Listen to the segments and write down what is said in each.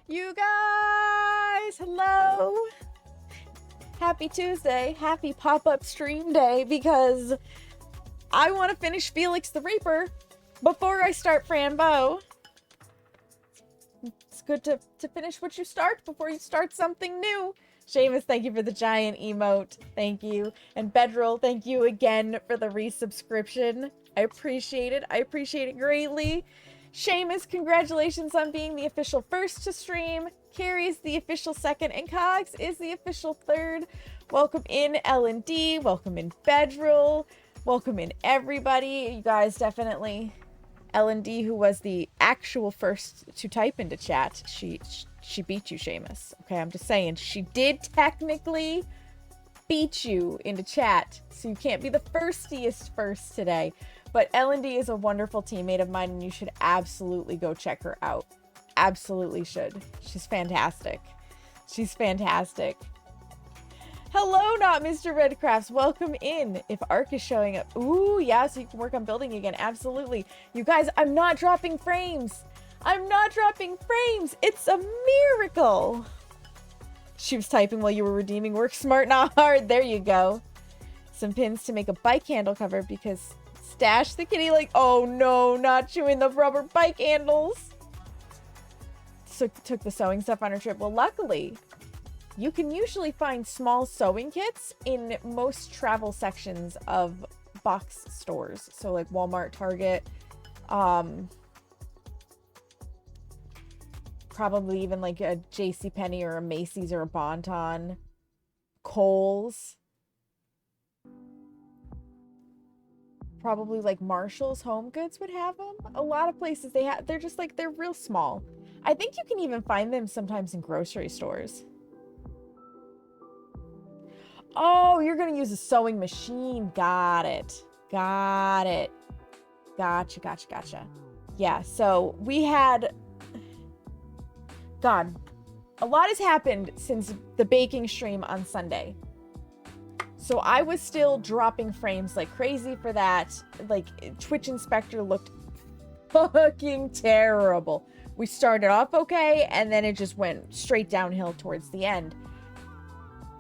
You guys, hello. Happy Tuesday, happy pop-up stream day, because I want to finish Felix the Reaper before I start Frambo. It's good to finish what you start before you start something new. Seamus, thank you for the giant emote. Thank you. And Bedril, thank you again for the resubscription. I appreciate it. I appreciate it greatly. Seamus, congratulations on being the official first to stream. Carrie's the official second, and Cogs is the official third. Welcome in, L&D. Welcome in, Bedril. Welcome in, everybody. You guys definitely... L&D, who was the actual first to type into chat, she beat you, Seamus. Okay, I'm just saying. She did technically beat you into chat, so you can't be the firstiest first today. But L&D is a wonderful teammate of mine, and you should absolutely go check her out. Absolutely should. She's fantastic. She's fantastic. Hello, not Mr. Redcrafts. Welcome in. If Ark is showing up. Ooh, yeah, so you can work on building again. Absolutely. You guys, I'm not dropping frames. I'm not dropping frames. It's a miracle. She was typing while you were redeeming. Work smart, not hard. There you go. Some pins to make a bike handle cover because Stash the kitty like, oh no, not chewing the rubber bike handles. So took the sewing stuff on her trip. Well, luckily, you can usually find small sewing kits in most travel sections of box stores. So like Walmart, Target, probably even like a JCPenney or a Macy's or a Bon-Ton, Kohl's, probably like Marshall's Home Goods would have them. A lot of places they're just like, they're real small. I think you can even find them sometimes in grocery stores. Oh, you're going to use a sewing machine. Got it. Got it. Gotcha, gotcha, gotcha. Yeah, so we had... God, a lot has happened since the baking stream on Sunday. So I was still dropping frames like crazy for that. Like, Twitch Inspector looked fucking terrible. We started off okay, and then it just went straight downhill towards the end.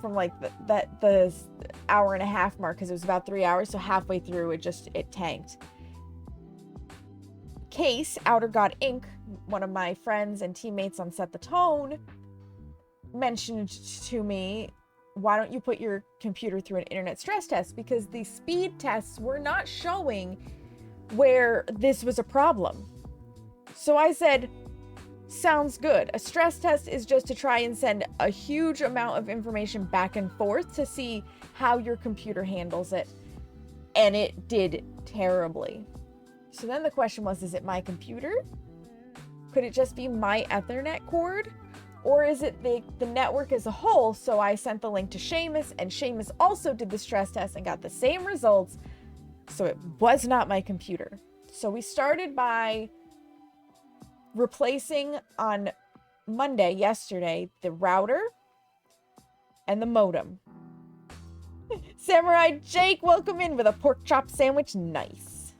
From like the hour and a half mark, because it was about 3 hours, so halfway through it tanked. Case, Outer God Inc., one of my friends and teammates on Set the Tone, mentioned to me, why don't you put your computer through an internet stress test? Because the speed tests were not showing where this was a problem. So I said, sounds good. A stress test is just to try and send a huge amount of information back and forth to see how your computer handles it. And it did terribly. So then the question was, is it my computer? Could it just be my Ethernet cord? Or is it the network as a whole? So I sent the link to Seamus, and Seamus also did the stress test and got the same results. So it was not my computer. So we started by replacing on Monday, yesterday, the router and the modem. Samurai Jake, welcome in with a pork chop sandwich. Nice.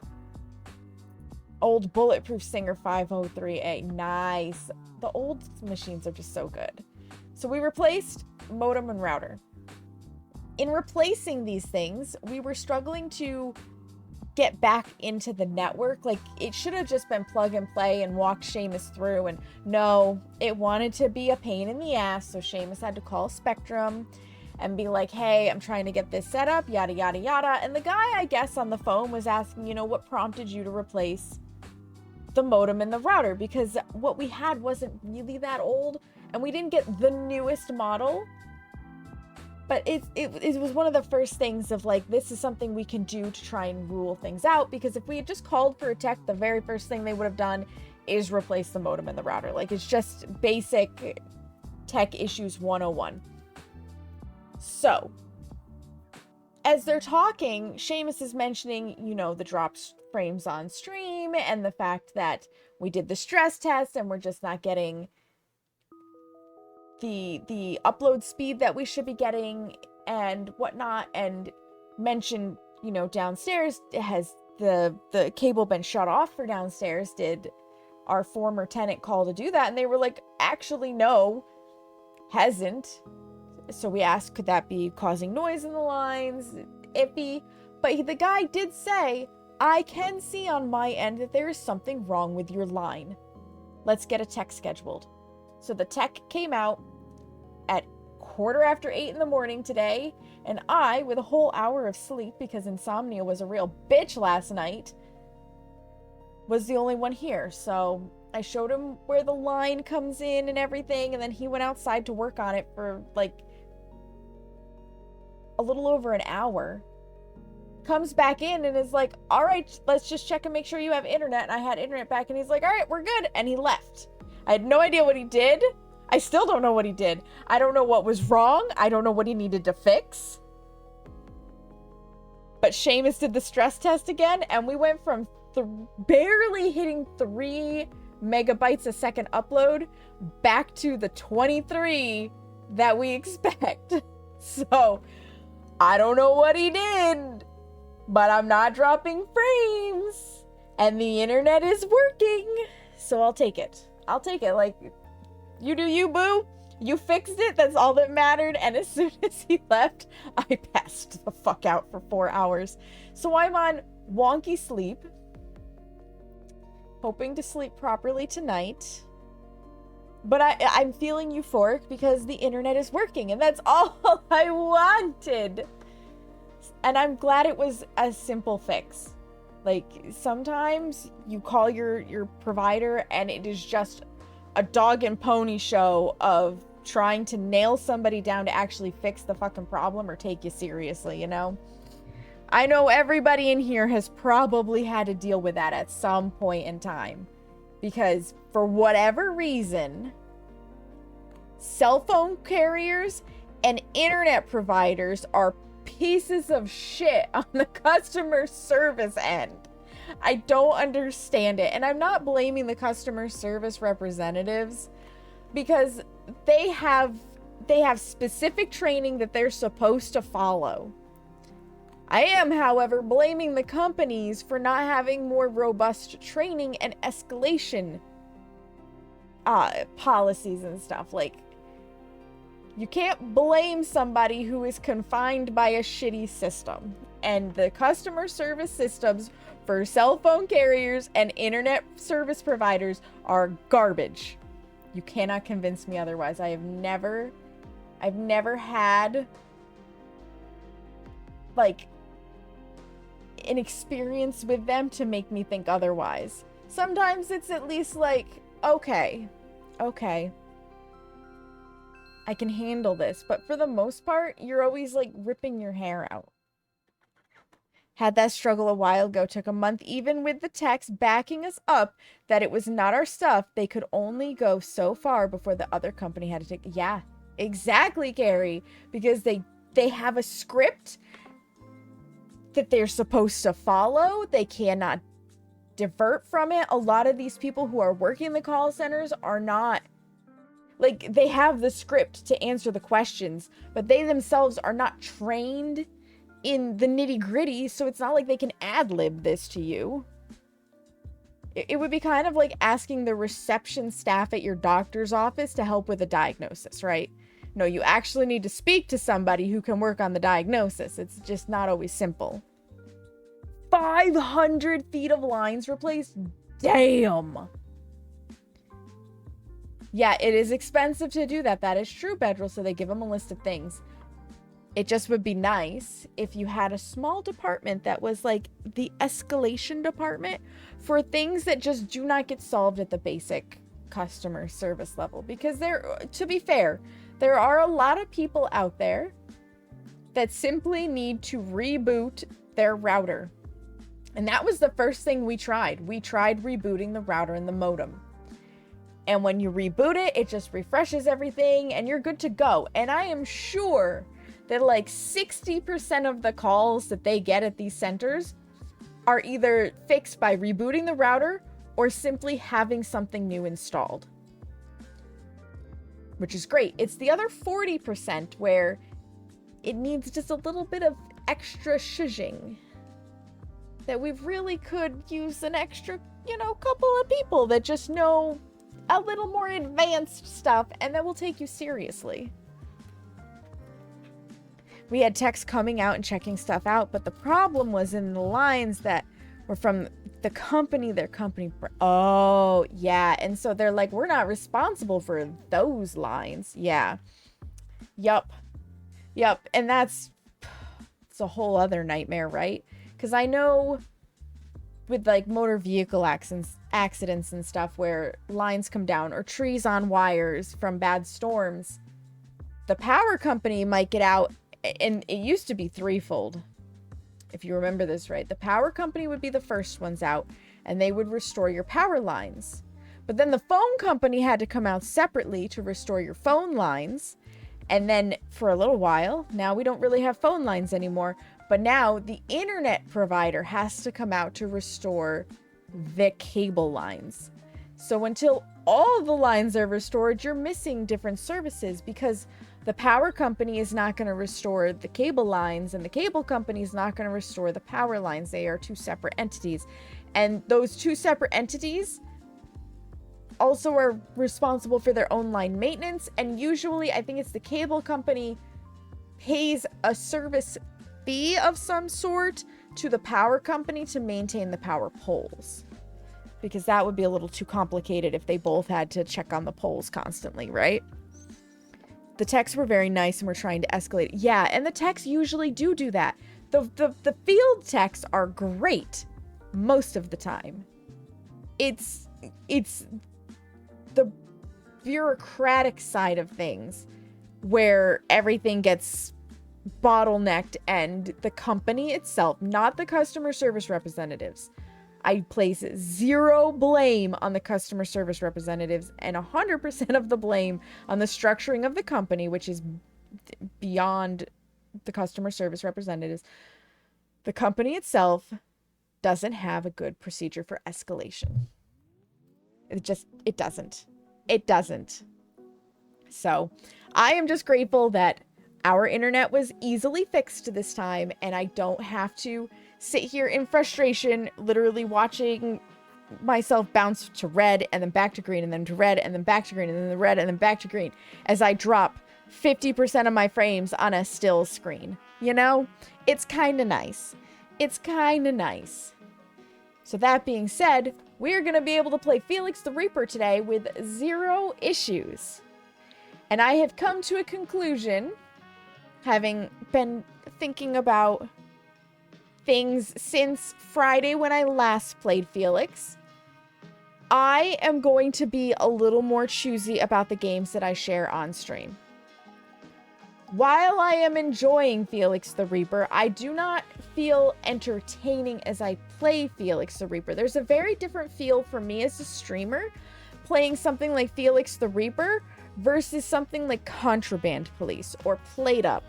Old Bulletproof Singer 503A. Nice. The old machines are just so good. So we replaced modem and router. In replacing these things, we were struggling to get back into the network. Like, it should have just been plug and play and walk Seamus through, and no, it wanted to be a pain in the ass, so Seamus had to call Spectrum and be like, hey, I'm trying to get this set up, yada yada yada. And the guy, I guess, on the phone was asking, you know, what prompted you to replace the modem and the router, because what we had wasn't really that old, and we didn't get the newest model. But it was one of the first things of like, this is something we can do to try and rule things out, because if we had just called for a tech, the very first thing they would have done is replace the modem and the router. Like, it's just basic tech issues 101. So, as they're talking, Seamus is mentioning, you know, the dropped frames on stream and the fact that we did the stress test and we're just not getting the upload speed that we should be getting and whatnot, and mentioned, you know, downstairs has the cable been shut off for downstairs? Did our former tenant call to do that, and they were like, actually, no, hasn't. So we asked, could that be causing noise in the lines? Iffy. But the guy did say, I can see on my end that there is something wrong with your line. Let's get a tech scheduled. So the tech came out at 8:15 in the morning today, and I, with a whole hour of sleep because insomnia was a real bitch last night, was the only one here. So I showed him where the line comes in and everything, and then he went outside to work on it for like a little over an hour. Comes back in and is like, all right, let's just check and make sure you have internet. And I had internet back, and he's like, all right, we're good. And he left. I had no idea what he did. I still don't know what he did. I don't know what was wrong. I don't know what he needed to fix. But Seamus did the stress test again, and we went from barely hitting 3 megabytes a second upload back to the 23 that we expect. So I don't know what he did, but I'm not dropping frames, and the internet is working. So I'll take it. I'll take it. Like, you do you, boo. You fixed it. That's all that mattered. And as soon as he left, I passed the fuck out for 4 hours. So I'm on wonky sleep, hoping to sleep properly tonight. But I'm feeling euphoric because the internet is working, and that's all I wanted. And I'm glad it was a simple fix. Like, sometimes you call your provider and it is just a dog and pony show of trying to nail somebody down to actually fix the fucking problem or take you seriously, you know? I know everybody in here has probably had to deal with that at some point in time. Because for whatever reason, cell phone carriers and internet providers are pieces of shit on the customer service end. I don't understand it. And I'm not blaming the customer service representatives, because they have specific training that they're supposed to follow. I am, however, blaming the companies for not having more robust training and escalation policies and stuff. Like, you can't blame somebody who is confined by a shitty system. And the customer service systems for cell phone carriers and internet service providers are garbage. You cannot convince me otherwise. I've never had like an experience with them to make me think otherwise. Sometimes it's at least like, okay, I can handle this. But for the most part, you're always like ripping your hair out. Had that struggle a while ago, took a month even with the techs backing us up that it was not our stuff. They could only go so far before the other company had to take. Yeah, exactly, Gary. Because they have a script that they're supposed to follow. They cannot divert from it. A lot of these people who are working the call centers are not, like, they have the script to answer the questions, but they themselves are not trained in the nitty-gritty, so it's not like they can ad-lib this to you. It would be kind of like asking the reception staff at your doctor's office to help with a diagnosis, right? No, you actually need to speak to somebody who can work on the diagnosis. It's just not always simple. 500 feet of lines replaced? Damn! Yeah, it is expensive to do that. That is true, Bedrell, so they give them a list of things. It just would be nice if you had a small department that was like the escalation department for things that just do not get solved at the basic customer service level. Because to be fair, there are a lot of people out there that simply need to reboot their router. And that was the first thing we tried. We tried rebooting the router and the modem. And when you reboot it, it just refreshes everything and you're good to go. And I am sure that like 60% of the calls that they get at these centers are either fixed by rebooting the router or simply having something new installed. Which is great. It's the other 40% where it needs just a little bit of extra shushing. that we really could use an extra, you know, couple of people that just know a little more advanced stuff and that will take you seriously. We had techs coming out and checking stuff out, but the problem was in the lines that were from the company, their company. Oh, yeah. And so they're like, we're not responsible for those lines. Yeah. Yup. Yup. And it's a whole other nightmare, right? Because I know with like motor vehicle accidents and stuff where lines come down or trees on wires from bad storms, the power company might get out. And it used to be threefold, if you remember this right. The power company would be the first ones out, and they would restore your power lines. But then the phone company had to come out separately to restore your phone lines. And then for a little while, now we don't really have phone lines anymore, but now the internet provider has to come out to restore the cable lines. So until all the lines are restored, you're missing different services because the power company is not going to restore the cable lines, and the cable company is not going to restore the power lines. They are two separate entities. And those two separate entities also are responsible for their own line maintenance. And usually, I think it's the cable company pays a service fee of some sort to the power company to maintain the power poles. Because that would be a little too complicated if they both had to check on the poles constantly, right? The techs were very nice and were trying to escalate. Yeah, and the techs usually do that. The field techs are great most of the time. It's the bureaucratic side of things where everything gets bottlenecked, and the company itself, not the customer service representatives. I place zero blame on the customer service representatives and 100% of the blame on the structuring of the company, which is beyond the customer service representatives. The company itself doesn't have a good procedure for escalation. It doesn't. It doesn't. So I am just grateful that our internet was easily fixed this time, and I don't have to sit here in frustration, literally watching myself bounce to red and then back to green and then to red and then back to green and then the red and then back to green as I drop 50% of my frames on a still screen. You know, it's kind of nice. It's kind of nice. So that being said, we're going to be able to play Felix the Reaper today with 0 issues. And I have come to a conclusion, having been thinking about things since Friday when I last played Felix. I am going to be a little more choosy about the games that I share on stream. While I am enjoying Felix the Reaper, I do not feel entertaining as I play Felix the Reaper. There's a very different feel for me as a streamer playing something like Felix the Reaper versus something like Contraband Police or Plate Up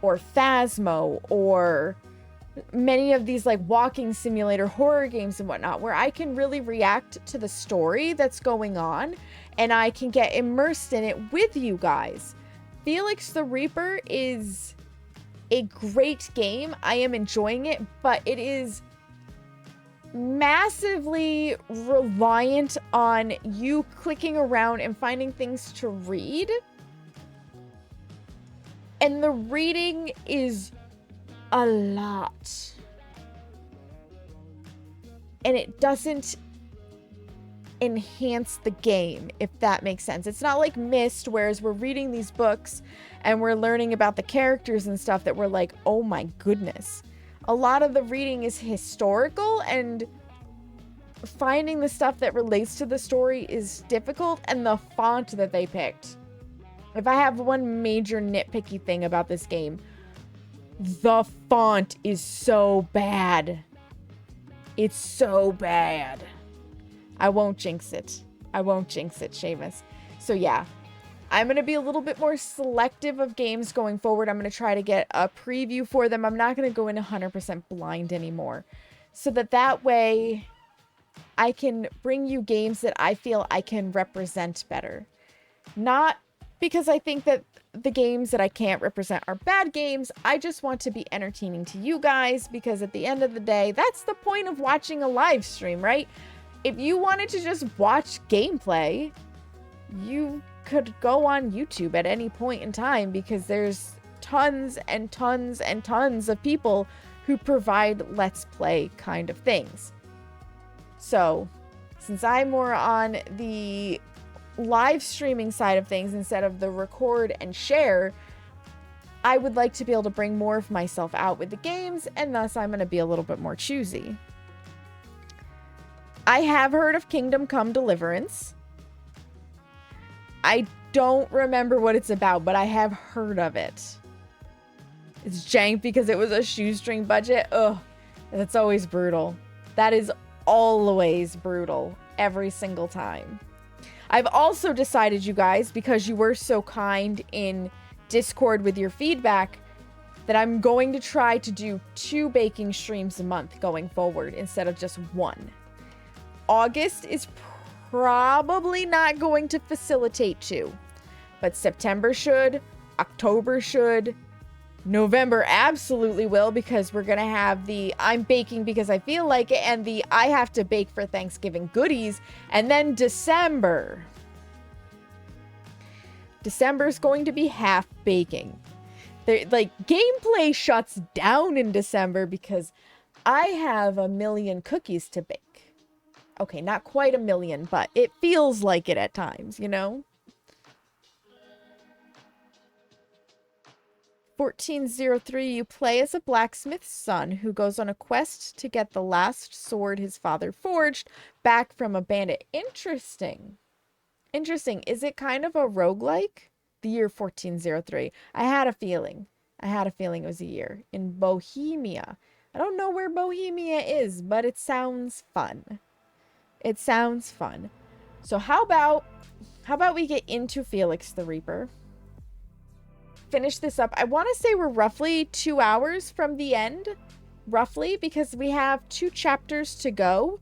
or Phasmo or many of these like walking simulator horror games and whatnot, where I can really react to the story that's going on and I can get immersed in it with you guys. Felix the Reaper is a great game. I am enjoying it, but it is massively reliant on you clicking around and finding things to read. And the reading is a lot. And it doesn't enhance the game, if that makes sense. It's not like Myst, whereas we're reading these books and we're learning about the characters and stuff that we're like, oh my goodness. A lot of the reading is historical, and finding the stuff that relates to the story is difficult, and the font that they picked. If I have one major nitpicky thing about this game, the font is so bad. It's so bad. I won't jinx it. I won't jinx it, Seamus. So yeah, I'm going to be a little bit more selective of games going forward. I'm going to try to get a preview for them. I'm not going to go in 100% blind anymore. So that way I can bring you games that I feel I can represent better. Not because I think that the games that I can't represent are bad games. I just want to be entertaining to you guys, because at the end of the day, that's the point of watching a live stream, right? If you wanted to just watch gameplay, you could go on YouTube at any point in time, because there's tons and tons and tons of people who provide Let's Play kind of things. So, since I'm more on the live streaming side of things instead of the record and share, I would like to be able to bring more of myself out with the games, and thus I'm going to be a little bit more choosy. I have heard of Kingdom Come Deliverance. I don't remember what it's about, but I have heard of it. It's jank because it was a shoestring budget. Ugh, that's always brutal. That is always brutal, every single time. I've also decided, you guys, because you were so kind in Discord with your feedback, that I'm going to try to do 2 baking streams a month going forward instead of just 1. August is probably not going to facilitate 2, but September should, October should, November absolutely will, because we're going to have the I'm baking because I feel like it, and the I have to bake for Thanksgiving goodies. And then December. December's going to be half baking. Like, gameplay shuts down in December because I have a million cookies to bake. Okay, not quite a million, but it feels like it at times, you know? 1403, you play as a blacksmith's son who goes on a quest to get the last sword his father forged back from a bandit. Interesting. Interesting. Is it kind of a roguelike? The year 1403. I had a feeling. I had a feeling it was a year. In Bohemia. I don't know where Bohemia is, but it sounds fun. It sounds fun. So how about we get into Felix the Reaper? Finish this up. I want to say we're roughly 2 hours from the end, roughly, because we have 2 chapters to go,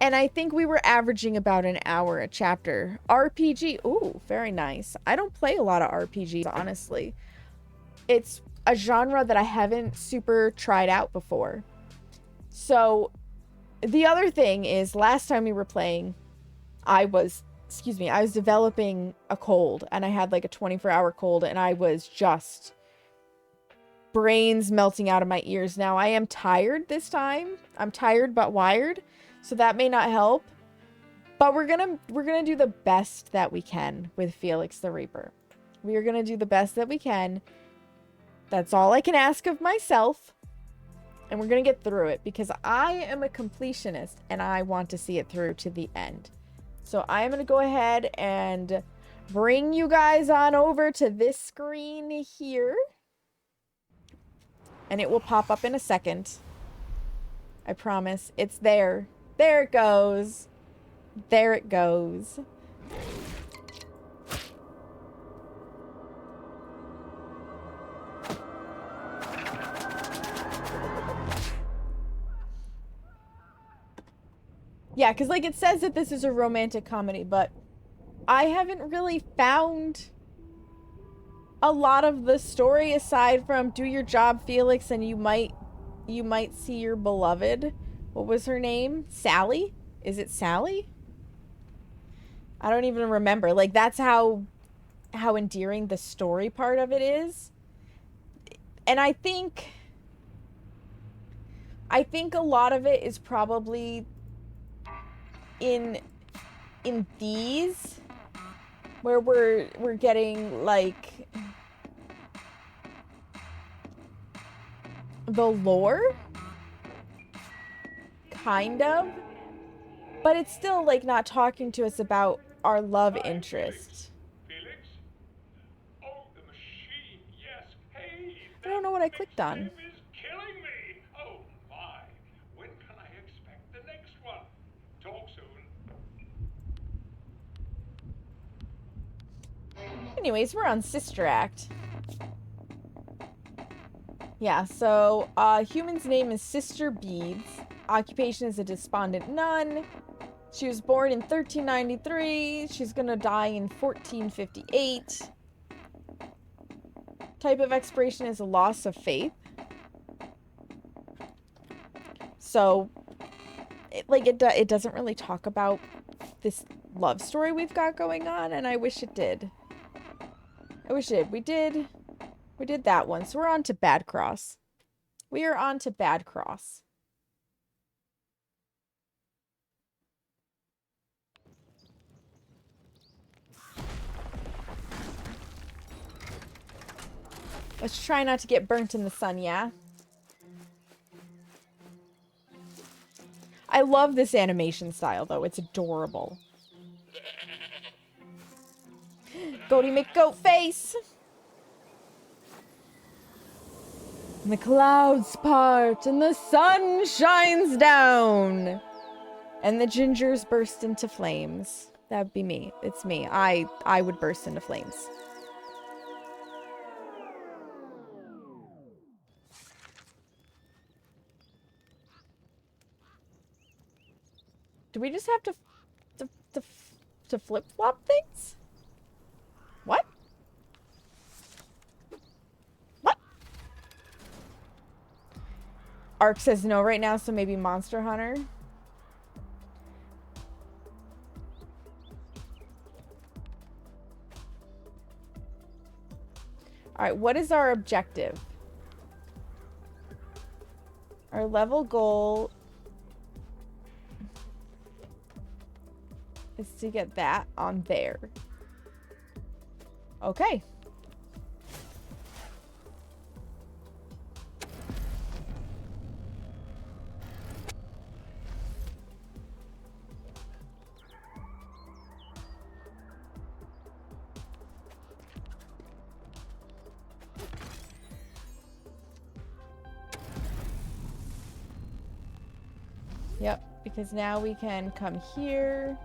and I think we were averaging about an hour a chapter. RPG, ooh, very nice. I don't play a lot of RPGs, honestly. It's a genre that I haven't super tried out before. So the other thing is, last time we were playing, I was developing a cold, and I had like a 24-hour cold, and I was just brains melting out of my ears. Now I am tired this time. I'm tired but wired, so that may not help. But we're gonna do the best that we can with Felix the Reaper. We are gonna do the best that we can. That's all I can ask of myself. And we're gonna get through it, because I am a completionist and I want to see it through to the end. So I'm going to go ahead and bring you guys on over to this screen here. And it will pop up in a second. I promise. It's there. There it goes. There it goes. Yeah, because, like, it says that this is a romantic comedy, but I haven't really found a lot of the story aside from do your job, Felix, and you might see your beloved. What was her name? Sally? Is it Sally? I don't even remember. Like, that's how endearing the story part of it is. And I think a lot of it is probably in these, where we're getting like the lore, kind of, but it's still like not talking to us about our love interest. Felix? Oh, the machine, yes. Hey, I don't know what I clicked on. is killing me. Oh my. When can I expect the next one? Talk soon. Anyways, we're on Sister Act. Yeah, so human's name is Sister Beads. Occupation is a despondent nun. She was born in 1393. She's gonna die in 1458. type of expiration is a loss of faith. So, it doesn't really talk about this love story we've got going on, and I wish it did. I wish it did. We did that one, so we're on to Bad Cross. We are on to Bad Cross. Let's try not to get burnt in the sun, yeah? I love this animation style, though. It's adorable. Goaty McGoat face! And the clouds part, and the sun shines down! And the gingers burst into flames. That'd be me. It's me. I would burst into flames. Do we just have to flip-flop things? What? What? Ark says no right now, so maybe Monster Hunter. Alright, what is our objective? Our level goal is to get that on there. Okay. Yep, because now we can come here.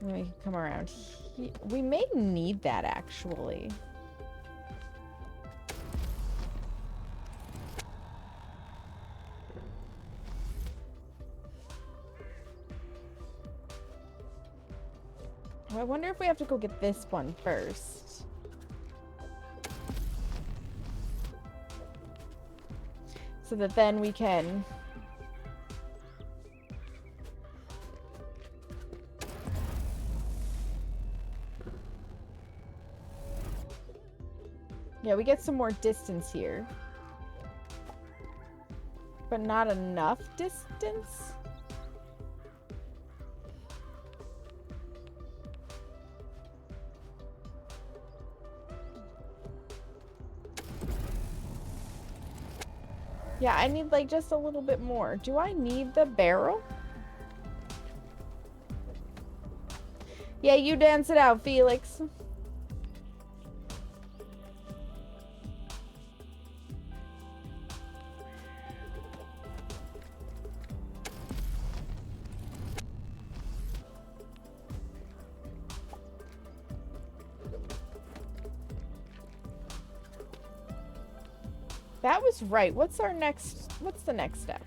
And we can come around here. We may need that, actually. I wonder if we have to go get this one first. So that then we can... Yeah, we get some more distance here. But not enough distance? Yeah, I need like just a little bit more. Do I need the barrel? Yeah, you dance it out, Felix. That was right. What's the next step?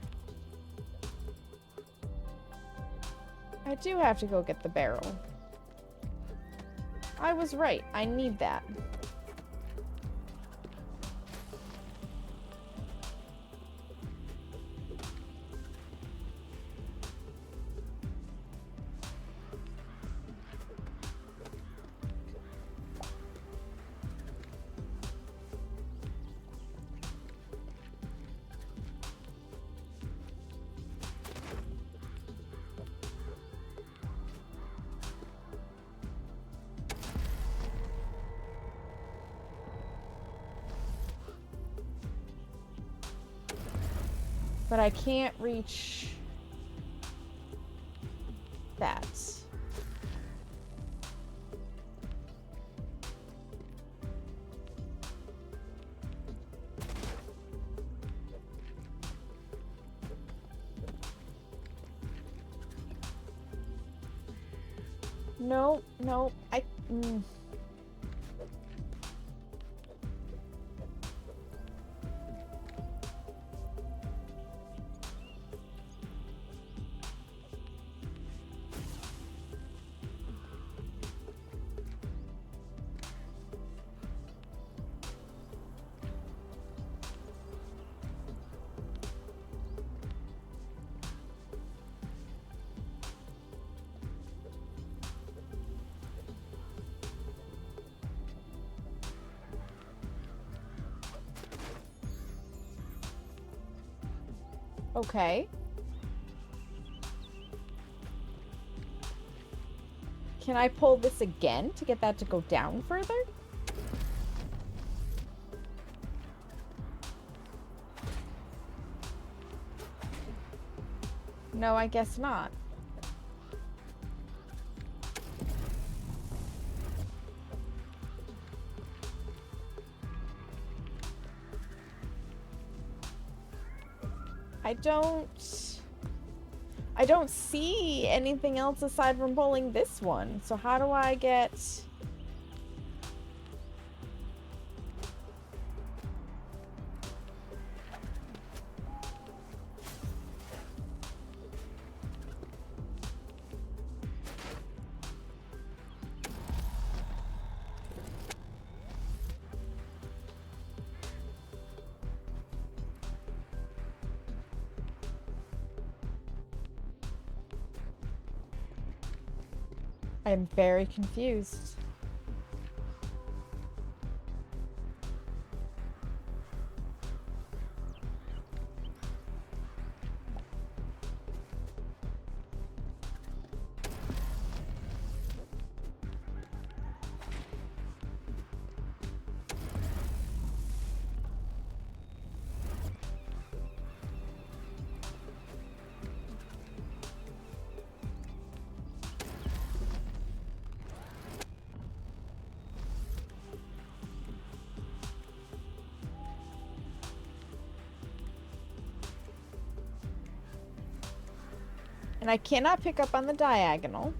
I do have to go get the barrel. I was right. I need that. But I can't reach that. No, no, Okay. Can I pull this again to get that to go down further? No, I guess not. I don't see anything else aside from pulling this one. So how do I get... I'm very confused. And I cannot pick up on the diagonal.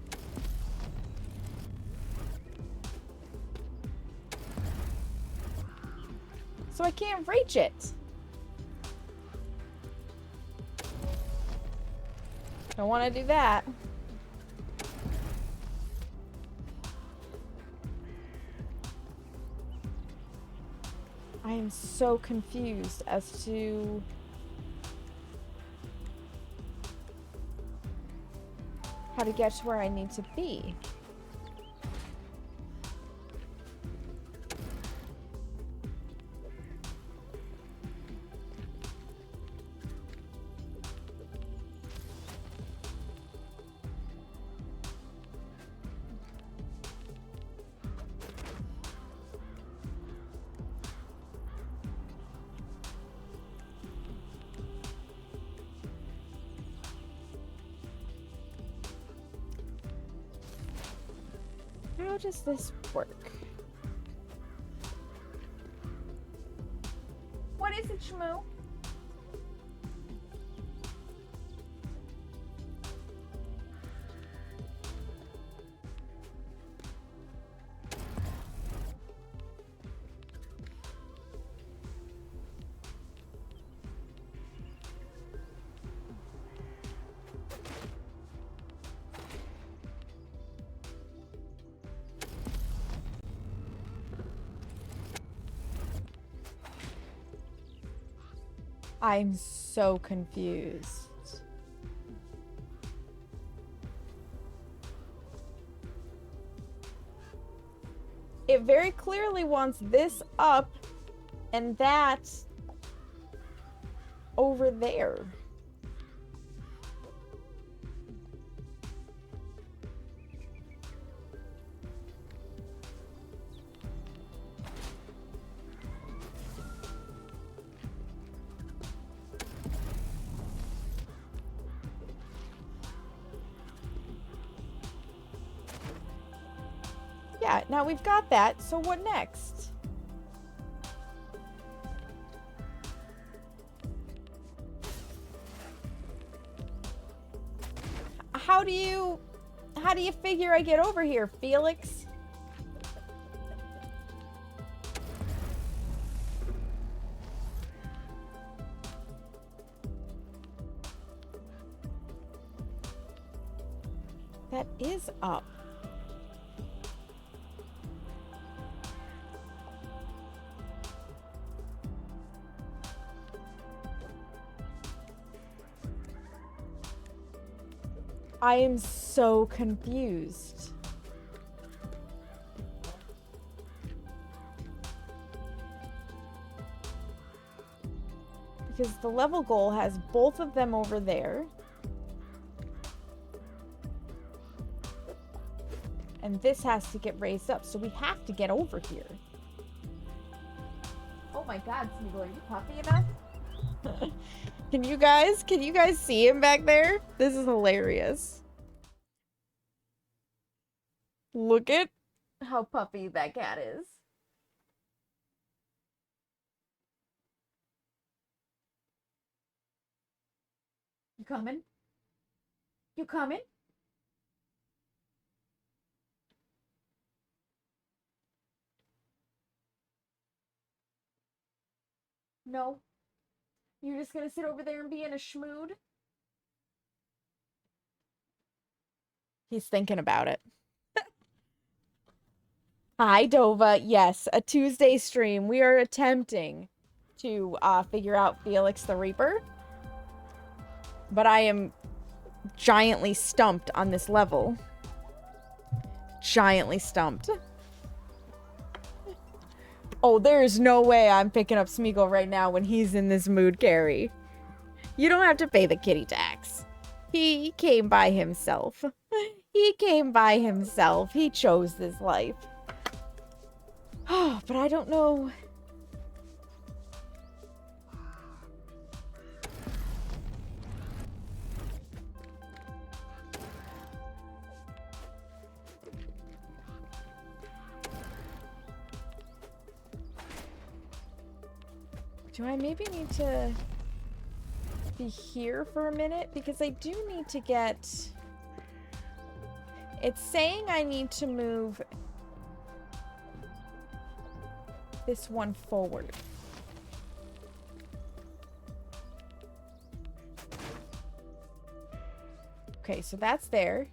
So I can't reach it. Don't want to do that. I am so confused as to... how to get to where I need to be. How does this work? What is it, Shmoo? I'm so confused. It very clearly wants this up and that over there. Yeah, now we've got that, so what next? How do you figure I get over here, Felix? That is up. I am so confused. Because the level goal has both of them over there. And this has to get raised up, so we have to get over here. Oh my god, Smeagol, are you puffy enough? Can you guys see him back there? This is hilarious. Look at how puffy that cat is. You coming? You coming? No. You're just gonna sit over there and be in a schmood? He's thinking about it. Hi, Dova. Yes, a Tuesday stream. We are attempting to figure out Felix the Reaper. But I am giantly stumped on this level. Giantly stumped. Oh, there's no way I'm picking up Smeagol right now when he's in this mood, Gary. You don't have to pay the kitty tax. He came by himself. He came by himself. He chose this life. Oh, but I don't know. Do I maybe need to be here for a minute? Because I do need to get... It's saying I need to move this one forward. Okay, so that's there.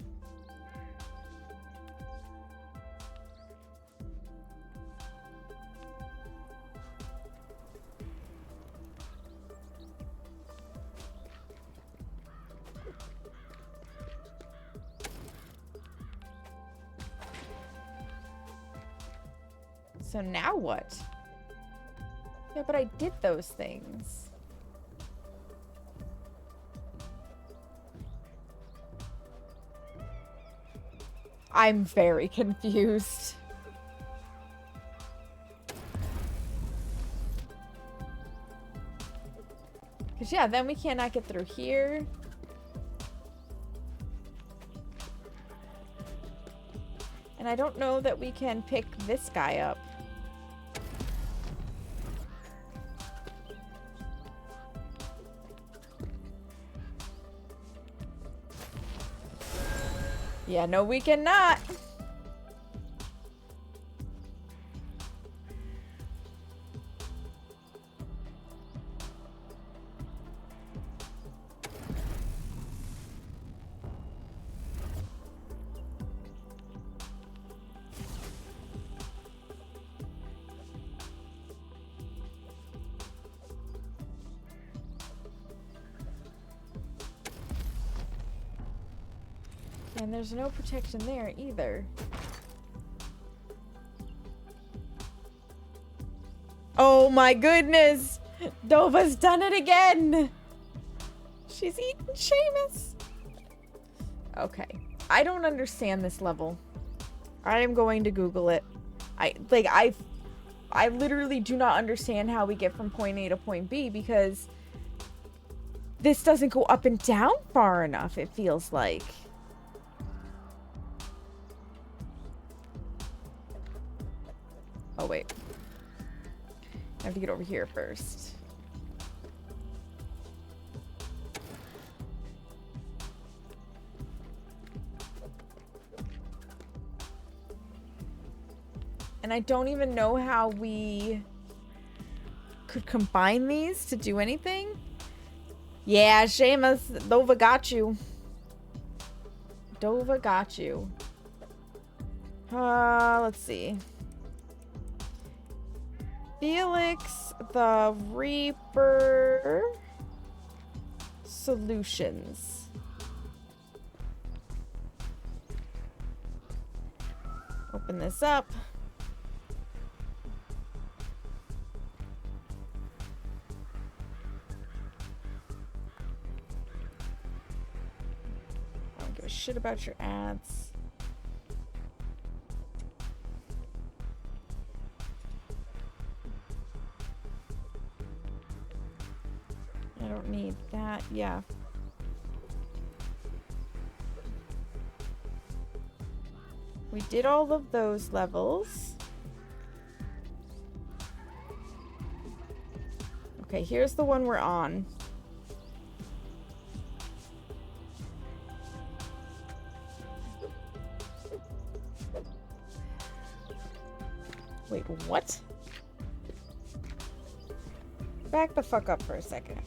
So now what? Yeah, but I did those things. I'm very confused. Because, yeah, then we cannot get through here. And I don't know that we can pick this guy up. Yeah, no, we cannot. And there's no protection there either. Oh my goodness! Dova's done it again! She's eating Seamus! Okay. I don't understand this level. I am going to Google it. I literally do not understand how we get from point A to point B because this doesn't go up and down far enough, it feels like. Oh, wait. I have to get over here first. And I don't even know how we could combine these to do anything. Yeah, Seamus, Dova got you. Dova got you. Let's see. Felix the Reaper solutions. Open this up. Give a shit about your ads. I don't need that. Yeah. We did all of those levels. Okay, here's the one we're on. Wait, what? Back the fuck up for a second.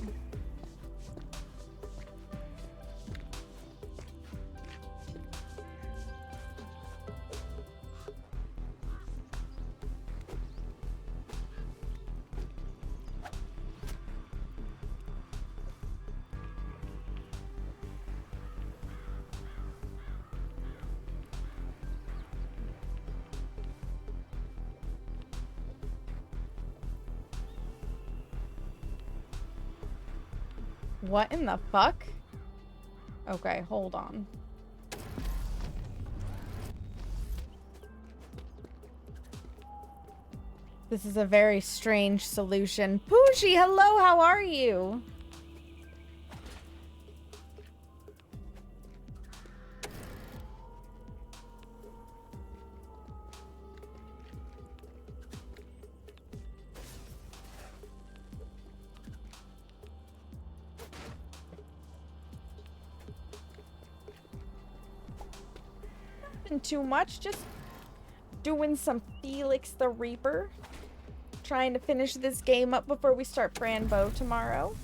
What in the fuck? Okay, hold on. This is a very strange solution. Poochie, hello, how are you? Nothing too much, just doing some Felix the Reaper. Trying to finish this game up before we start Franbo tomorrow.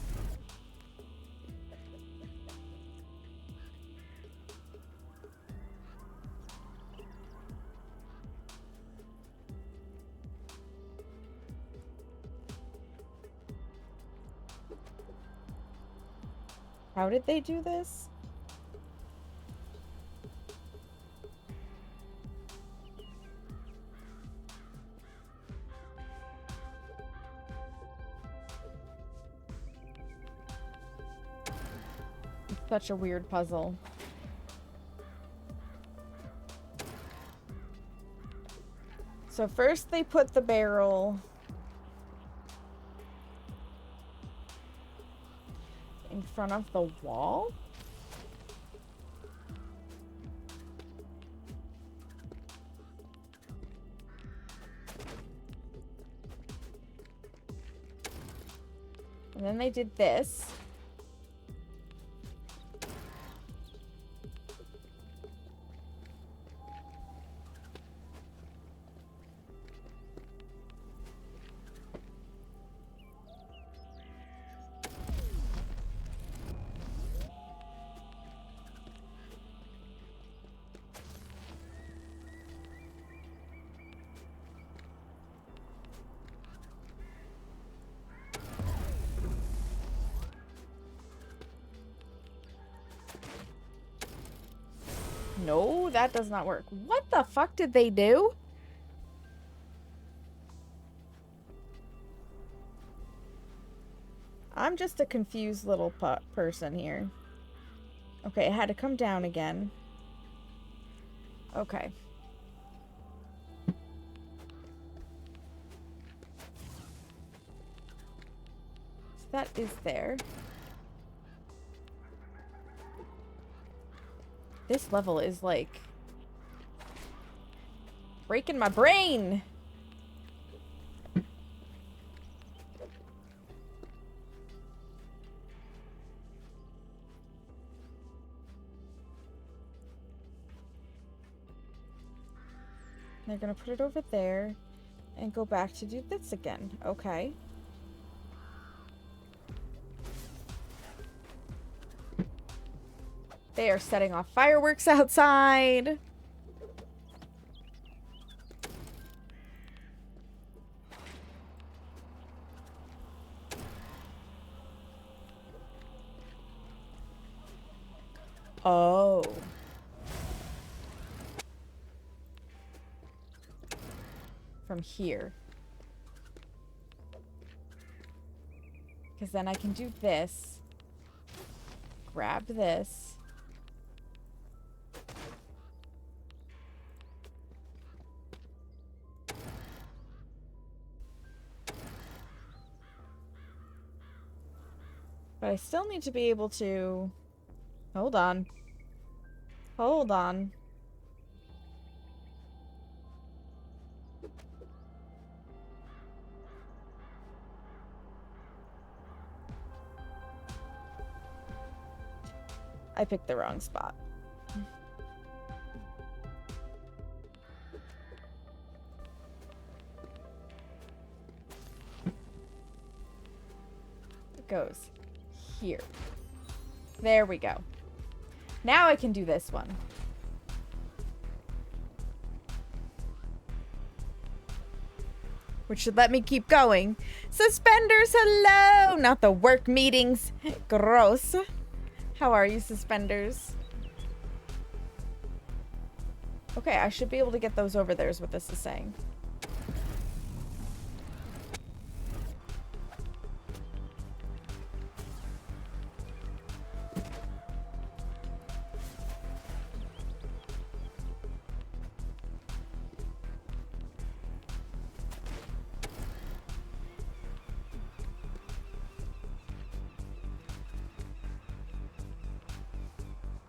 How did they do this? Such a weird puzzle. So first they put the barrel in front of the wall? And then they did this. No, that does not work. What the fuck did they do? I'm just a confused little person here. Okay, it had to come down again. Okay. So that is there. This level is like breaking my brain. They're gonna put it over there and go back to do this again. Okay. They are setting off fireworks outside. Oh. From here. Because then I can do this. Grab this. But I still need to be able to... Hold on. Hold on. I picked the wrong spot. It goes here. There we go. Now I can do this one. Which should let me keep going. Suspenders, hello! Not the work meetings. Gross. How are you, Suspenders? Okay, I should be able to get those over there is what this is saying.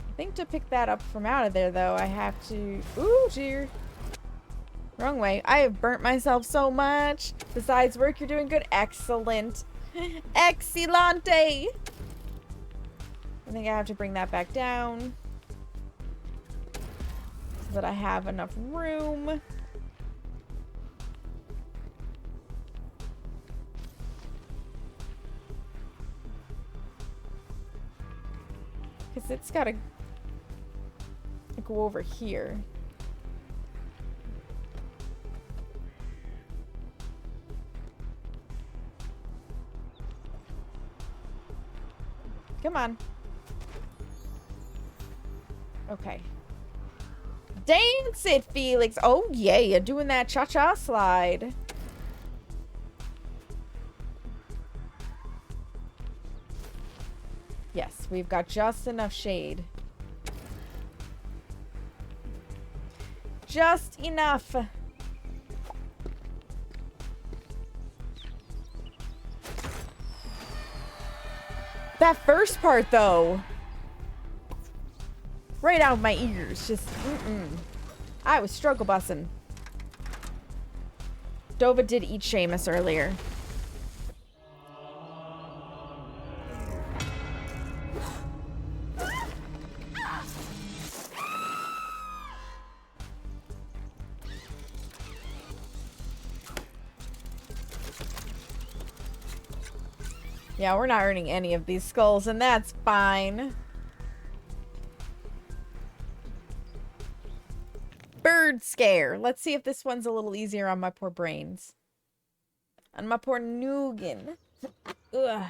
I think to pick that up from out of there, though, I have to... Ooh, dear. Wrong way. I have burnt myself so much. Besides work, you're doing good. Excellent. Excellente. I think I have to bring that back down. So that I have enough room. Because it's got to go over here. Come on. Okay. Dance it, Felix. Oh, yeah, you're doing that cha-cha slide. Yes, we've got just enough shade. Just enough. That first part, though. Right out of my ears. Just, I was struggle bussing. Dova did eat Seamus earlier. Yeah, we're not earning any of these skulls, and that's fine. Bird scare. Let's see if this one's a little easier on my poor brains. On my poor noggin. Ugh.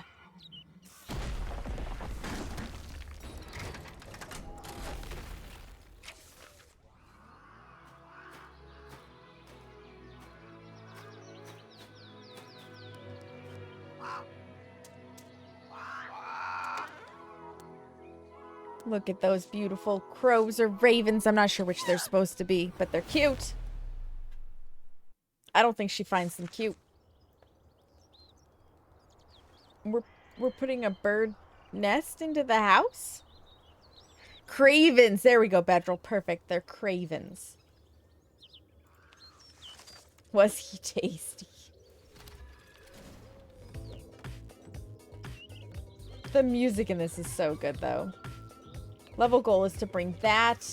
Look at those beautiful crows or ravens. I'm not sure which they're supposed to be, but they're cute. I don't think she finds them cute. We're putting a bird nest into the house? Cravens. There we go, Bedril. Perfect. They're cravens. Was he tasty? The music in this is so good, though. Level goal is to bring that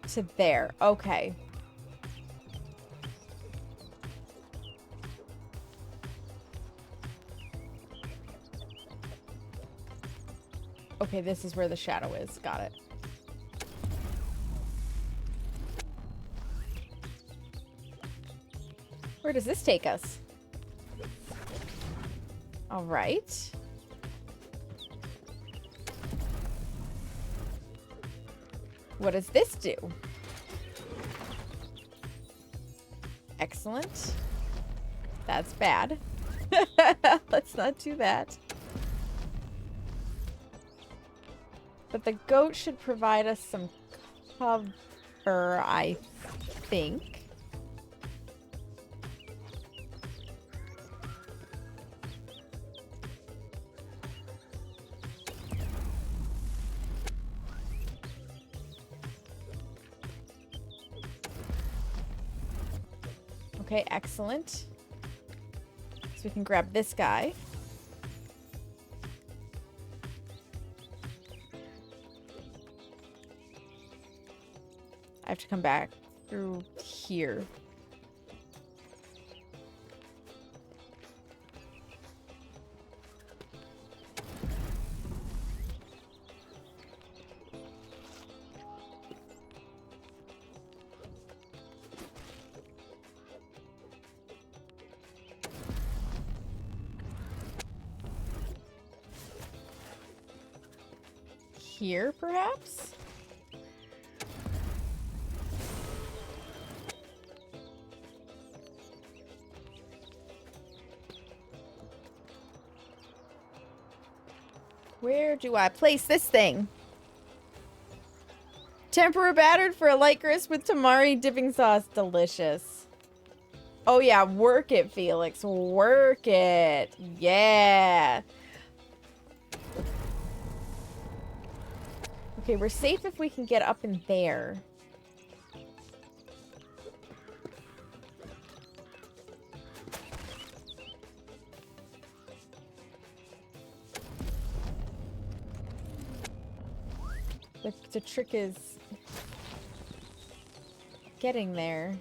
to there. Okay. Okay, this is where the shadow is. Got it. Where does this take us? All right. What does this do? Excellent. That's bad. Let's not do that. But the goat should provide us some cover, I think. Okay, excellent. So we can grab this guy. I have to come back through here. Here, perhaps? Where do I place this thing? Tempura battered for a light crisp with tamari dipping sauce. Delicious. Oh yeah, work it, Felix. Work it. Yeah. Okay, we're safe if we can get up in there. The trick is getting there.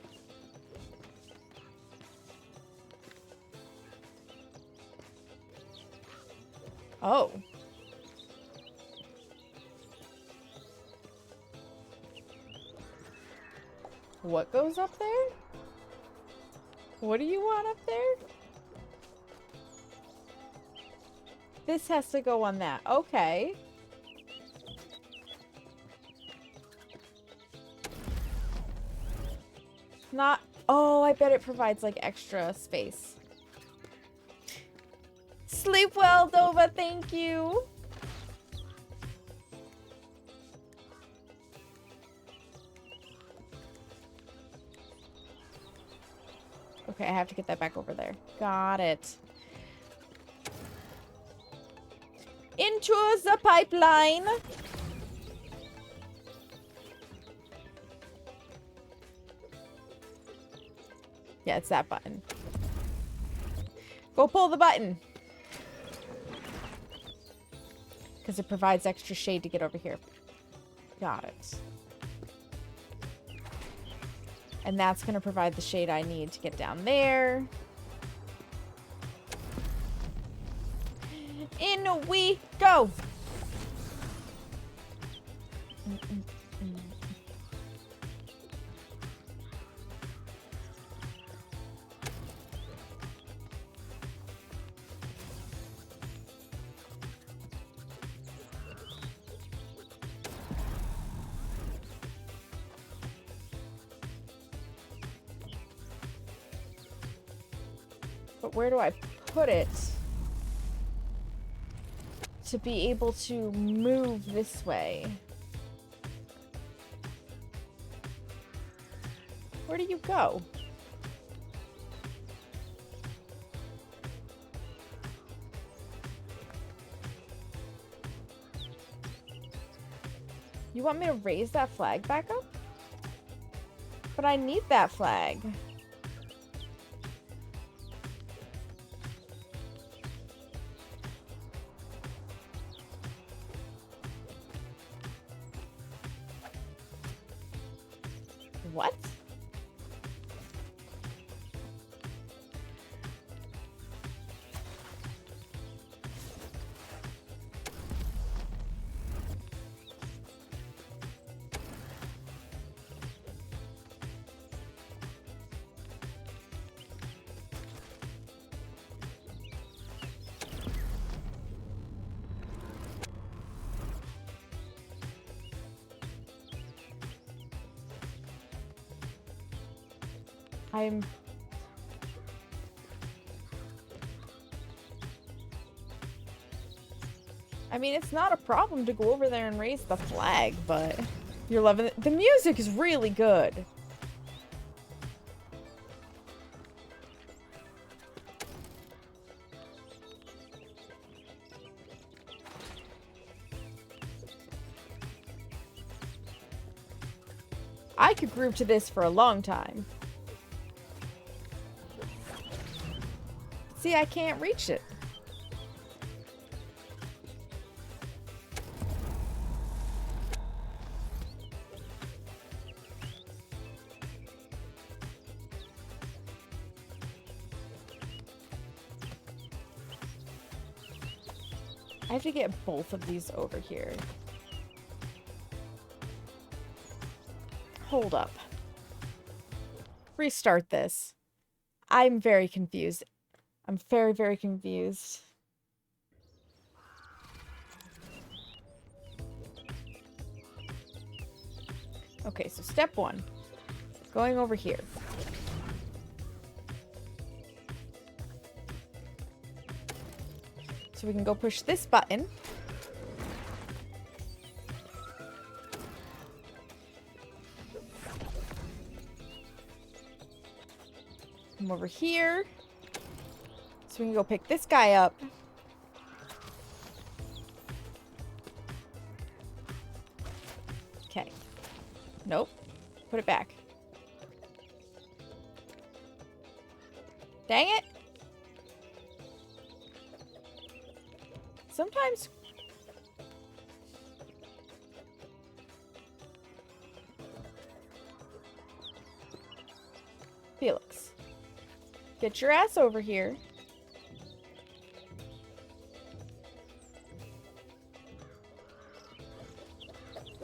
Oh. What goes up there? What do you want up there? This has to go on that. Okay. Not... Oh, I bet it provides, like, extra space. Sleep well, Dova. Thank you. Okay, I have to get that back over there. Got it. Into the pipeline. Yeah, it's that button. Go pull the button. Because it provides extra shade to get over here. Got it. And that's going to provide the shade I need to get down there. In we go! But where do I put it to be able to move this way? Where do you go? You want me to raise that flag back up? But I need that flag. What? I mean, it's not a problem to go over there and raise the flag, but you're loving it. The music is really good. I could groove to this for a long time. See, I can't reach it. I have to get both of these over here. Hold up. Restart this. I'm very confused. I'm very, very confused. Okay, so step 1. Going over here. So we can go push this button. Come over here. So we can go pick this guy up. Okay. Nope. Put it back. Dang it. Sometimes... Felix. Get your ass over here.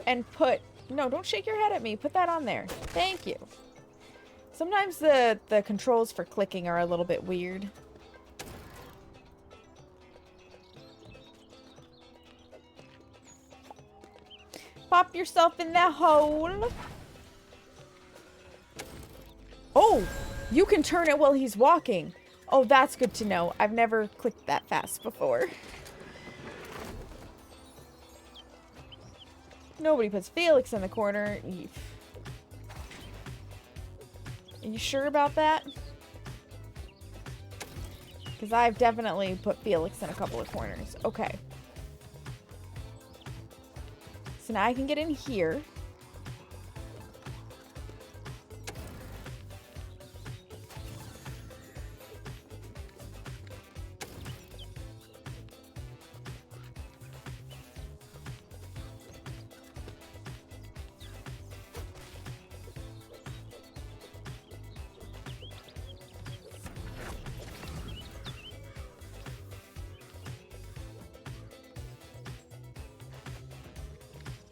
And put... No, don't shake your head at me. Put that on there. Thank you. Sometimes the controls for clicking are a little bit weird. Pop yourself in that hole. Oh, you can turn it while he's walking. Oh, that's good to know. I've never clicked that fast before. Nobody puts Felix in the corner. Eef. Are you sure about that? Because I've definitely put Felix in a couple of corners. Okay. So now I can get in here.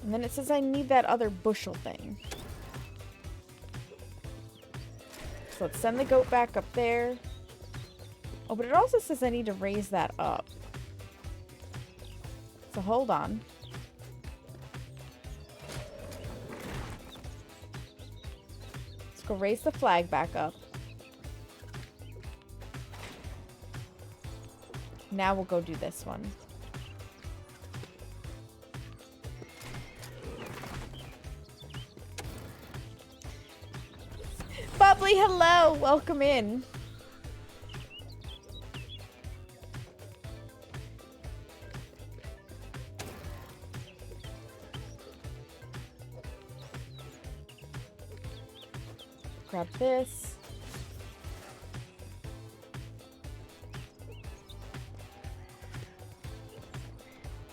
And then it says I need that other bushel thing. So let's send the goat back up there. Oh, but it also says I need to raise that up. So hold on. Let's go raise the flag back up. Now we'll go do this one. Bubbly, hello! Welcome in. Grab this.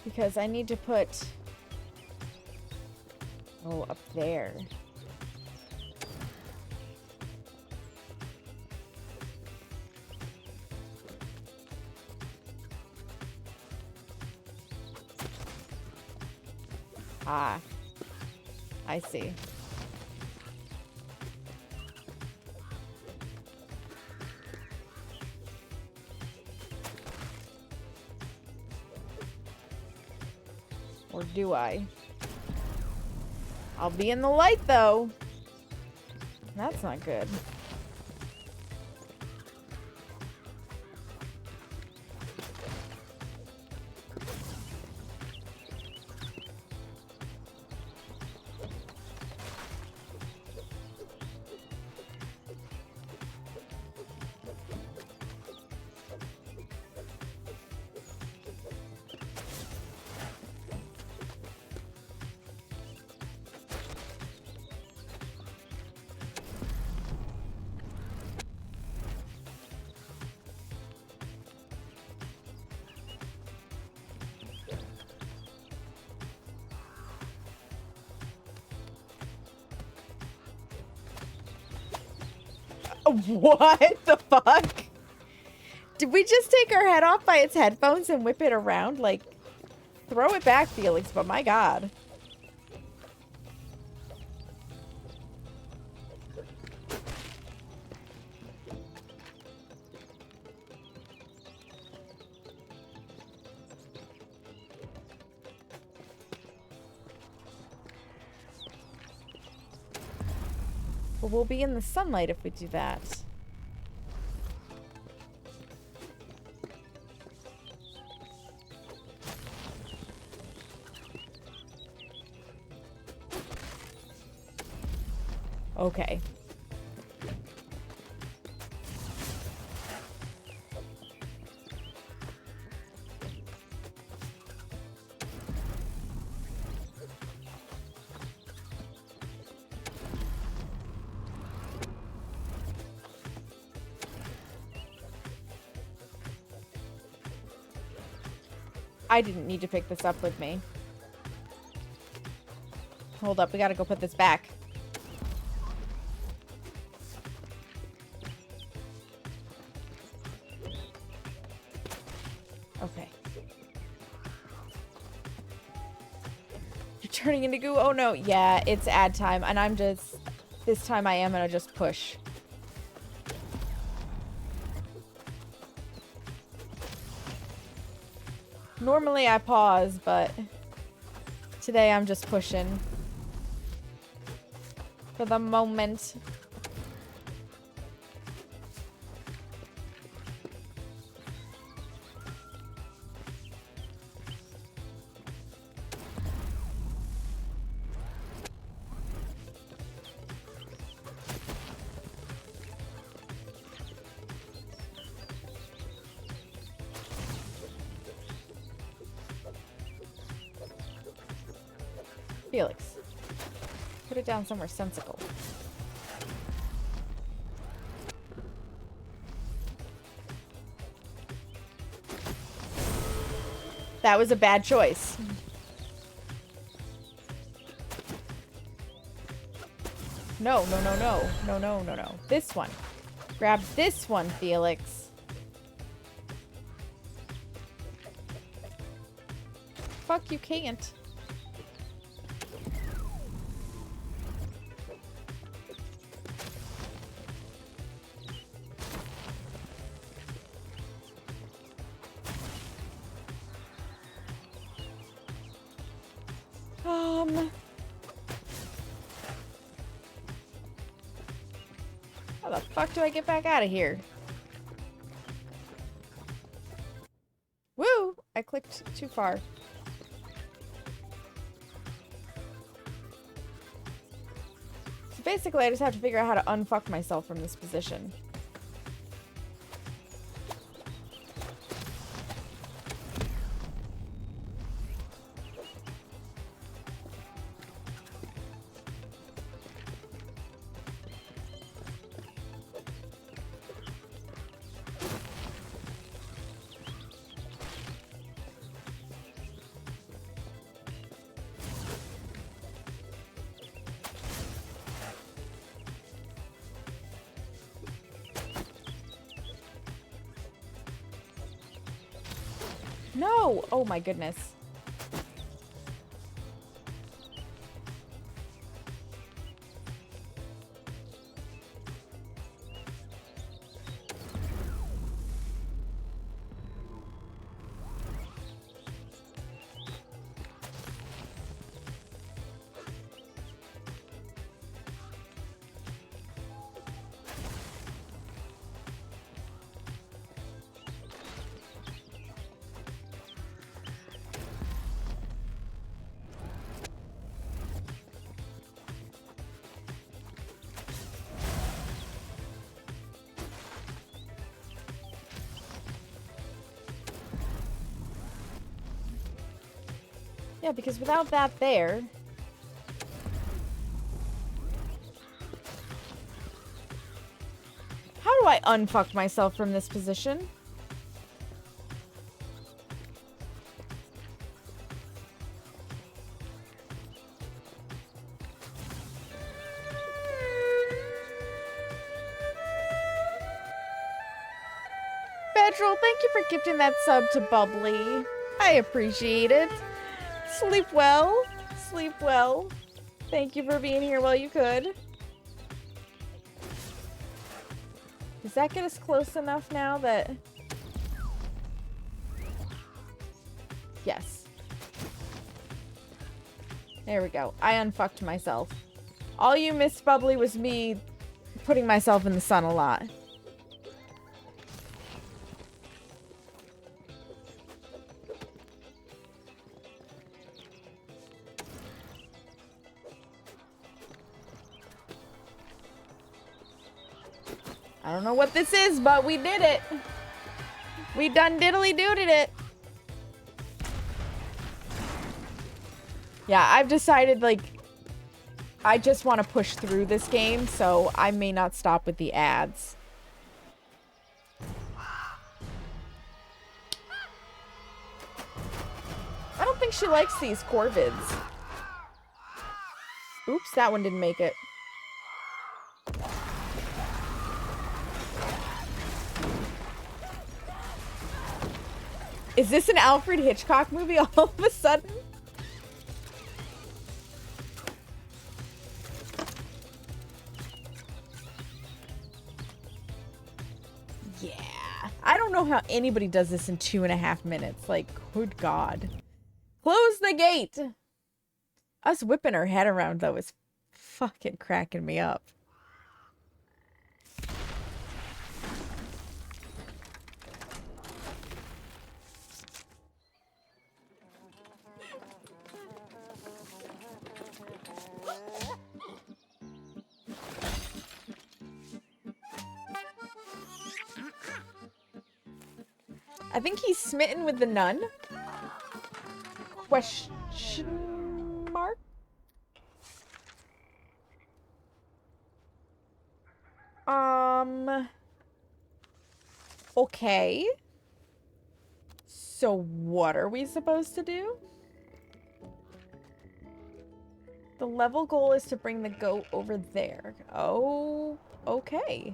Because I need to put... Oh, up there. Ah, I see. Or do I? I'll be in the light, though. That's not good. What the fuck? Did we just take our head off by its headphones and whip it around? Like, throw it back, Felix, but my god. But we'll be in the sunlight if we do that. Okay. I didn't need to pick this up with me. Hold up, we gotta go put this back. Okay. You're turning into goo? Oh no, yeah, it's ad time, and I'm just... This time I am gonna just push. Normally I pause, but today I'm just pushing. For the moment. Felix, put it down somewhere sensible. That was a bad choice. No, no, no, no. No, no, no, no. This one. Grab this one, Felix. Fuck, you can't. How the fuck do I get back out of here? Woo! I clicked too far. So basically, I just have to figure out how to unfuck myself from this position. No! Oh my goodness. Yeah, because without that there... How do I unfuck myself from this position? Bedroll, thank you for gifting that sub to Bubbly. I appreciate it. Sleep well. Sleep well. Thank you for being here while you could. Does that get us close enough now that... Yes. There we go. I unfucked myself. All you missed, Bubbly, was me putting myself in the sun a lot. I don't know what this is, but we did it. We done diddly-dooted it. Yeah, I've decided, like, I just want to push through this game, so I may not stop with the ads. I don't think she likes these corvids. Oops, that one didn't make it. Is this an Alfred Hitchcock movie all of a sudden? Yeah. I don't know how anybody does this in 2.5 minutes. Like, good God. Close the gate! Us whipping her head around, though, is fucking cracking me up. I think he's smitten with the nun. Question mark? Okay. So what are we supposed to do? The level goal is to bring the goat over there. Oh, okay.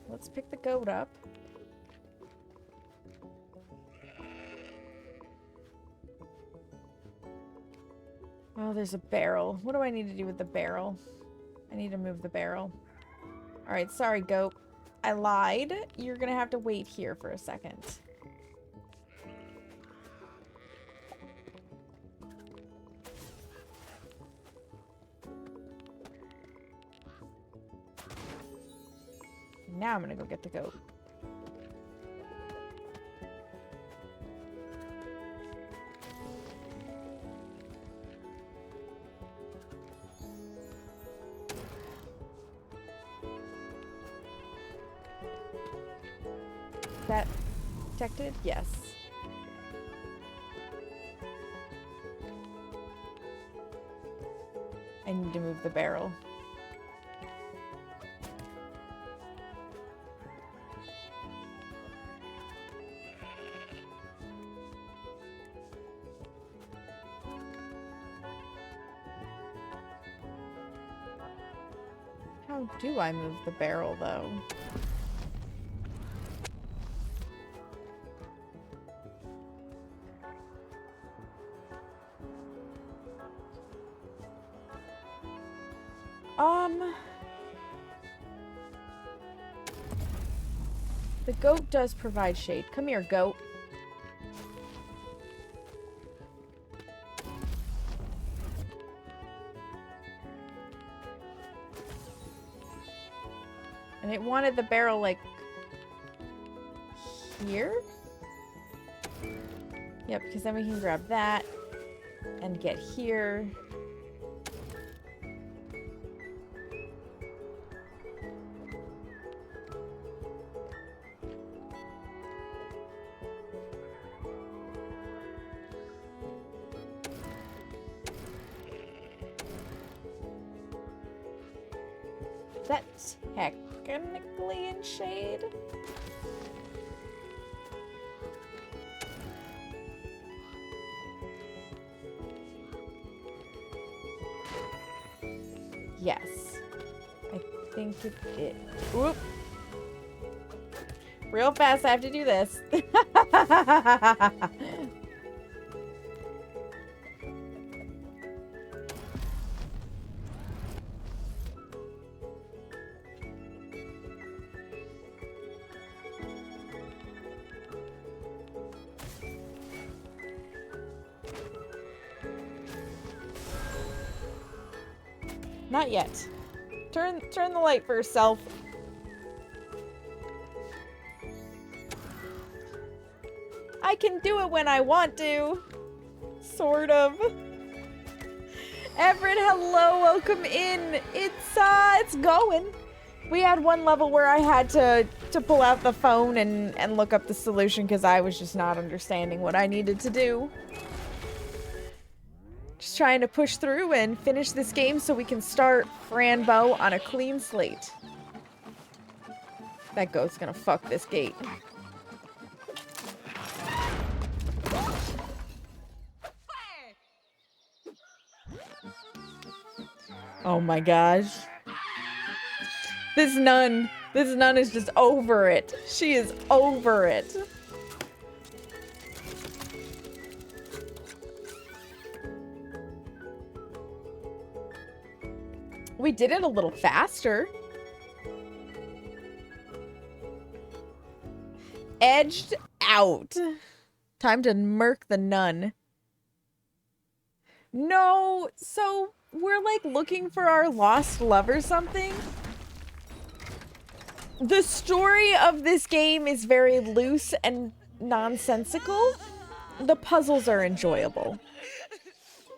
Let's pick the goat up. Oh, there's a barrel. What do I need to do with the barrel? I need to move the barrel. Alright, sorry, goat. I lied. You're gonna have to wait here for a second. Now I'm gonna go get the goat. Is that protected? Yes. I need to move the barrel. How do I move the barrel, though? The goat does provide shade. Come here, goat. And it wanted the barrel, like, here? Yep, because then we can grab that and get here. Is that technically in shade? Yes. I think it did. Whoop. Real fast, I have to do this. Not yet. Turn the light for herself. I can do it when I want to. Sort of. Everett, hello, welcome in. It's going. We had one level where I had to pull out the phone and look up the solution because I was just not understanding what I needed to do. Just trying to push through and finish this game so we can start Franbo on a clean slate. That goat's gonna fuck this gate. Oh my gosh. This nun is just over it. She is over it. We did it a little faster. Edged out. Time to murk the nun. No, so we're like looking for our lost love or something. The story of this game is very loose and nonsensical. The puzzles are enjoyable,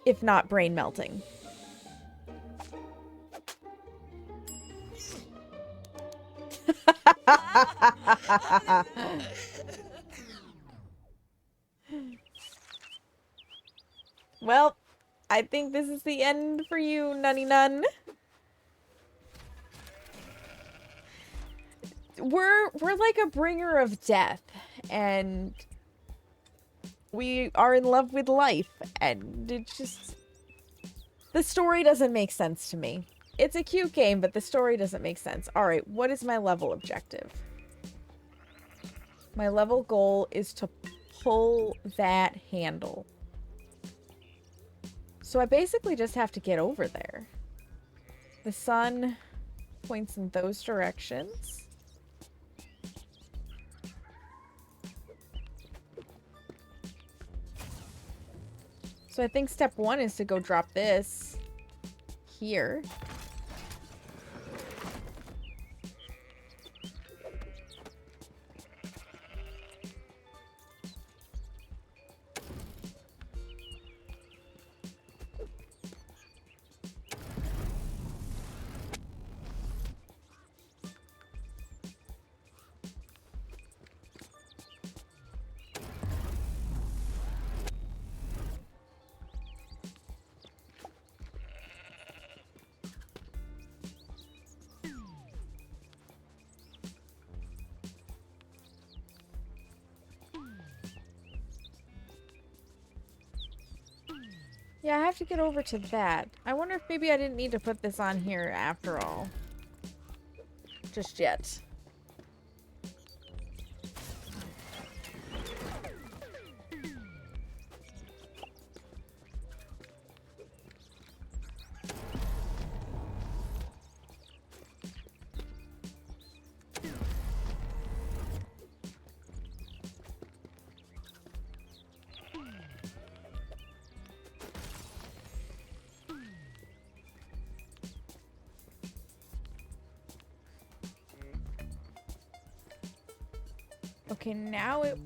if not brain melting. Well, I think this is the end for you, Nunny Nun. We're like a bringer of death, and we are in love with life, and it just... The story doesn't make sense to me. It's a cute game, but the story doesn't make sense. Alright, what is my level objective? My level goal is to pull that handle. So I basically just have to get over there. The sun points in those directions. So I think step one is to go drop this here. Yeah, I have to get over to that. I wonder if maybe I didn't need to put this on here after all. Just yet. Okay, now it...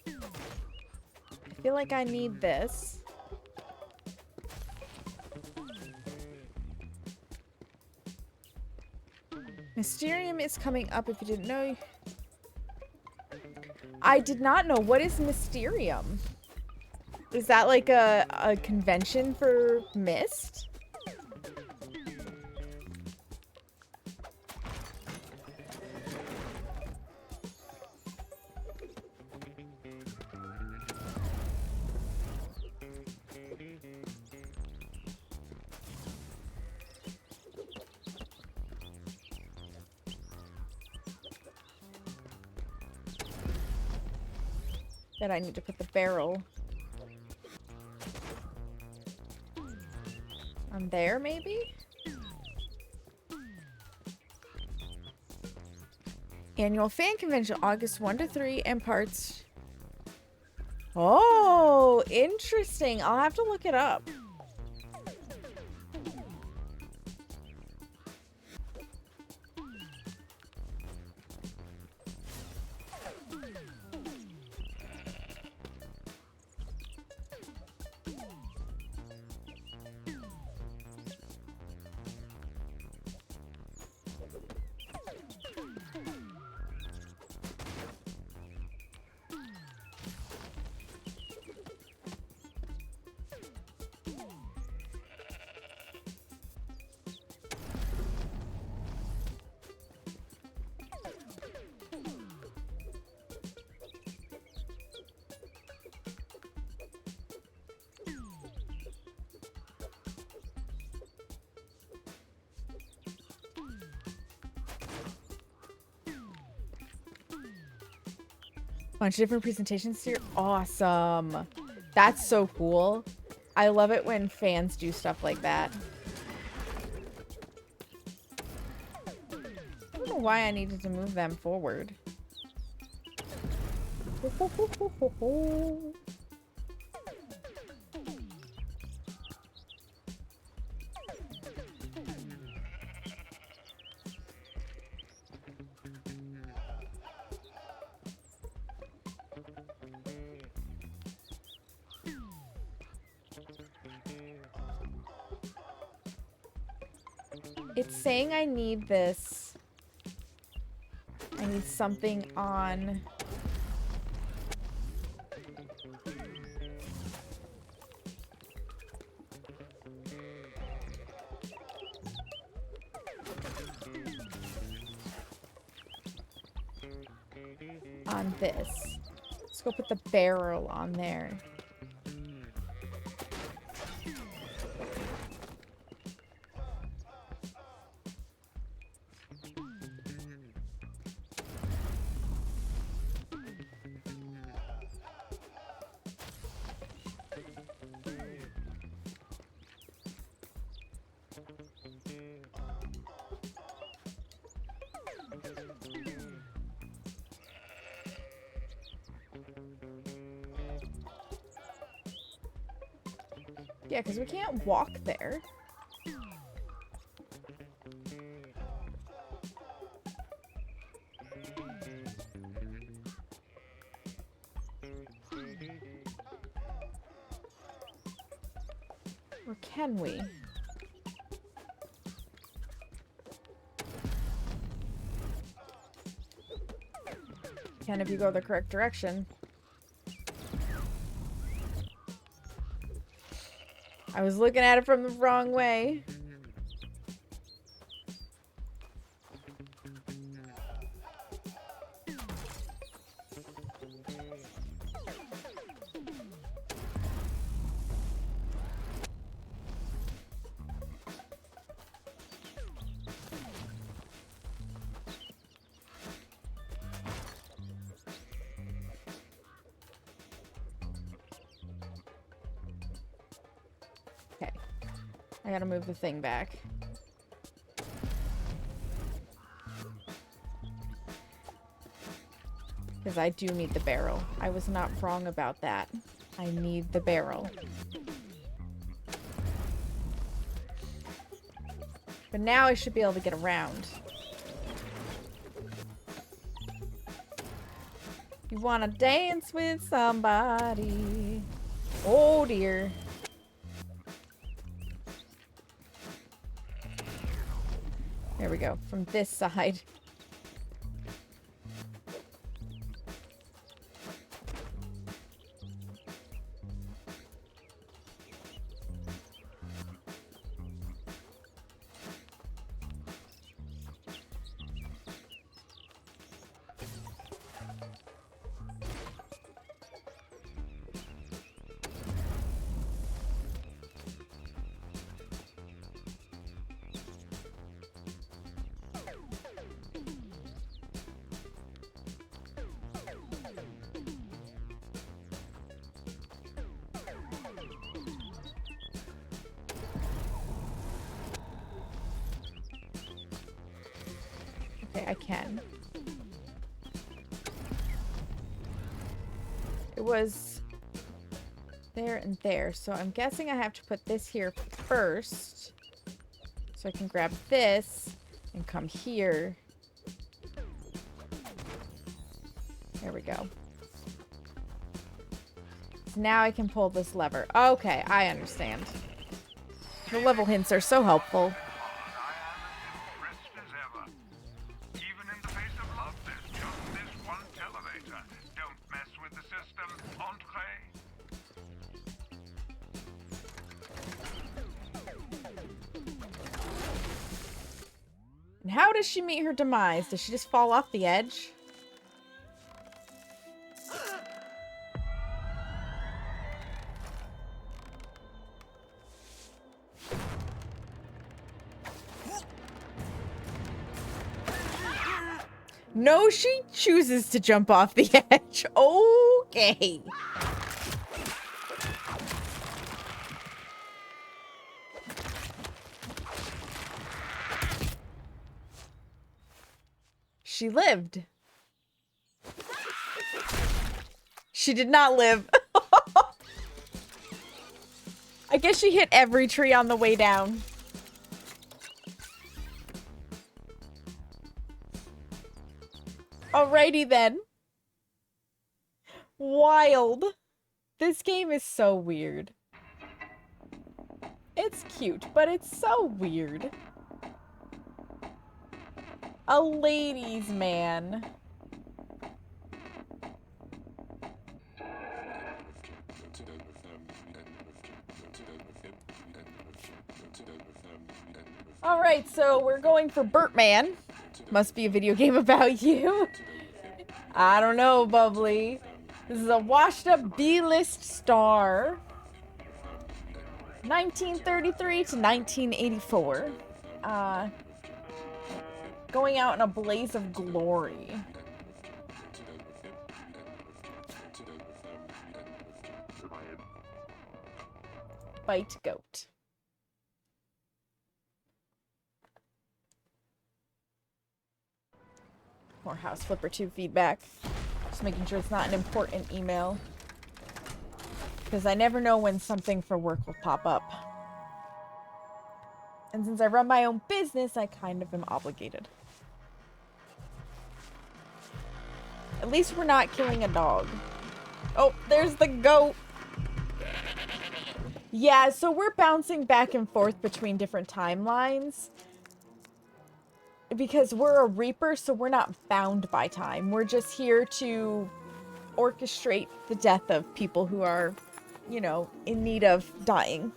I feel like I need this. Mysterium is coming up if you didn't know. I did not know. What is Mysterium? Is that like a convention for mist? Then I need to put the barrel on there, maybe? Annual fan convention, August 1 to 3, and parts. Oh, interesting. I'll have to look it up. Bunch of different presentations here. Awesome. That's so cool. I love it when fans do stuff like that. I don't know why I needed to move them forward. It's saying I need this. I need something on. On this. Let's go put the barrel on there. Yeah, because we can't walk there. Or can we? Can if you go the correct direction. I was looking at it from the wrong way. I gotta move the thing back. Because I do need the barrel. I was not wrong about that. I need the barrel. But now I should be able to get around. You wanna dance with somebody? Oh dear. There we go, from this side. Okay, I can. It was there and there, so I'm guessing I have to put this here first. So I can grab this and come here. There we go. So now I can pull this lever. Okay, I understand. The level hints are so helpful. And how does she meet her demise? Does she just fall off the edge? No, she chooses to jump off the edge. Okay. She lived. She did not live. I guess she hit every tree on the way down. Alrighty then. Wild. This game is so weird. It's cute, but it's so weird. A ladies' man. Alright, so we're going for Bertman. Must be a video game about you. I don't know, Bubbly. This is a washed-up B-list star. 1933 to 1984. Going out in a blaze of glory. Bite goat. More House Flipper 2 feedback. Just making sure it's not an important email. Because I never know when something for work will pop up. And since I run my own business, I kind of am obligated. At least we're not killing a dog. Oh, there's the goat. Yeah, so we're bouncing back and forth between different timelines. Because we're a Reaper, so we're not bound by time. We're just here to orchestrate the death of people who are, you know, in need of dying.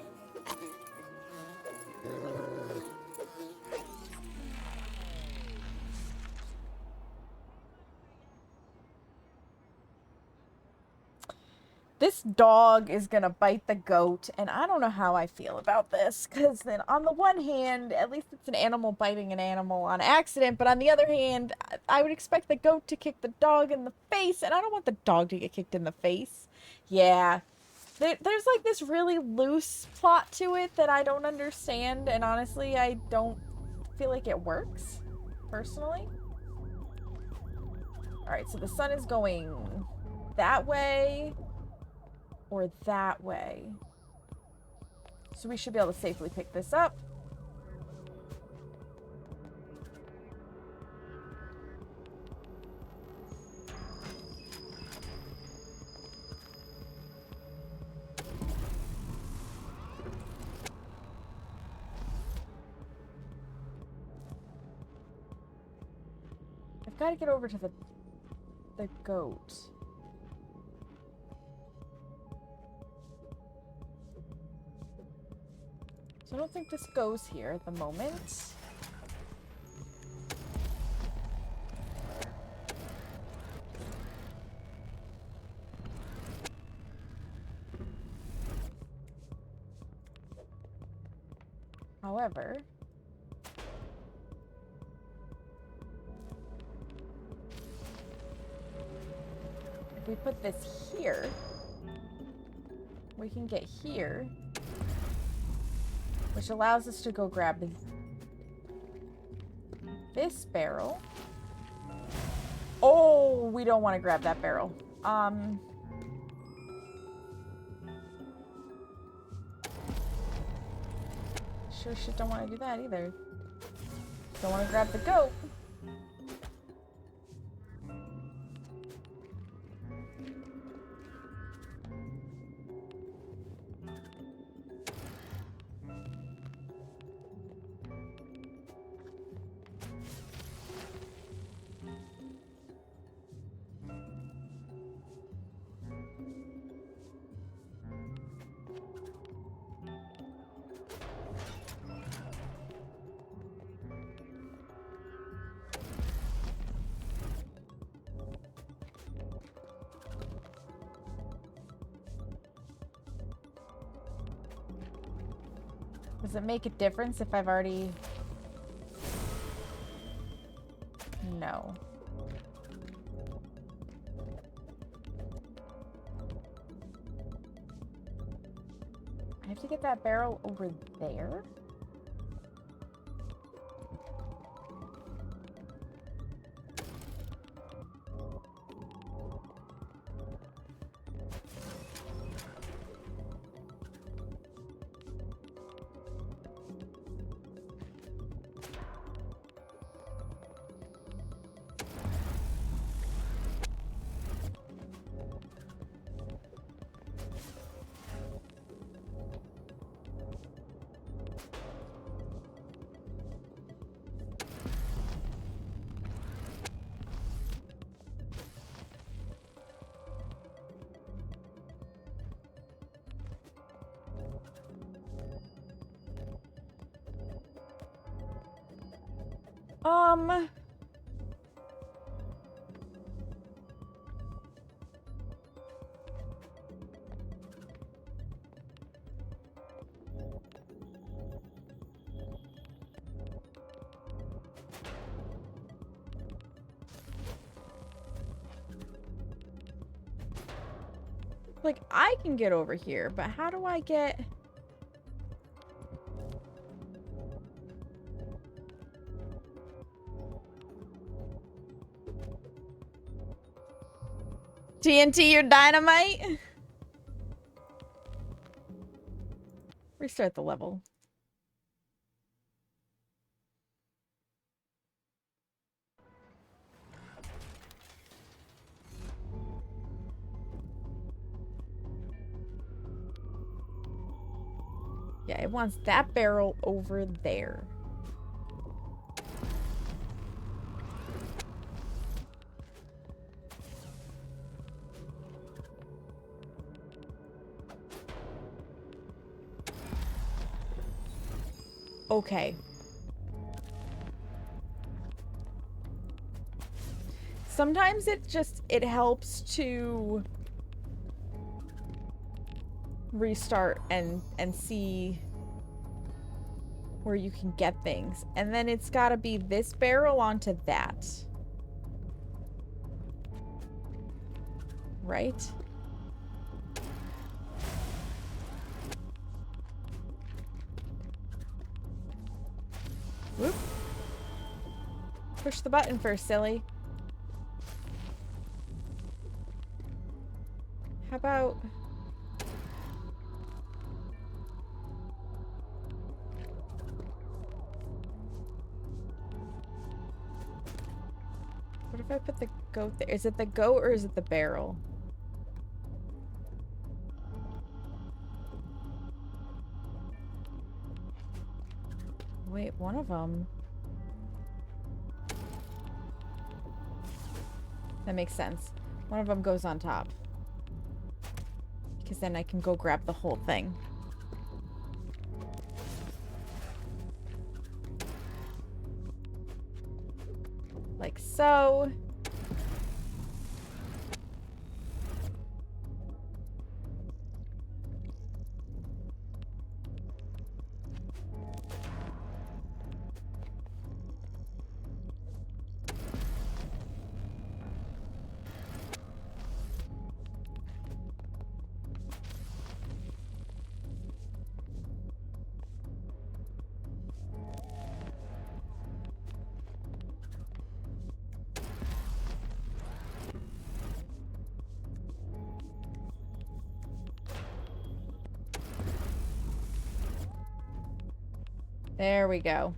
This dog is gonna bite the goat, and I don't know how I feel about this, because then on the one hand, at least it's an animal biting an animal on accident, but on the other hand, I would expect the goat to kick the dog in the face, and I don't want the dog to get kicked in the face. Yeah. There's like this really loose plot to it that I don't understand, and honestly, I don't feel like it works, personally. Alright, so the sun is going that way. Or that way. So we should be able to safely pick this up. I've got to get over to the goat. I don't think this goes here at the moment. However, if we put this here, we can get here. Which allows us to go grab this barrel. Oh, we don't want to grab that barrel. Sure shit don't want to do that either. Don't want to grab the goat. Does it make a difference if I've already... No. I have to get that barrel over there? Like, I can get over here, but how do I get... TNT, your dynamite? Restart the level. Yeah, it wants that barrel over there. Okay. Sometimes it helps to restart and see where you can get things. And then it's gotta be this barrel onto that. Right? Whoop. Push the button first, silly. How about... What if I put the goat there? Is it the goat or is it the barrel? Wait, one of them. That makes sense. One of them goes on top. Because then I can go grab the whole thing. Like so. There we go.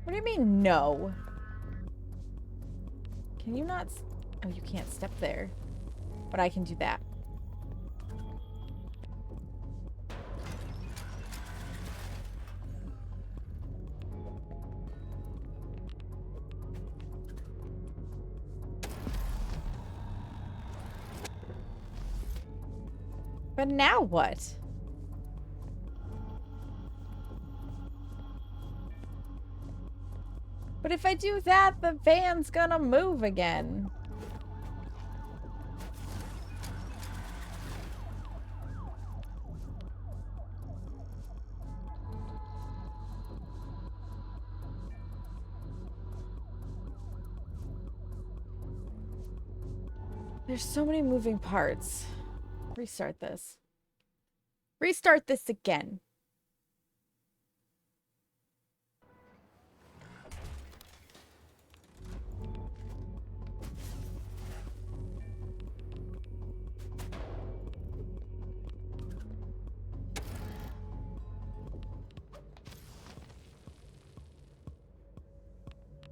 What do you mean, no? Can you not... Oh, you can't step there. But I can do that. But now what? But if I do that, the van's gonna move again. There's so many moving parts. Restart this. Restart this again.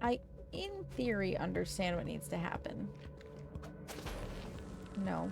I, in theory, understand what needs to happen. No.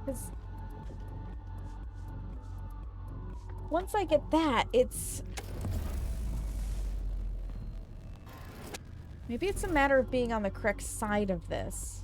Because once I get that, it's... Maybe it's a matter of being on the correct side of this.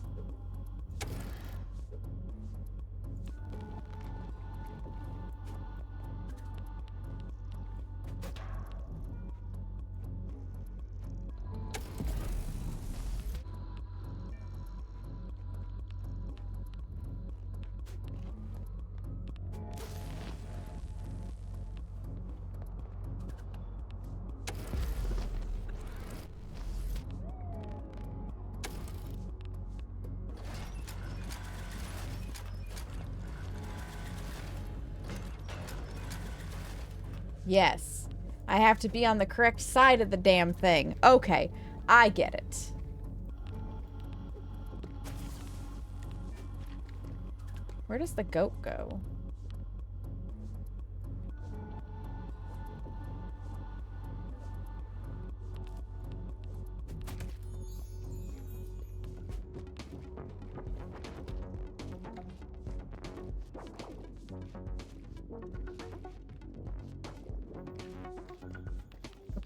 Yes. I have to be on the correct side of the damn thing. Okay. I get it. Where does the goat go?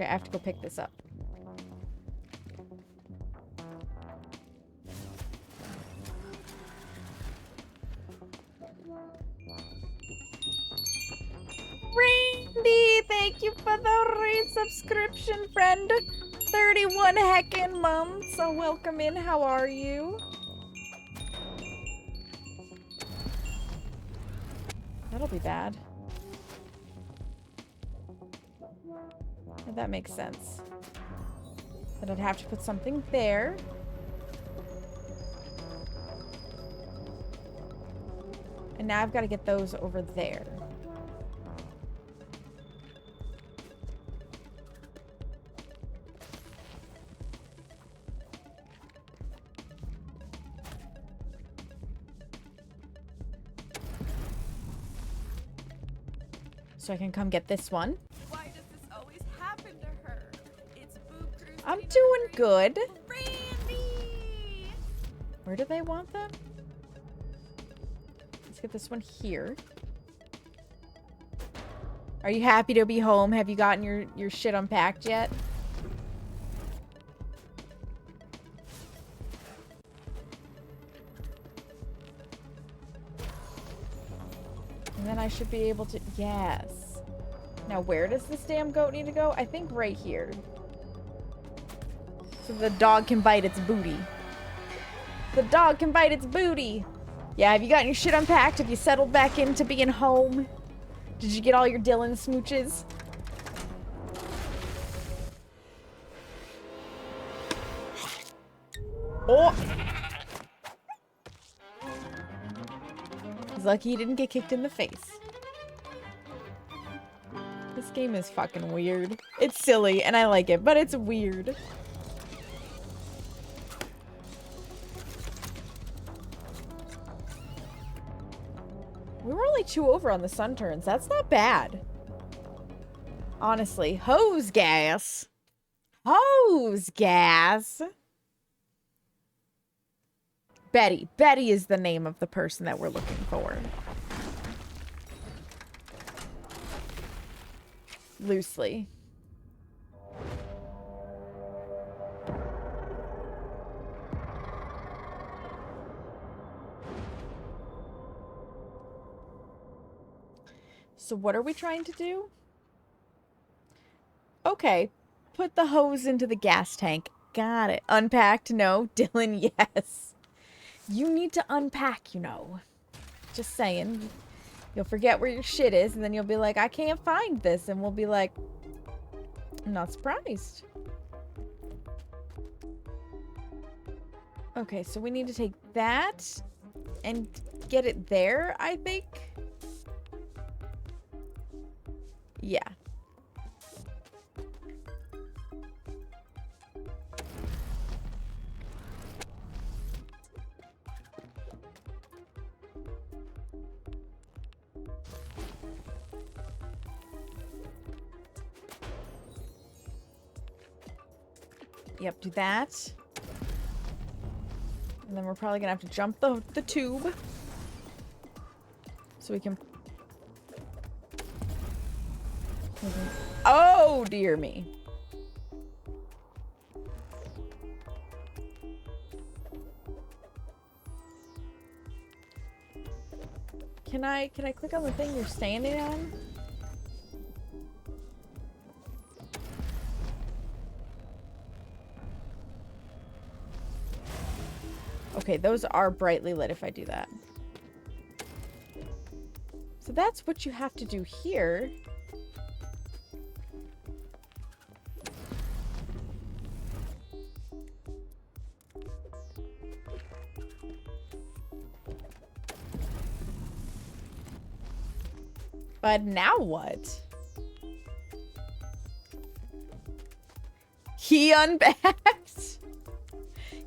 Okay, I have to go pick this up. Randy, thank you for the resubscription, friend. 31 heckin' months. So welcome in. How are you? That'll be bad. That makes sense. But I'd have to put something there. And now I've got to get those over there. So I can come get this one. I'm doing good. Randy! Where do they want them? Let's get this one here. Are you happy to be home? Have you gotten your shit unpacked yet? And then I should be able to... Yes. Now where does this damn goat need to go? I think right here. So the dog can bite its booty. The dog can bite its booty. Yeah, have you gotten your shit unpacked? Have you settled back into being home? Did you get all your Dylan smooches? Oh! He's lucky he didn't get kicked in the face. This game is fucking weird. It's silly, and I like it, but it's weird. We were only 2 over on the sun turns. That's not bad. Honestly. Hose gas. Hose gas. Betty. Betty is the name of the person that we're looking for. Loosely. So what are we trying to do? Okay. Put the hose into the gas tank. Got it. Unpacked? No. Dylan, yes. You need to unpack, you know. Just saying. You'll forget where your shit is, and then you'll be like, I can't find this. And we'll be like, I'm not surprised. Okay, so we need to take that and get it there, I think. Yeah. Yep, do that. And then we're probably gonna have to jump the tube. So we can... Oh, dear me. Can I click on the thing you're standing on? Okay, those are brightly lit if I do that. So that's what you have to do here. But now what? He unpacked?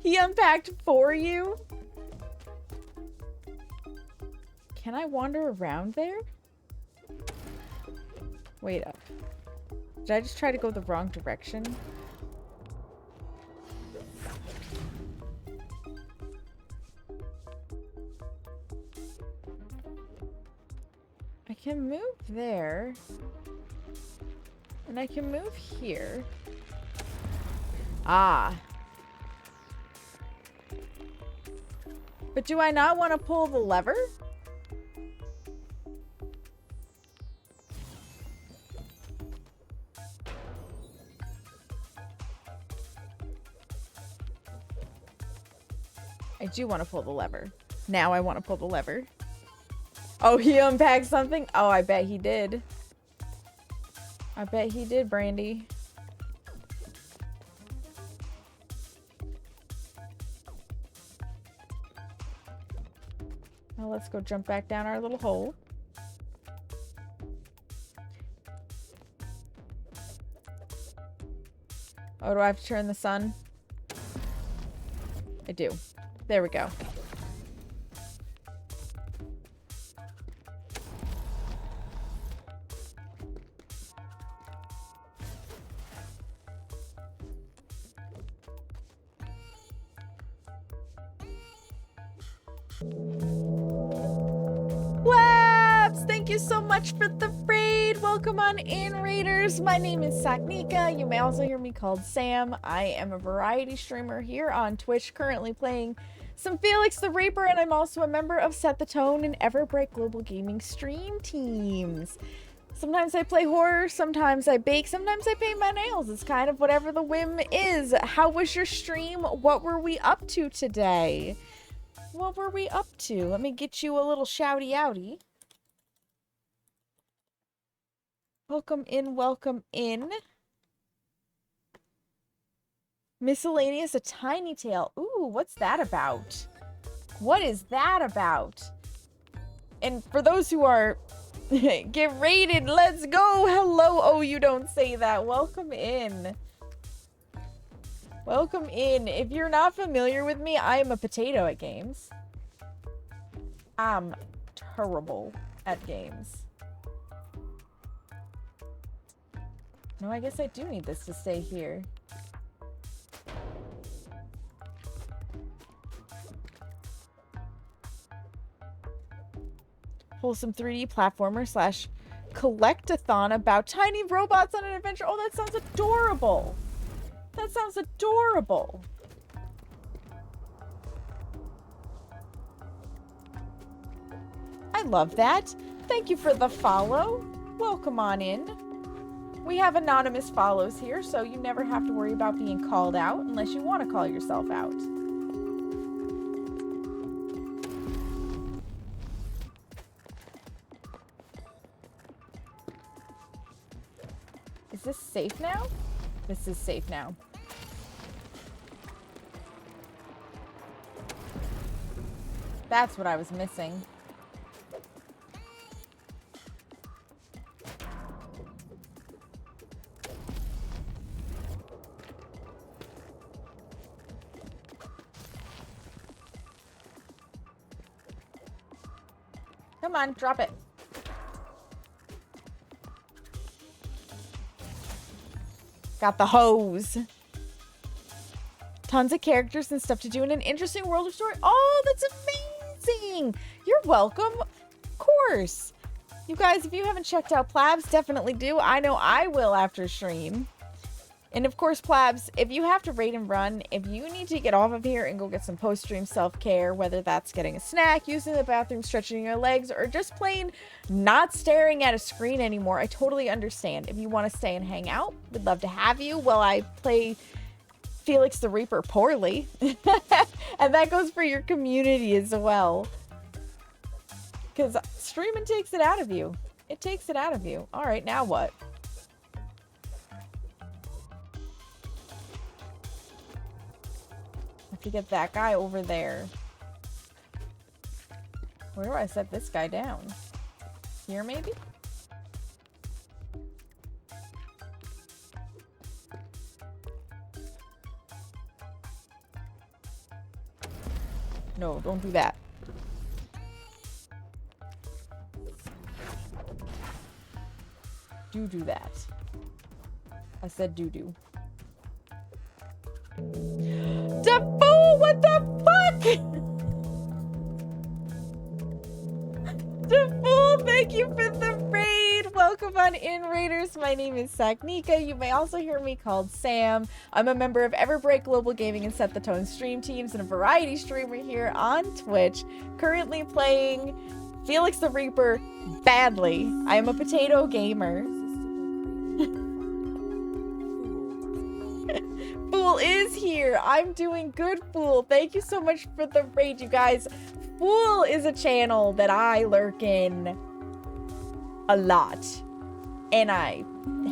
He unpacked for you? Can I wander around there? Wait up. Did I just try to go the wrong direction? I can move there. And I can move here. Ah. But do I not want to pull the lever? I do want to pull the lever. Now I want to pull the lever. Oh, he unpacked something? Oh, I bet he did. I bet he did, Brandy. Now let's go jump back down our little hole. Oh, do I have to turn the sun? I do. There we go. Labs! Thank you so much for the raid. Welcome on in, raiders. My name is Saknika. You may also hear me called Sam. I am a variety streamer here on Twitch, currently playing some Felix the Reaper, and I'm also a member of Set the Tone and Everbreak Global Gaming stream teams. Sometimes I play horror, sometimes I bake, sometimes I paint my nails. It's kind of whatever the whim is. How was your stream? What were we up to today? What were we up to? Let me get you a little shouty outy. Welcome in, welcome in. Miscellaneous, a tiny tale. Ooh, what's that about? What is that about? And for those who are... Get raided, let's go! Hello, oh, you don't say that. Welcome in. Welcome in. If you're not familiar with me, I am a potato at games. I'm terrible at games. No, I guess I do need this to stay here. Wholesome 3D platformer slash collect-a-thon about tiny robots on an adventure. Oh, that sounds adorable. That sounds adorable. I love that. Thank you for the follow. Welcome on in. We have anonymous follows here, so you never have to worry about being called out unless you want to call yourself out. Is this safe now? This is safe now. That's what I was missing. Come on, drop it. Got the hose. Tons of characters and stuff to do in an interesting world of story. Oh, that's amazing. You're welcome. Of course. You guys, if you haven't checked out Plabs, definitely do. I know I will after stream. And of course, Plabs, if you have to raid and run, if you need to get off of here and go get some post-stream self-care, whether that's getting a snack, using the bathroom, stretching your legs, or just plain not staring at a screen anymore, I totally understand. If you want to stay and hang out, we'd love to have you while I play Felix the Reaper poorly. And that goes for your community as well. Because streaming takes it out of you. It takes it out of you. All right, now what? To get that guy over there. Where do I set this guy down? Here, maybe? No, don't do that. Do that. I said do. Defoe, what the fuck? Defoe, thank you for the raid. Welcome on in, raiders. My name is Saknika. You may also hear me called Sam. I'm a member of Everbreak Global Gaming and Set the Tone stream teams and a variety streamer here on Twitch. Currently playing Felix the Reaper badly. I am a potato gamer. Fool is here. I'm doing good, Fool. Thank you so much for the raid, you guys. Fool is a channel that I lurk in a lot. And I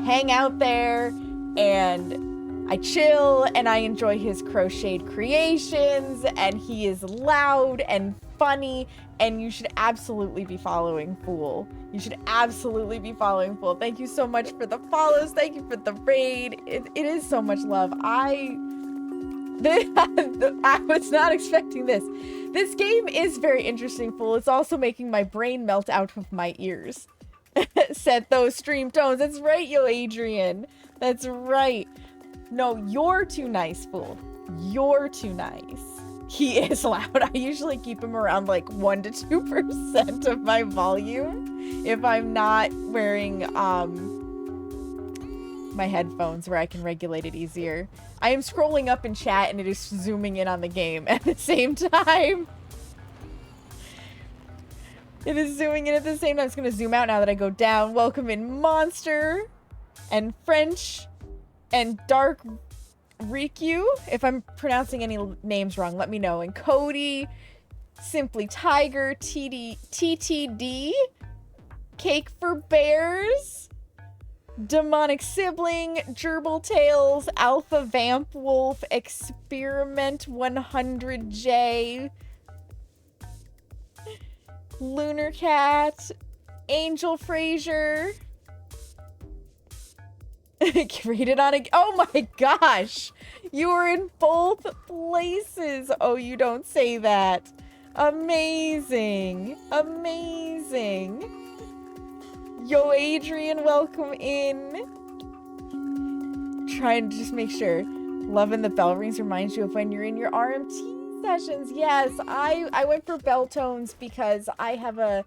hang out there and I chill and I enjoy his crocheted creations, and he is loud and funny, and you should absolutely be following Fool. You should absolutely be following Fool. Thank you so much for the follows. Thank you for the raid. It is so much love. I was not expecting this. This game is very interesting, Fool. It's also making my brain melt out of my ears. Set those stream tones. That's right, yo, Adrian. That's right. No, you're too nice, Fool. You're too nice. He is loud. I usually keep him around like 1 to 2% of my volume if I'm not wearing my headphones, where I can regulate it easier. I am scrolling up in chat and it is zooming in on the game at the same time. It is zooming in at the same time. It's going to zoom out now that I go down. Welcome in Monster and French and Dark Riku. If I'm pronouncing any names wrong, let me know. And Cody, Simply Tiger, TTD, Cake for Bears, Demonic Sibling, Gerbil Tales, Alpha Vamp Wolf, Experiment 100J, Lunar Cat, Angel Fraser. Rated on a... Oh my gosh! You were in both places! Oh, you don't say that. Amazing. Amazing. Yo, Adrian, welcome in. Trying to just make sure. Loving the bell rings reminds you of when you're in your RMT sessions. Yes, I went for bell tones because I have a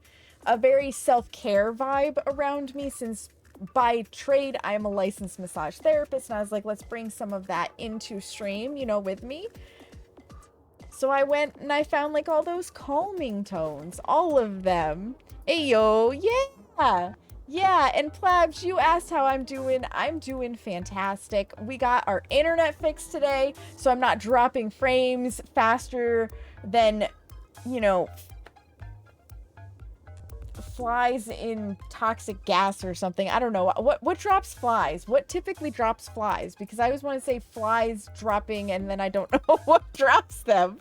very self-care vibe around me, since by trade I am a licensed massage therapist, and I was like, let's bring some of that into stream, you know, with me. So I went and I found like all those calming tones, all of them. Ayo, yeah. Yeah, and Plabs, you asked how I'm doing. I'm doing fantastic. We got our internet fixed today, so I'm not dropping frames faster than, you know, flies in toxic gas or something. I don't know. What drops flies? What typically drops flies? Because I always want to say flies dropping, and then I don't know what drops them.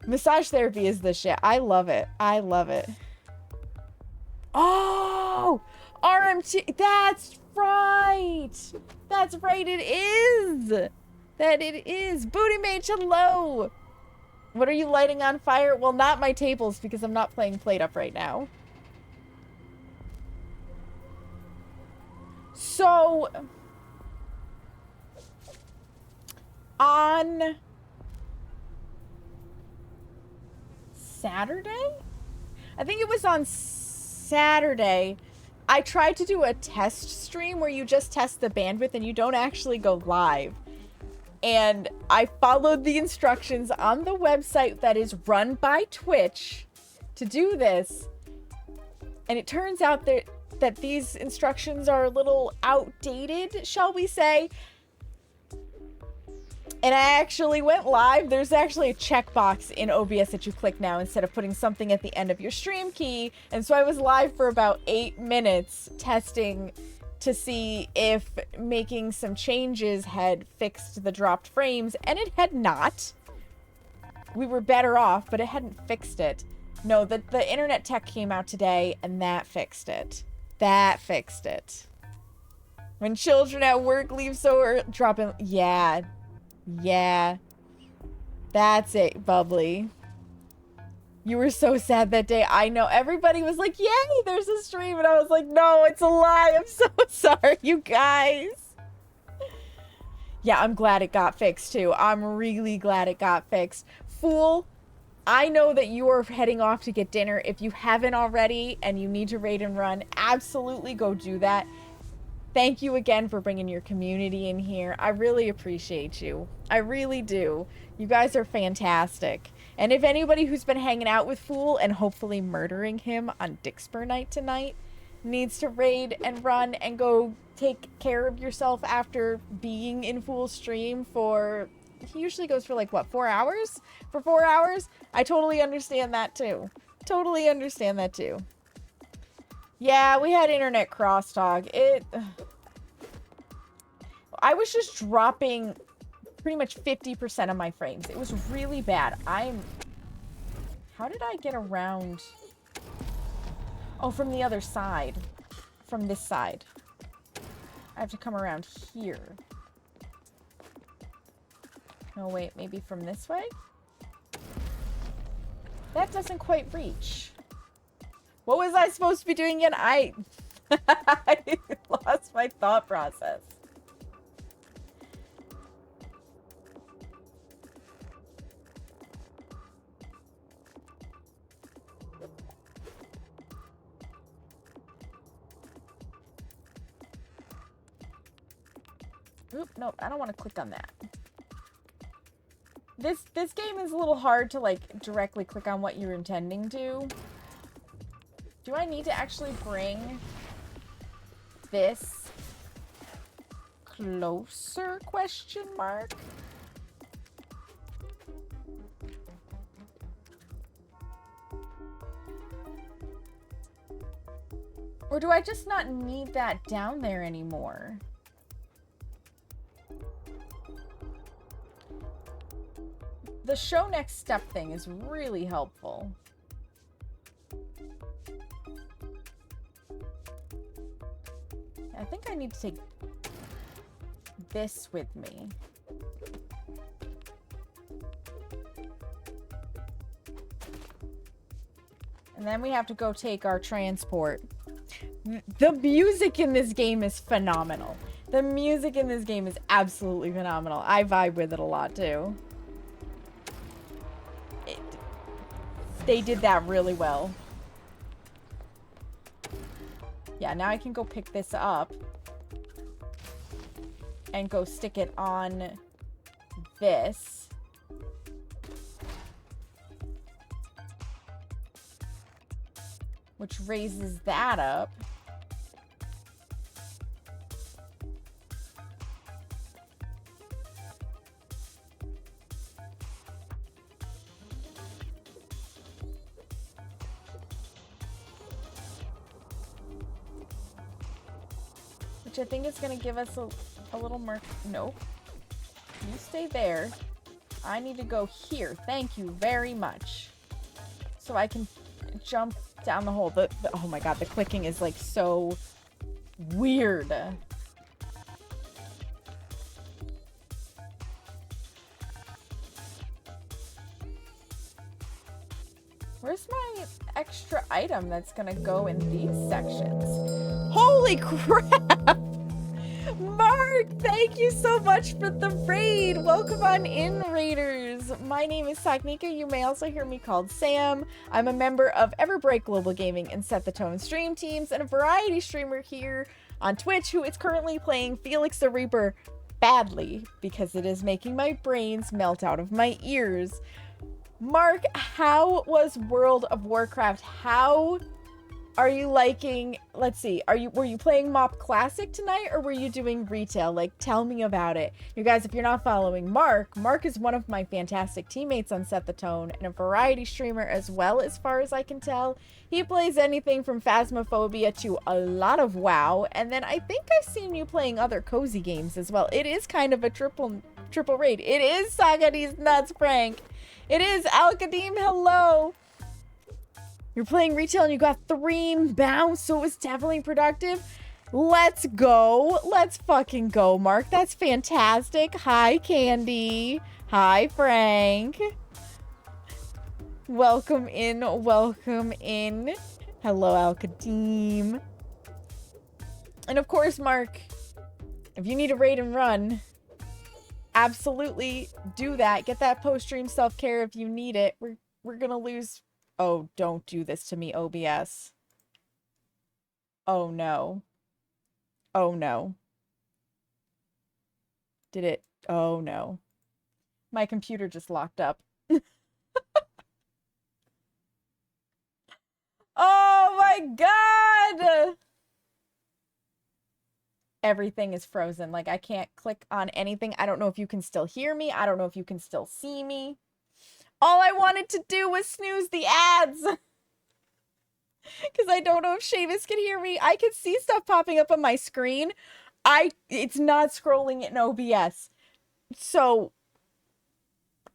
Massage therapy is the shit. I love it. I love it. Oh, RMT. That's right. That's right. It is. That it is. Booty Mage, hello. What are you lighting on fire? Well, not my tables, because I'm not playing Plate Up right now. So, on Saturday? I think it was on Saturday. I tried to do a test stream where you just test the bandwidth and you don't actually go live. And I followed the instructions on the website that is run by Twitch to do this. And it turns out that these instructions are a little outdated, shall we say. And I actually went live. There's actually a checkbox in OBS that you click now instead of putting something at the end of your stream key. And so I was live for about 8 minutes testing to see if making some changes had fixed the dropped frames, and it had not. We were better off, but it hadn't fixed it. No, the internet tech came out today, and that fixed it. That fixed it. When children at work leave so early, dropping... Yeah. Yeah. That's it, Bubbly. You were so sad that day. I know. Everybody was like, yay, there's a stream. And I was like, no, it's a lie. I'm so sorry, you guys. Yeah, I'm glad it got fixed, too. I'm really glad it got fixed. Fool, I know that you are heading off to get dinner. If you haven't already and you need to raid and run, absolutely go do that. Thank you again for bringing your community in here. I really appreciate you. I really do. You guys are fantastic. And if anybody who's been hanging out with Fool and hopefully murdering him on Dixper night tonight needs to raid and run and go take care of yourself after being in Fool's stream for... He usually goes for like, what, 4 hours? For 4 hours? I totally understand that too. Totally understand that too. Yeah, we had internet crosstalk. I was just dropping pretty much 50% of my frames. It was really bad. How did I get around? Oh, from the other side. From this side. I have to come around here. No, wait, maybe from this way? That doesn't quite reach. What was I supposed to be doing again? I lost my thought process. Oop, no, I don't want to click on that. This game is a little hard to, like, directly click on what you're intending to. Do I need to actually bring this closer, question mark? Or do I just not need that down there anymore? The show next step thing is really helpful. I think I need to take this with me. And then we have to go take our transport. The music in this game is phenomenal. The music in this game is absolutely phenomenal. I vibe with it a lot too. They did that really well. Yeah, now I can go pick this up and go stick it on this. Which raises that up. Which I think is going to give us a little more... Nope. You stay there. I need to go here. Thank you very much. So I can jump down the hole. Oh my god, the clicking is like so weird. Where's my extra item that's gonna go in these sections? Holy crap! Mark, thank you so much for the raid. Welcome on in, Raiders. My name is Saknika. You may also hear me called Sam. I'm a member of Everbright Global Gaming and Set the Tone stream teams and a variety streamer here on Twitch who is currently playing Felix the Reaper badly because it is making my brains melt out of my ears. Mark, how was World of Warcraft? How are you liking, let's see, were you playing MoP Classic tonight or were you doing retail? Like, tell me about it. You guys, if you're not following Mark is one of my fantastic teammates on Set the Tone and a variety streamer as well, as far as I can tell. He plays anything from Phasmophobia to a lot of WoW, and then I think I've seen you playing other cozy games as well. It is kind of a triple raid. It is Sagadi's Nuts Frank. It is Al-Qadim, hello. You're playing retail and you got 3 bounce, so it was definitely productive. Let's go. Let's fucking go, Mark. That's fantastic. Hi, Candy. Hi, Frank. Welcome in. Welcome in. Hello, Al-Qadim. And of course, Mark, if you need a raid and run, absolutely do that. Get that post-stream self-care if you need it. We're gonna lose... Oh, don't do this to me, OBS. Oh, no. Oh, no. Did it? Oh, no. My computer just locked up. Oh, my God! Everything is frozen. Like, I can't click on anything. I don't know if you can still hear me. I don't know if you can still see me. All I wanted to do was snooze the ads. Because I don't know if Seamus can hear me. I can see stuff popping up on my screen. It's not scrolling in OBS. So,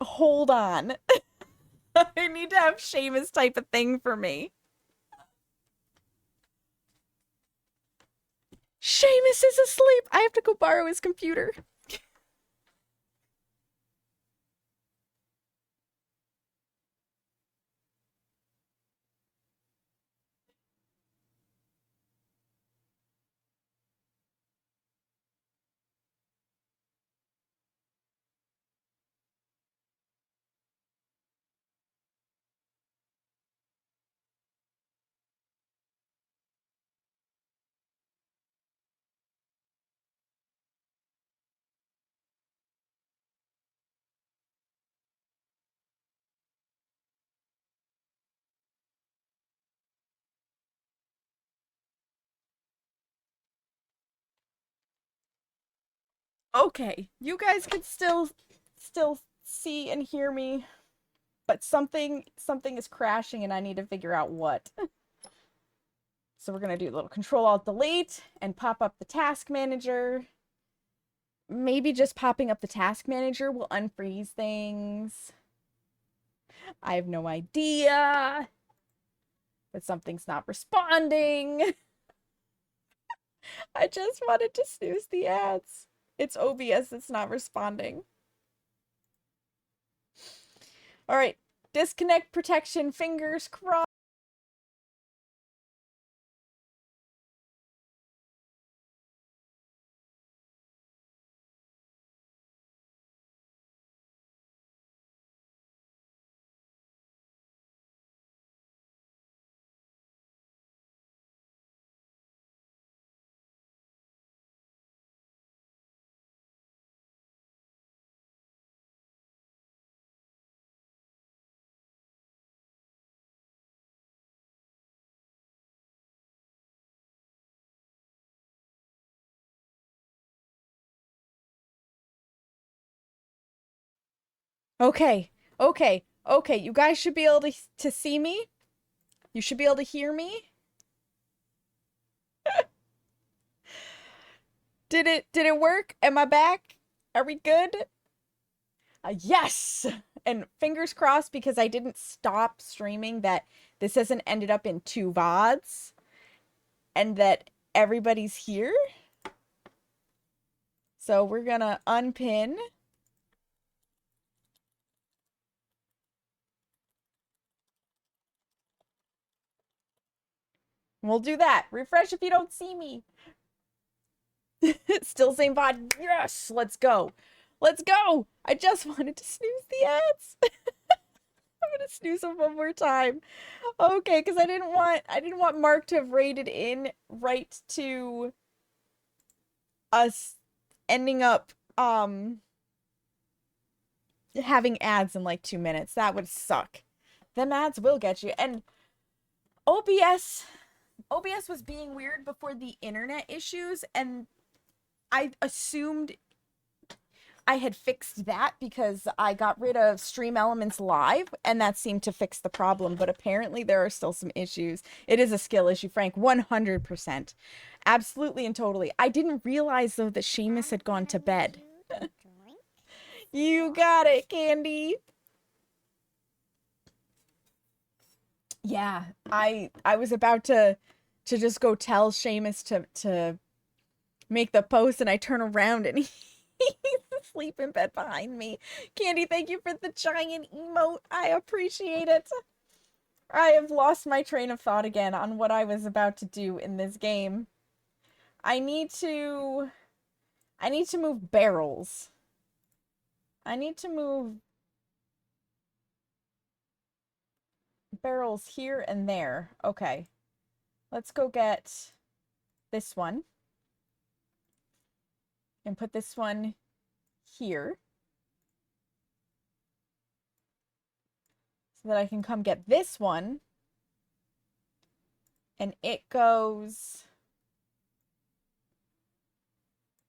hold on. I need to have Seamus type a thing for me. Seamus is asleep. I have to go borrow his computer. Okay, you guys can still see and hear me, but something is crashing and I need to figure out what. So we're gonna do a little Control-Alt-Delete and pop up the task manager. Maybe just popping up the task manager will unfreeze things. I have no idea. But something's not responding. I just wanted to snooze the ads. It's OBS that's not responding. All right, disconnect protection, fingers crossed. Okay, okay, you guys should be able to see me. You should be able to hear me. Did it work? Am I back? Are we good? Yes! And fingers crossed because I didn't stop streaming that this hasn't ended up in 2 VODs and that everybody's here. So we're gonna unpin. We'll do that. Refresh if you don't see me. Still same VOD. Yes! Let's go. Let's go! I just wanted to snooze the ads. I'm gonna snooze them one more time. Okay, because I didn't want Mark to have raided in right to us ending up having ads in like 2 minutes. That would suck. Them ads will get you. And OBS was being weird before the internet issues, and I assumed I had fixed that because I got rid of Stream Elements Live, and that seemed to fix the problem, but apparently there are still some issues. It is a skill issue, Frank, 100%. Absolutely and totally. I didn't realize, though, that Seamus had gone to bed. You got it, Candy. Yeah, I was about to just go tell Seamus to make the post, and I turn around and he's asleep in bed behind me. Candy, thank you for the giant emote. I appreciate it. I have lost my train of thought again on what I was about to do in this game. I need to move barrels. I need to move barrels here and there. Okay. Let's go get this one. And put this one here. So that I can come get this one. And it goes...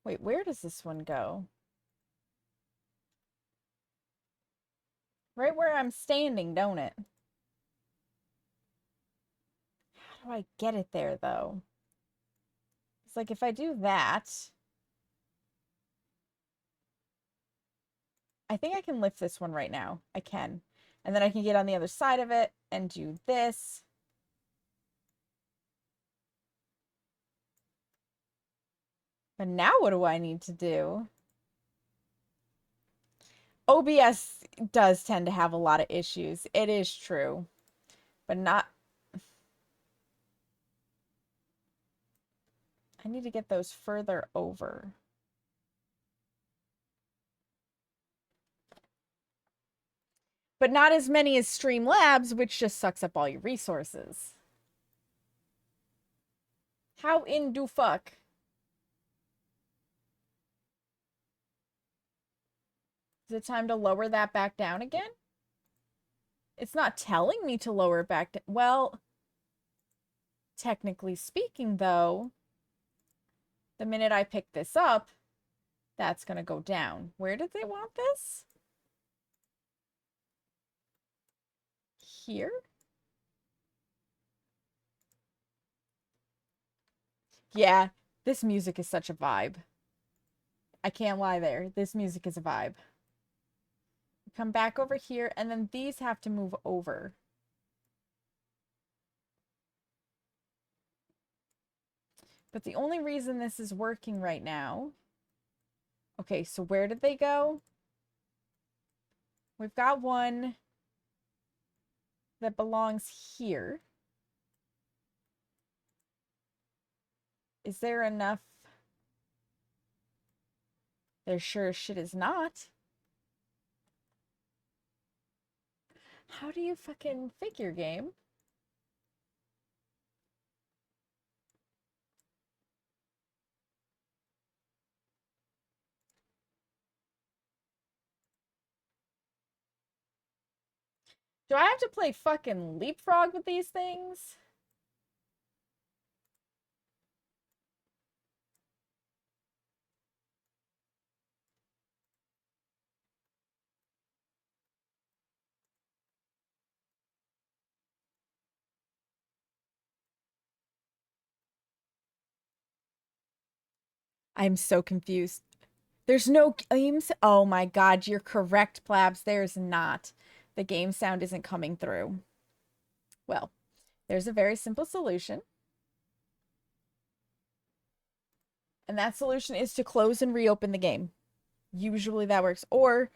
Wait, where does this one go? Right where I'm standing, don't it? How do I get it there, though? It's like if I do that... I think I can lift this one right now. I can. And then I can get on the other side of it and do this. But now what do I need to do? OBS does tend to have a lot of issues. It is true. But not... I need to get those further over. But not as many as Streamlabs, which just sucks up all your resources. How in do fuck? Is it time to lower that back down again? It's not telling me to lower it back down. Well, technically speaking, though, the minute I pick this up, That's gonna go down. Where did they want this? Here? Yeah, this music is such a vibe. I can't lie there. This music is a vibe. Come back over here, and then these have to move over. But the only reason this is working right now... Okay, so where did they go? We've got one that belongs here. Is there enough? There sure as shit is not. How do you fucking figure, game? Do I have to play fucking leapfrog with these things? I'm so confused. There's no games. Oh my god, you're correct, Plabs. There's not. The game sound isn't coming through. Well, there's a very simple solution. And that solution is to close and reopen the game. Usually that works. Or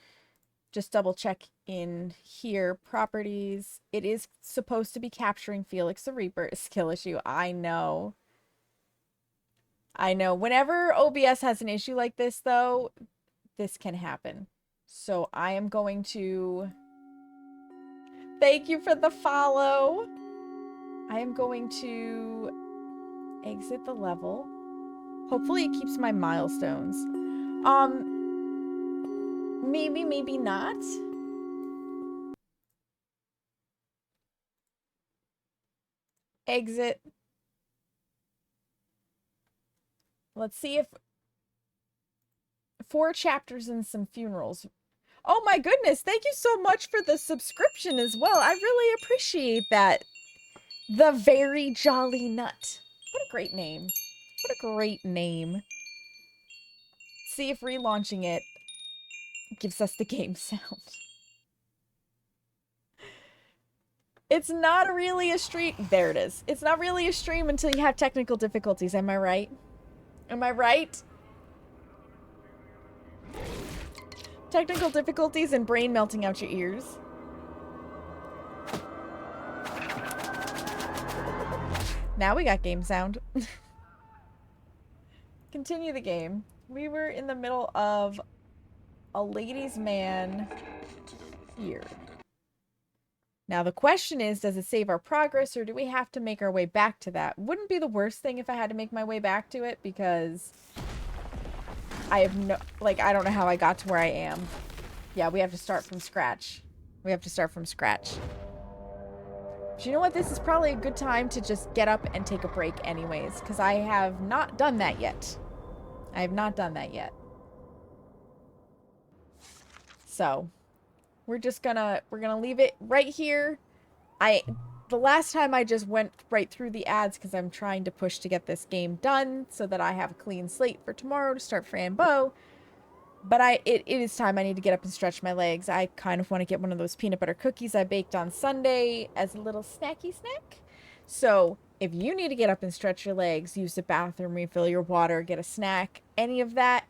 just double check in here. Properties. It is supposed to be capturing Felix the Reaper. A skill issue. I know. I know. Whenever OBS has an issue like this, though, this can happen. So I am going to... Thank you for the follow. I am going to exit the level. Hopefully it keeps my milestones. Maybe, maybe not. Exit. Let's see if 4 chapters and some funerals. Oh my goodness, thank you so much for the subscription as well. I really appreciate that. The Very Jolly Nut. What a great name. What a great name. See if relaunching it gives us the game sound. It's not really a stream. There it is. It's not really a stream until you have technical difficulties. Am I right? Am I right? Technical difficulties and brain melting out your ears. Now we got game sound. Continue the game. We were in the middle of a ladies' man here. Now the question is, does it save our progress or do we have to make our way back to that? Wouldn't be the worst thing if I had to make my way back to it because I have no, like, I don't know how I got to where I am. Yeah, we have to start from scratch. We have to start from scratch. But you know what? This is probably a good time to just get up and take a break anyways, because I have not done that yet. I have not done that yet. So, we're gonna leave it right here. The last time I just went right through the ads because I'm trying to push to get this game done so that I have a clean slate for tomorrow to start Frambeau. But it is time I need to get up and stretch my legs. I kind of want to get one of those peanut butter cookies I baked on Sunday as a little snacky snack. So if you need to get up and stretch your legs, use the bathroom, refill your water, get a snack, any of that,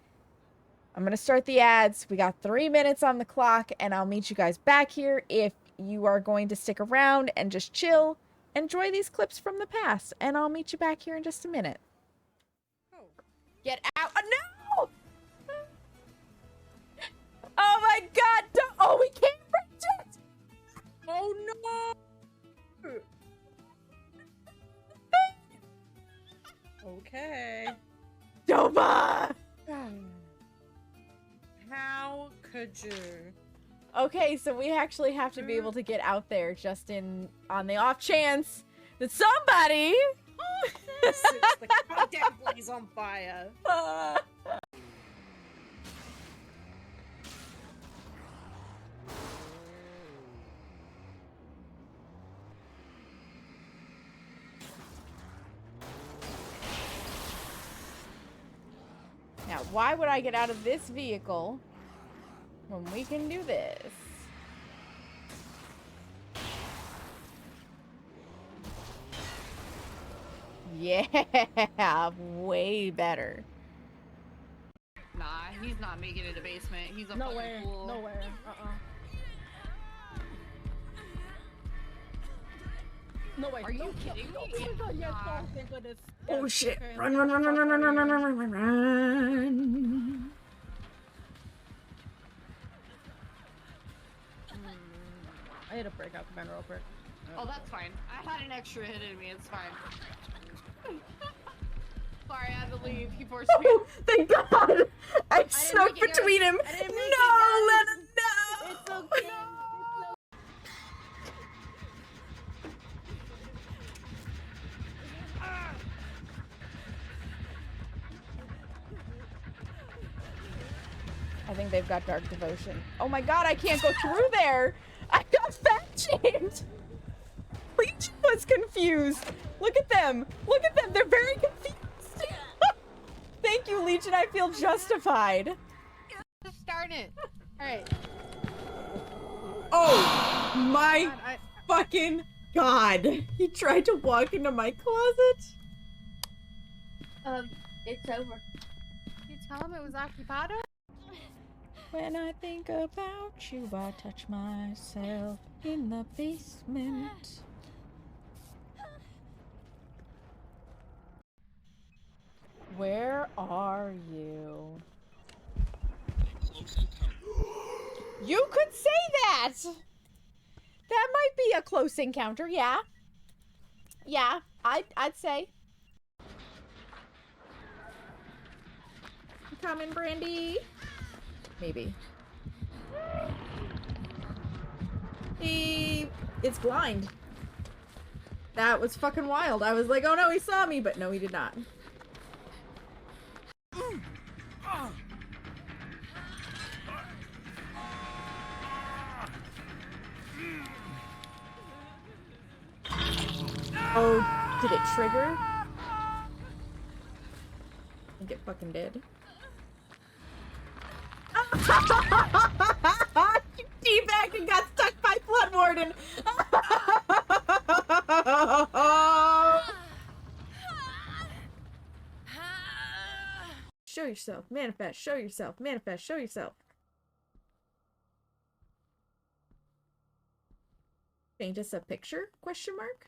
I'm going to start the ads. We got 3 minutes on the clock, and I'll meet you guys back here. If you are going to stick around and just chill, enjoy these clips from the past, and I'll meet you back here in just a minute. Oh. Get out. Oh, no! Oh my god! Don't, oh, we can't reach it! Oh no! Okay. Doma! How could you? Okay, so we actually have to be able to get out there just on the off chance that somebody... The goddamn place on fire. why would I get out of this vehicle when we can do this? Yeah, way better. Nah, he's not making it a basement. He's a No fucking way. fool. No way. No way. Are you kidding me? Oh my god, yes, oh, thank goodness. Oh Yes, shit. okay. Run, run, run, run, run, run, run, run, run, run, run. I had to break out the man real quick. Oh, that's fine. I had an extra hit in me. It's fine. Sorry, I had to leave. He forced me. Oh, thank God! I snuck make it between him. I didn't make No, it, let him know. It's okay. I think they've got dark devotion. Oh my God, I can't go through there. I got fat shamed. Legion was confused. Look at them. Look at them. They're very confused. Thank you, Legion. I feel justified. Just start it. Alright. Oh my I fucking God. He tried to walk into my closet. It's over. You tell him it was occupado? When I think about you, I touch myself in the basement. Where are you? You could say that! That might be a close encounter, yeah. Yeah, I'd say. You coming, Brandy? Maybe. It's blind. That was fucking wild. I was like, oh no, he saw me, but no, he did not. Oh, did it trigger? I think it fucking did. You teabagged and got stuck by Blood Warden. Show yourself, manifest, show yourself, manifest, show yourself. Paint us a picture? Question mark?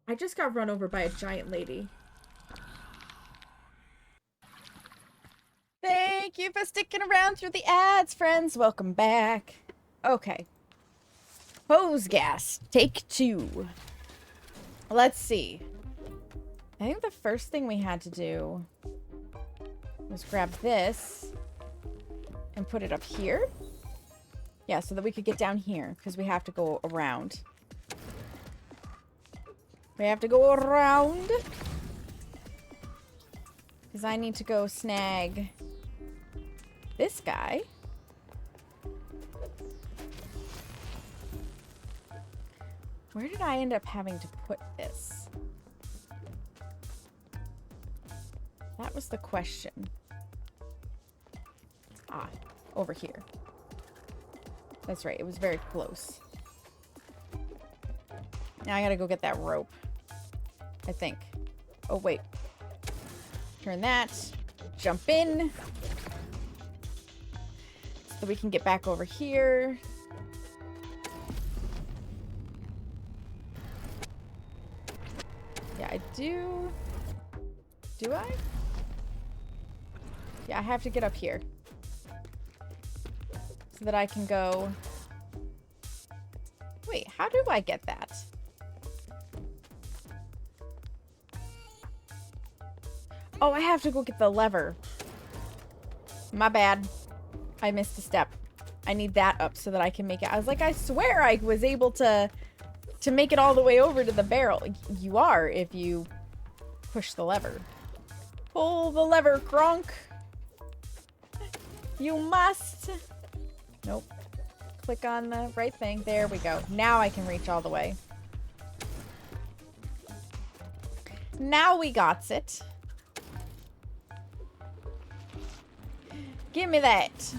I just got run over by a giant lady. Thank you for sticking around through the ads, friends. Welcome back. Okay. Hose gas. Take 2. Let's see. I think the first thing we had to do was grab this and put it up here. Yeah, so that we could get down here, because we have to go around. We have to go around. Because I need to go snag this guy. Where did I end up having to put this? That was the question. Ah, over here. That's right, it was very close. Now I gotta go get that rope. I think. Oh, wait. Turn that. Jump in. So we can get back over here. Yeah, I do. Do I? Yeah, I have to get up here. So that I can go... Wait, how do I get that? Oh, I have to go get the lever. My bad. I missed a step. I need that up so that I can make it. I was like, I swear I was able to make it all the way over to the barrel. You are if you push the lever. Pull the lever, Kronk. You must. Nope. Click on the right thing. There we go. Now I can reach all the way. Now we got it. Give me that.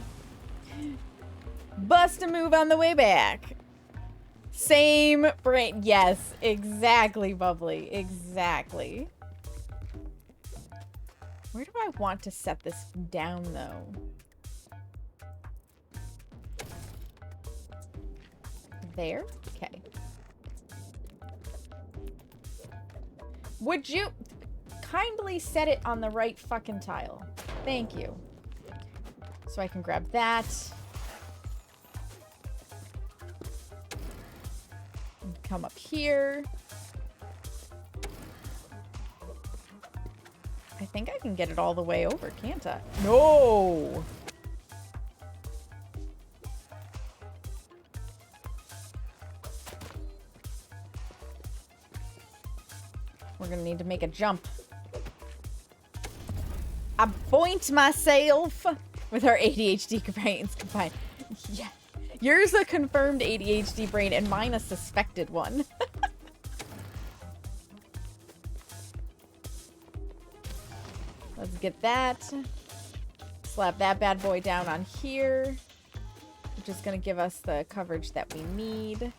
Bust a move on the way back. Same brain. Yes, exactly, Bubbly. Exactly. Where do I want to set this down, though? There? Okay. Would you kindly set it on the right fucking tile? Thank you. So I can grab that. And come up here. I think I can get it all the way over, can't I? No! We're gonna need to make a jump. I boinked myself with our ADHD brains combined. Yeah. Yours a confirmed ADHD brain and mine a suspected one. Let's get that. Slap that bad boy down on here. Which is gonna give us the coverage that we need.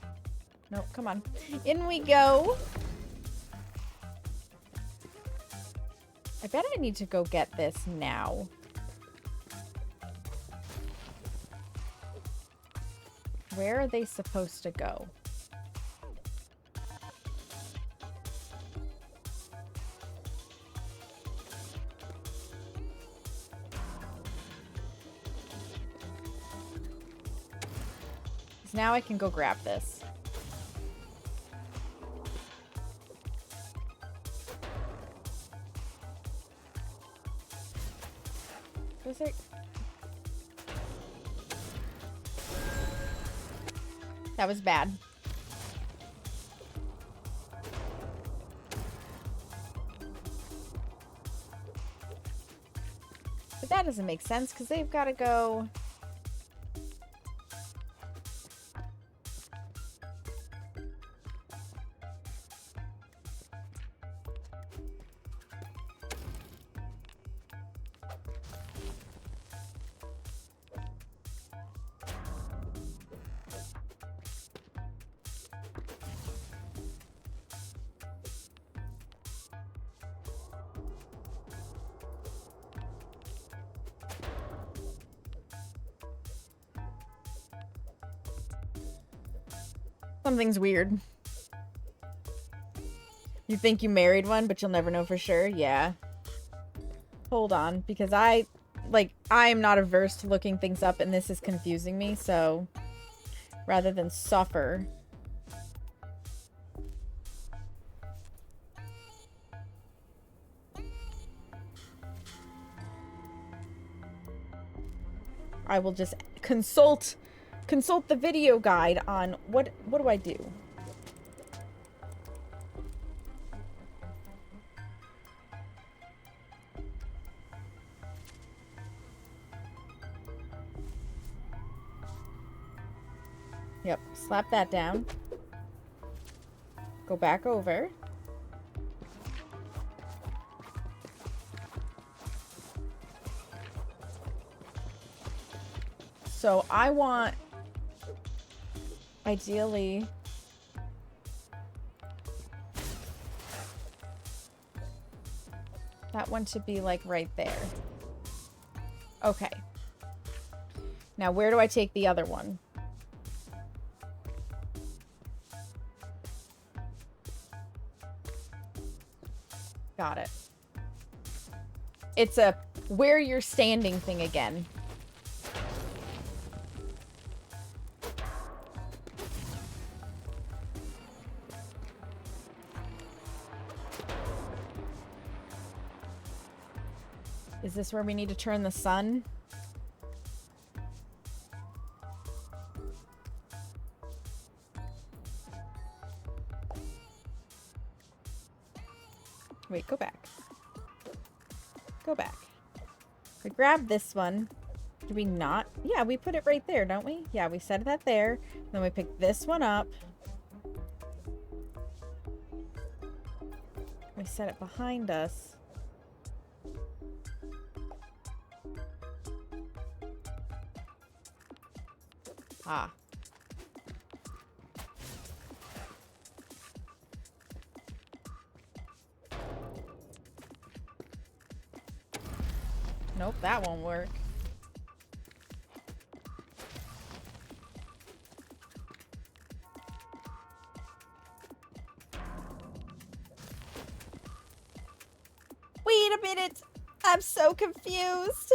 Nope, come on. In we go. I bet I need to go get this now. Where are they supposed to go? Now I can go grab this. Was it? That was bad. But that doesn't make sense because they've got to go... Something's weird. You think you married one, but you'll never know for sure? Yeah. Hold on, because I am not averse to looking things up, and this is confusing me, so... Rather than suffer... I will just consult the video guide on what do I do? Yep, slap that down. Go back over. So I want, ideally, that one to be like right there. Okay. Now where do I take the other one? Got it. It's a where you're standing thing again. Is this where we need to turn the sun? Wait, go back. Go back. We grab this one. Do we not? Yeah, we put it right there, don't we? Yeah, we set that there. Then we pick this one up. We set it behind us. Ah. Nope, that won't work. Wait a minute! I'm so confused!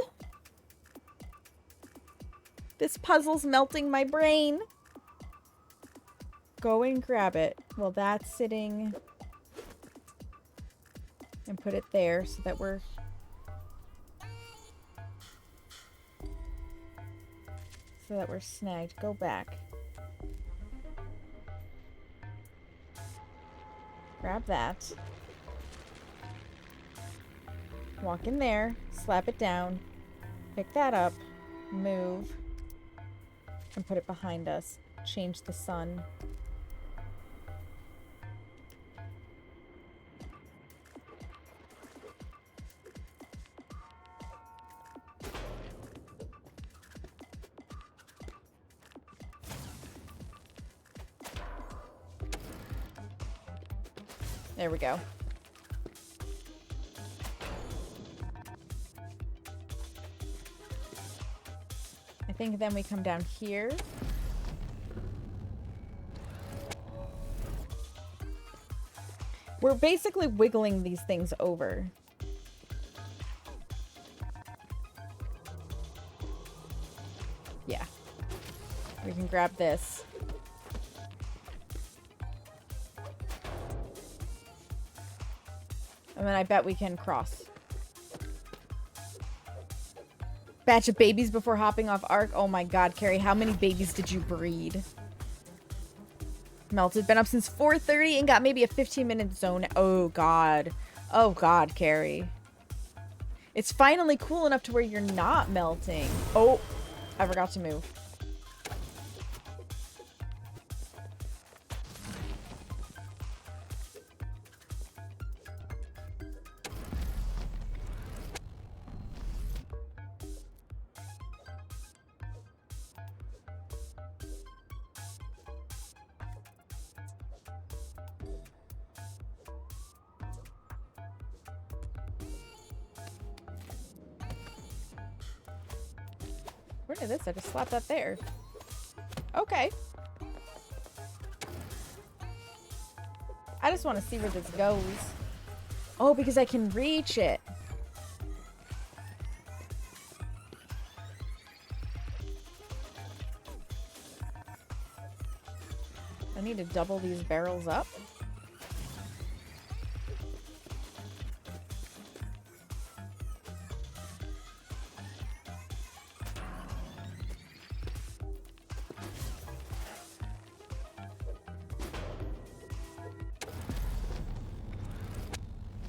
This puzzle's melting my brain. Go and grab it. Well, that's sitting... And put it there so that we're... So that we're snagged. Go back. Grab that. Walk in there. Slap it down. Pick that up. Move. And put it behind us. Change the sun. There we go. I think then we come down here. We're basically wiggling these things over. Yeah. We can grab this. And then I bet we can cross. Batch of babies before hopping off Ark. Oh my god, Carrie, how many babies did you breed? Melted. Been up since 4:30 and got maybe a 15-minute zone. Oh god. Oh god, Carrie. It's finally cool enough to where you're not melting. Oh, I forgot to move. Where did this? I just slapped that there. Okay. I just want to see where this goes. Oh, because I can reach it. I need to double these barrels up.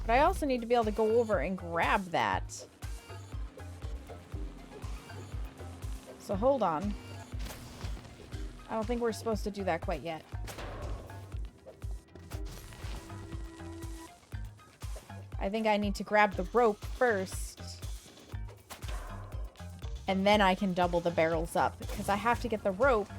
But I also need to be able to go over and grab that. So hold on. I don't think we're supposed to do that quite yet. I think I need to grab the rope first. And then I can double the barrels up. Because I have to get the rope.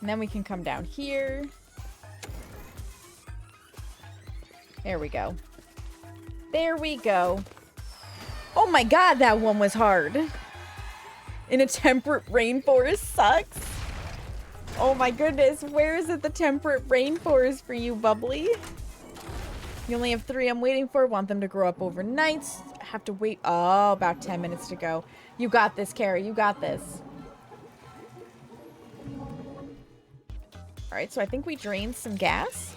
And then we can come down here. There we go. There we go. Oh my god, that one was hard. In a temperate rainforest sucks. Oh my goodness, where is it the temperate rainforest for you, Bubbly? You only have 3 I'm waiting for. Want them to grow up overnight. Have to wait. Oh, about 10 minutes to go. You got this, Carrie. You got this. Alright, so I think we drained some gas.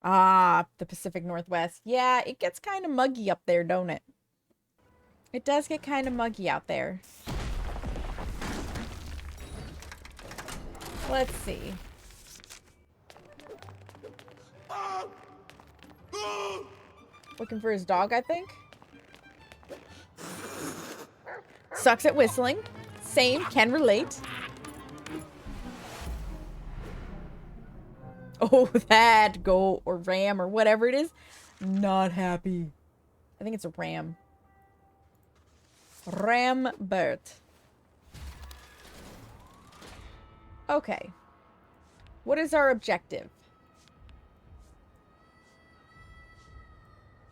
Ah, the Pacific Northwest. Yeah, it gets kind of muggy up there, don't it? It does get kind of muggy out there. Let's see. Looking for his dog, I think. Sucks at whistling. Same, can relate. Oh, that goat or ram or whatever it is. Not happy. I think it's a ram. Rambert. Okay. What is our objective?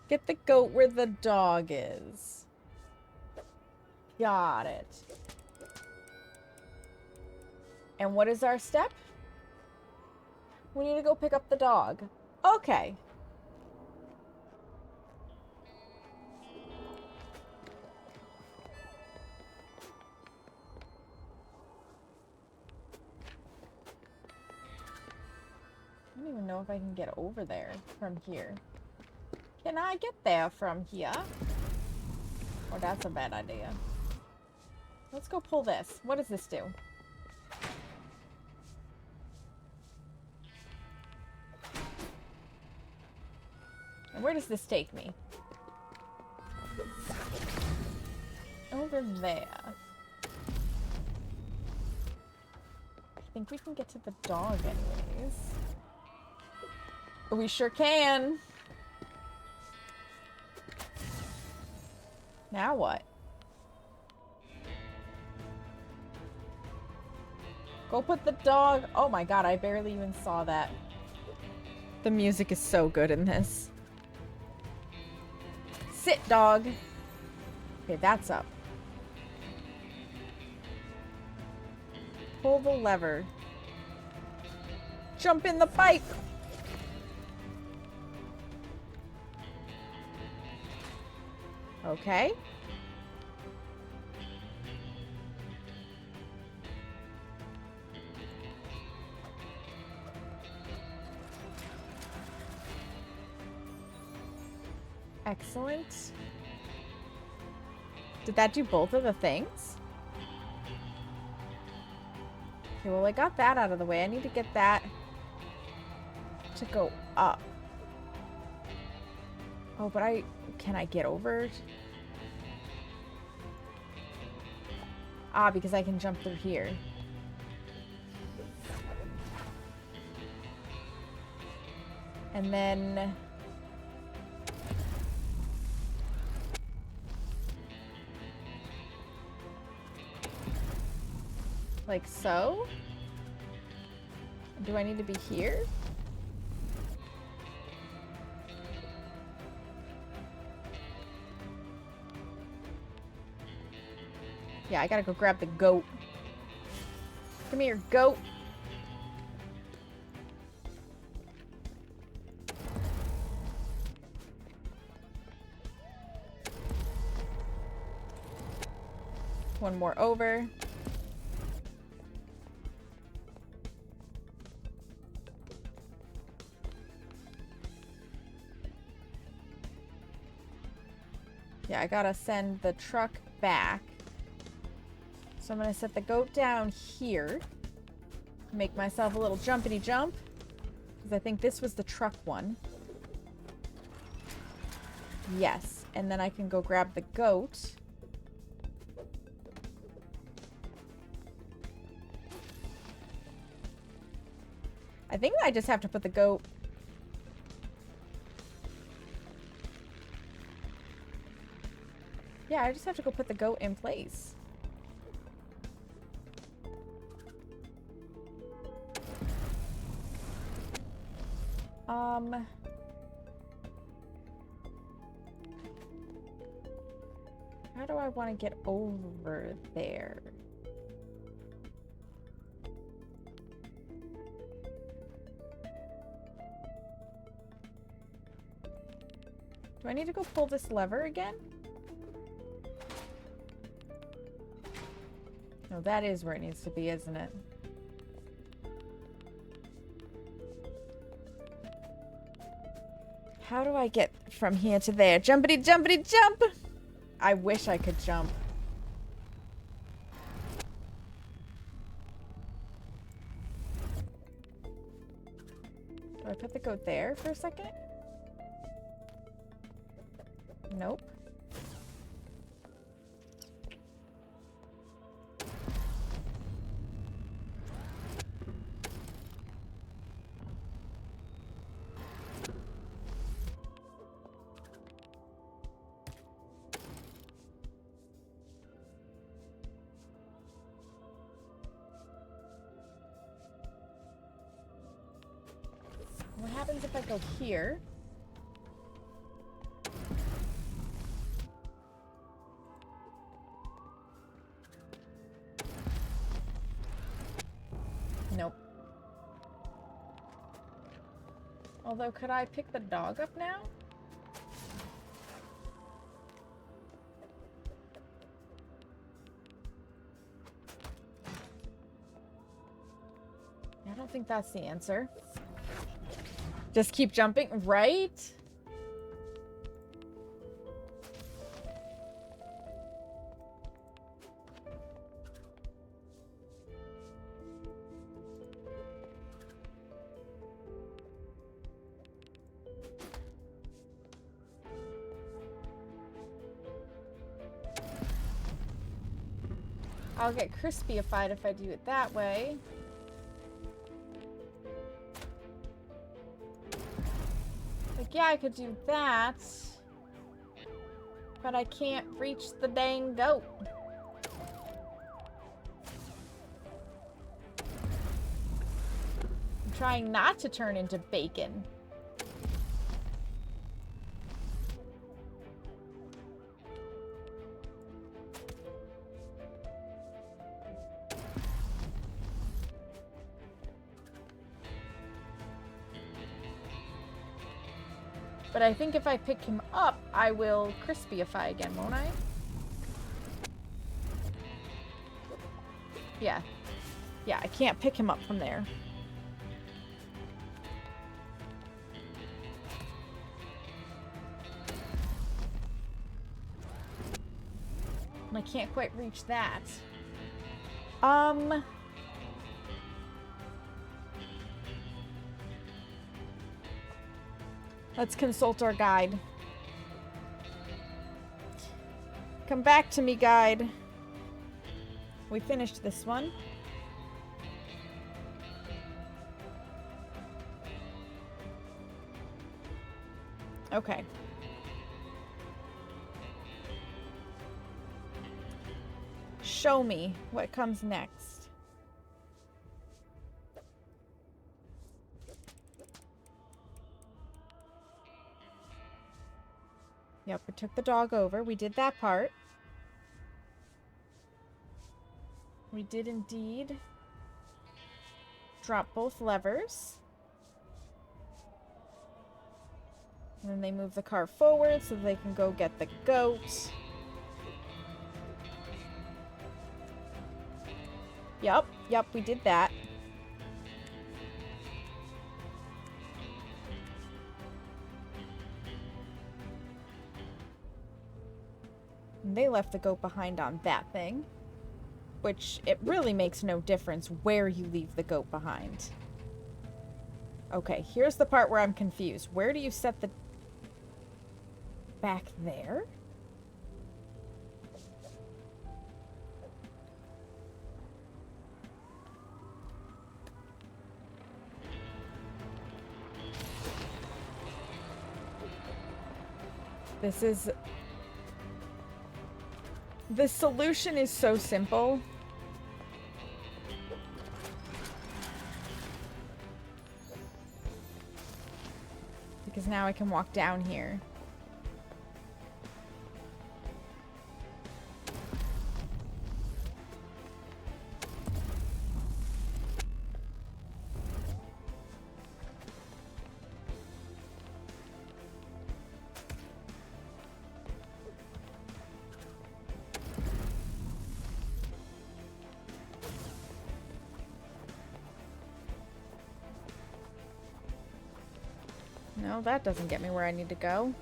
Get the goat where the dog is. Got it. And what is our step? We need to go pick up the dog. Okay. I don't even know if I can get over there from here. Can I get there from here? Oh, that's a bad idea. Let's go pull this. What does this do? And where does this take me? Over there. I think we can get to the dog anyways. We sure can. Now what? Go put the dog. Oh my god, I barely even saw that. The music is so good in this. Sit, dog. Okay, that's up. Pull the lever. Jump in the pipe. Okay. Excellent. Did that do both of the things? Okay, well, I got that out of the way. I need to get that to go up. Oh, but can I get over? Ah, because I can jump through here. And then... like so? Do I need to be here? Yeah, I gotta go grab the goat. Come here, goat. One more over. Yeah, I gotta send the truck back. So I'm gonna set the goat down here. Make myself a little jumpity jump. Because I think this was the truck one. Yes. And then I can go grab the goat. I think I just have to put the goat... yeah, I just have to go put the goat in place. How do I want to get over there? Do I need to go pull this lever again? No, that is where it needs to be, isn't it? How do I get from here to there? Jumpity, jumpity, jump! I wish I could jump. Do I put the goat there for a second? Nope. What happens if I go here? Nope. Although, could I pick the dog up now? I don't think that's the answer. Just keep jumping, right? I'll get crispyified if I do it that way. Like, yeah, I could do that. But I can't reach the dang goat. I'm trying not to turn into bacon. But I think if I pick him up, I will crispyify again, won't I? Yeah. Yeah, I can't pick him up from there. And I can't quite reach that. Let's consult our guide. Come back to me, guide. We finished this one. Okay. Show me what comes next. Yep, we took the dog over. We did that part. We did indeed drop both levers. And then they move the car forward so they can go get the goat. Yep, we did that. And they left the goat behind on that thing. Which, it really makes no difference where you leave the goat behind. Okay, here's the part where I'm confused. Where do you set the... back there? This is... The solution is so simple. Because now I can walk down here. No, that doesn't get me where I need to go.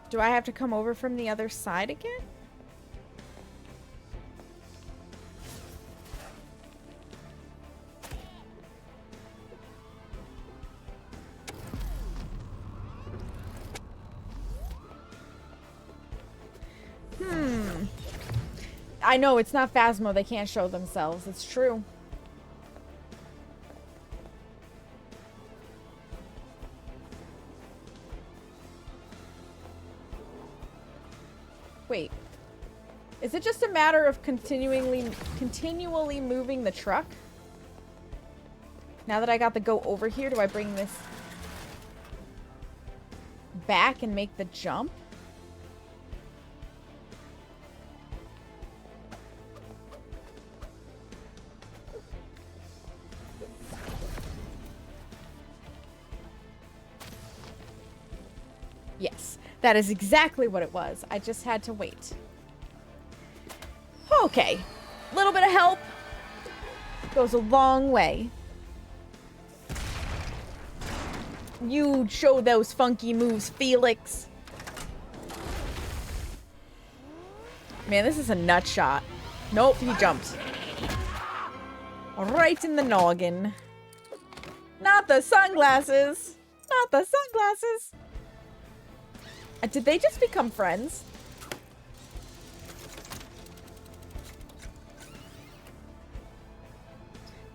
Do I have to come over from the other side again? I know, it's not Phasmo. They can't show themselves. It's true. Wait. Is it just a matter of continually moving the truck? Now that I got the go over here, do I bring this back and make the jump? Yes, that is exactly what it was. I just had to wait. Okay. A little bit of help goes a long way. You show those funky moves, Felix. Man, this is a nut shot. Nope, he jumped. Right in the noggin. Not the sunglasses. Not the sunglasses. Did they just become friends?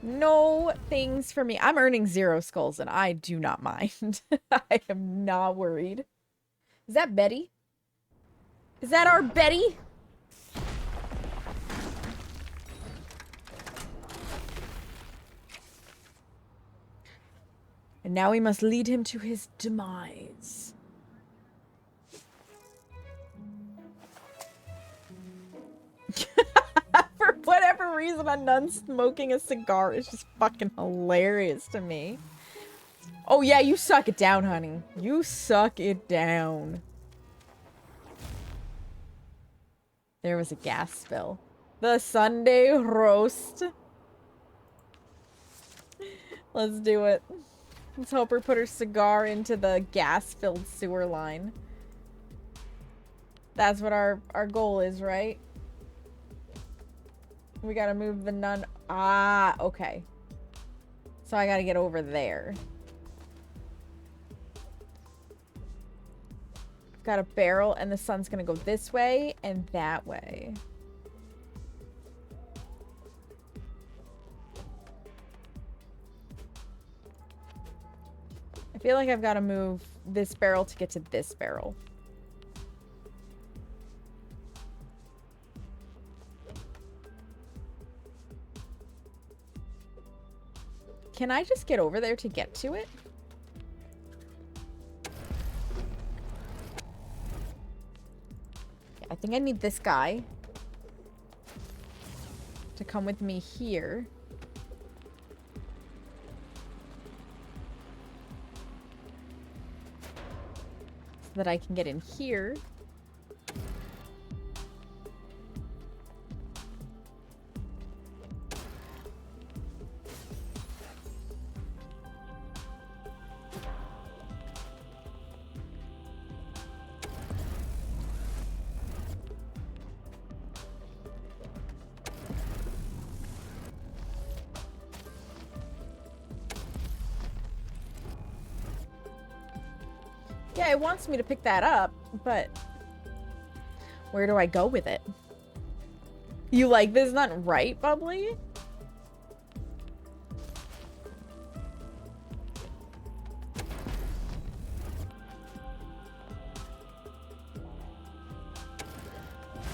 No things for me. I'm earning 0 skulls and I do not mind. I am not worried. Is that Betty? Is that our Betty? And now we must lead him to his demise. For whatever reason, a nun smoking a cigar is just fucking hilarious to me. Oh yeah, you suck it down, honey. You suck it down. There was a gas spill. The Sunday roast. Let's do it. Let's hope her put her cigar into the gas-filled sewer line. That's what our goal is, right? We gotta move the nun. Ah, okay. So I gotta get over there. Got a barrel, and the sun's gonna go this way and that way. I feel like I've got to move this barrel to get to this barrel. Can I just get over there to get to it? Yeah, I think I need this guy to come with me here. So that I can get in here. Yeah, it wants me to pick that up, but where do I go with it? You like this? Not right, Bubbly?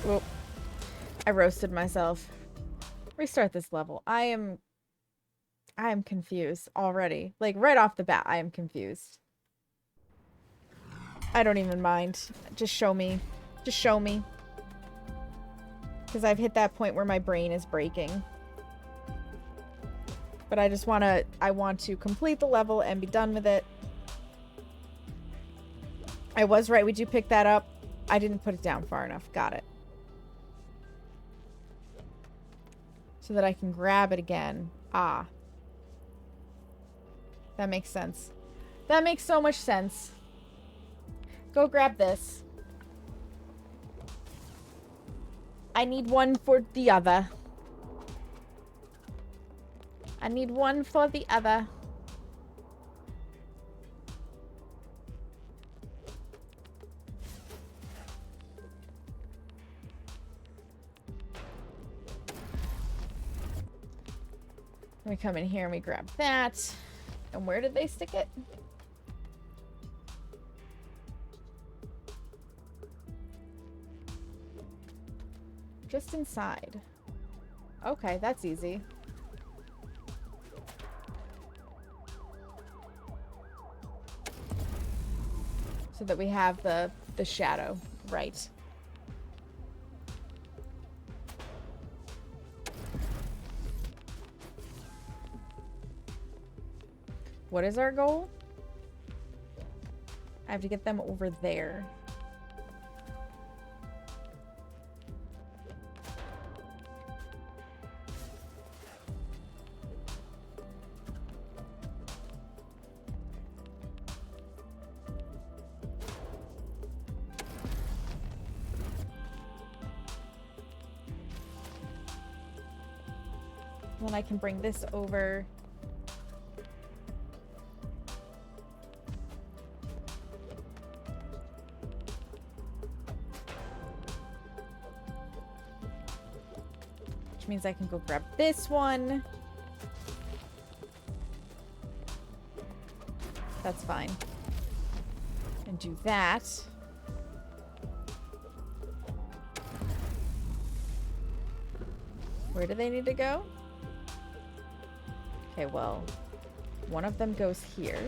Whoop. I roasted myself. Restart this level. I am confused already. Like, right off the bat, I am confused. I don't even mind. Just show me. Just show me. Because I've hit that point where my brain is breaking. But I just want to... I want to complete the level and be done with it. I was right. We do pick that up. I didn't put it down far enough. Got it. So that I can grab it again. Ah. That makes sense. That makes so much sense. Go grab this. I need one for the other. I need one for the other. We come in here and we grab that. And where did they stick it? Just inside. Okay, that's easy. So that we have the shadow. Right. What is our goal? I have to get them over there. Then I can bring this over. Which means I can go grab this one. That's fine. And do that. Where do they need to go? Okay, well, one of them goes here.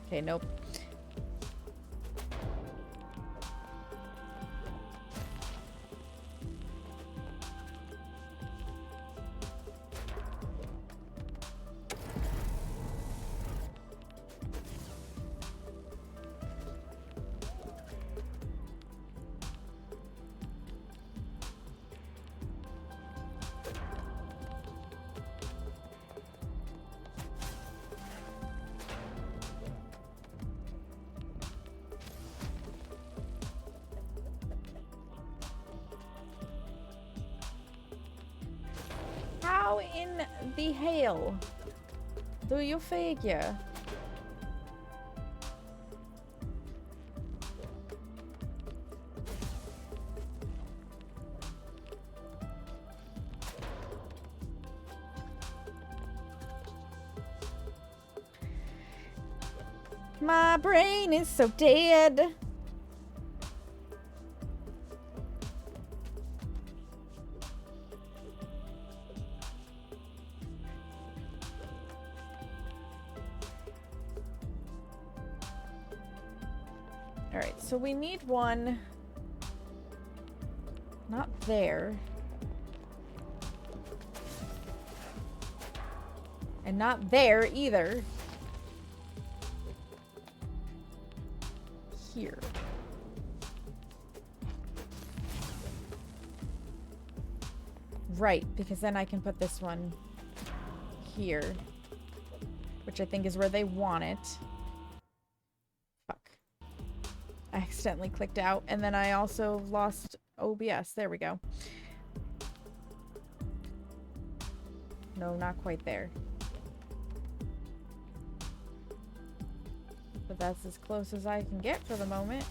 Okay, nope. How in the hell do you figure? My brain is so dead. Alright, so we need one. Not there. And not there either. Here. Right, because then I can put this one here. Which I think is where they want it. Fuck. I accidentally clicked out, and then I also lost OBS. There we go. No, not quite there. But that's as close as I can get for the moment.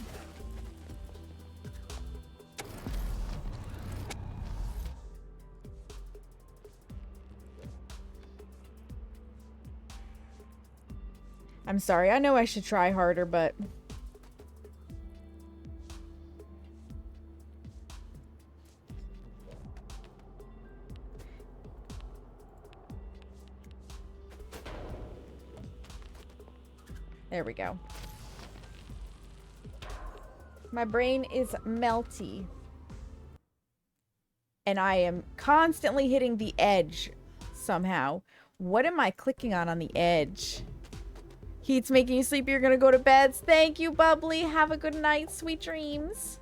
I'm sorry, I know I should try harder, but... There we go. My brain is melty. and I am constantly hitting the edge somehow. What am I clicking on the edge? Heat's making you sleepy. You're gonna go to bed. Thank you, Bubbly. Have a good night. Sweet dreams.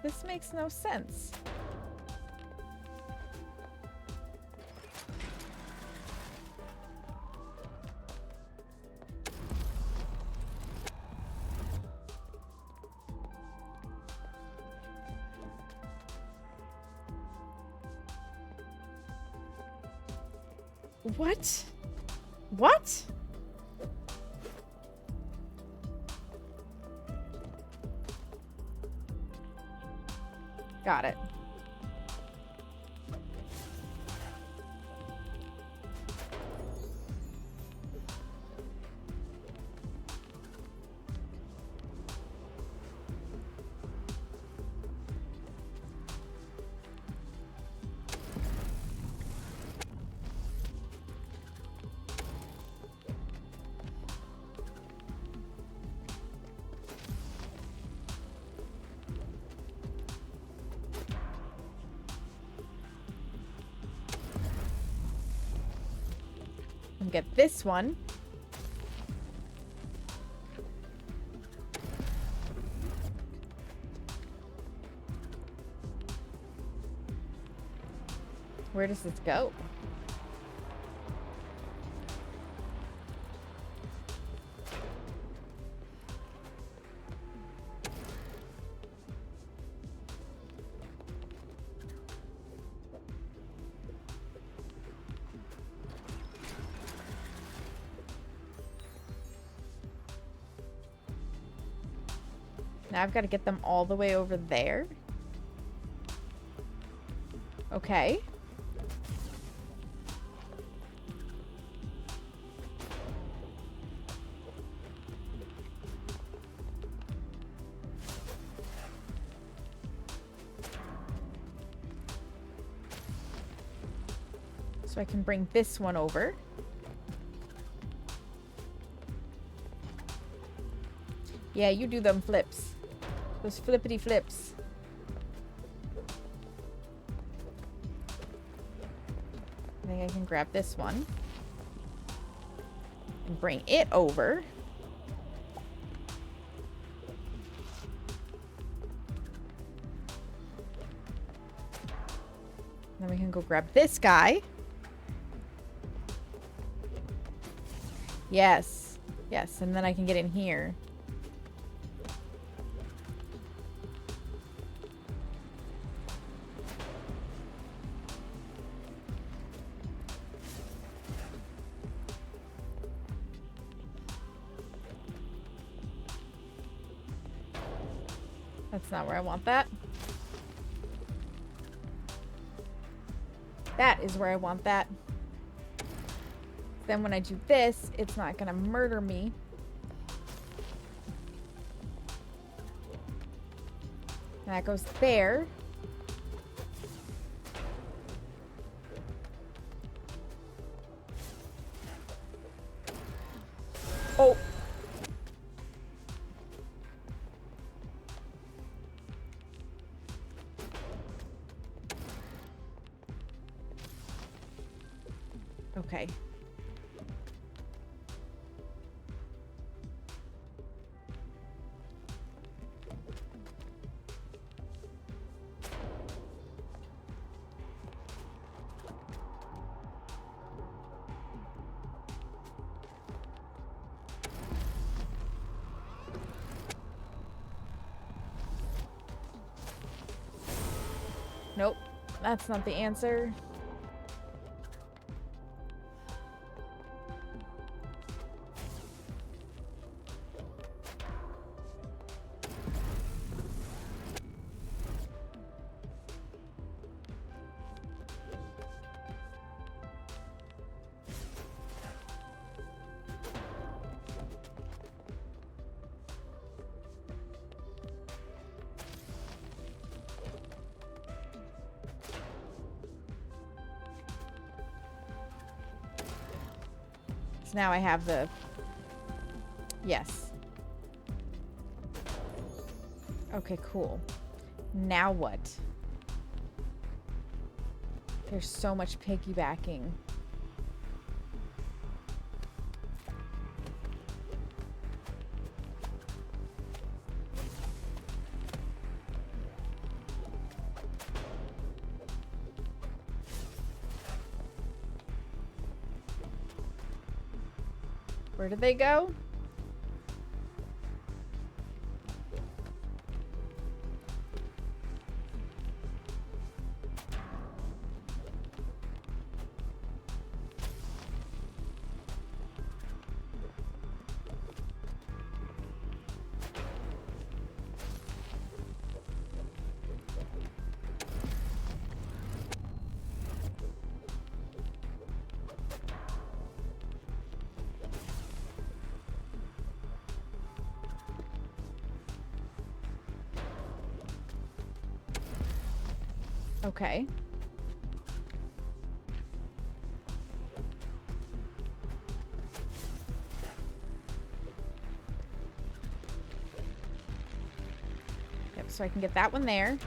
This makes no sense. What? What? Got it. And get this one. Where does this go? Now I've got to get them all the way over there. Okay. So I can bring this one over. Yeah, you do them flips. Those flippity flips. I think I can grab this one. And bring it over. Then we can go grab this guy. Yes. Yes, and then I can get in here. That's not where I want that. That is where I want that. Then when I do this, it's not gonna murder me. That goes there. Oh. Okay. Nope, that's not the answer. So now I have the... Yes. Okay, cool. Now what? There's so much piggybacking. Where did they go? Okay. Yep, so I can get that one there.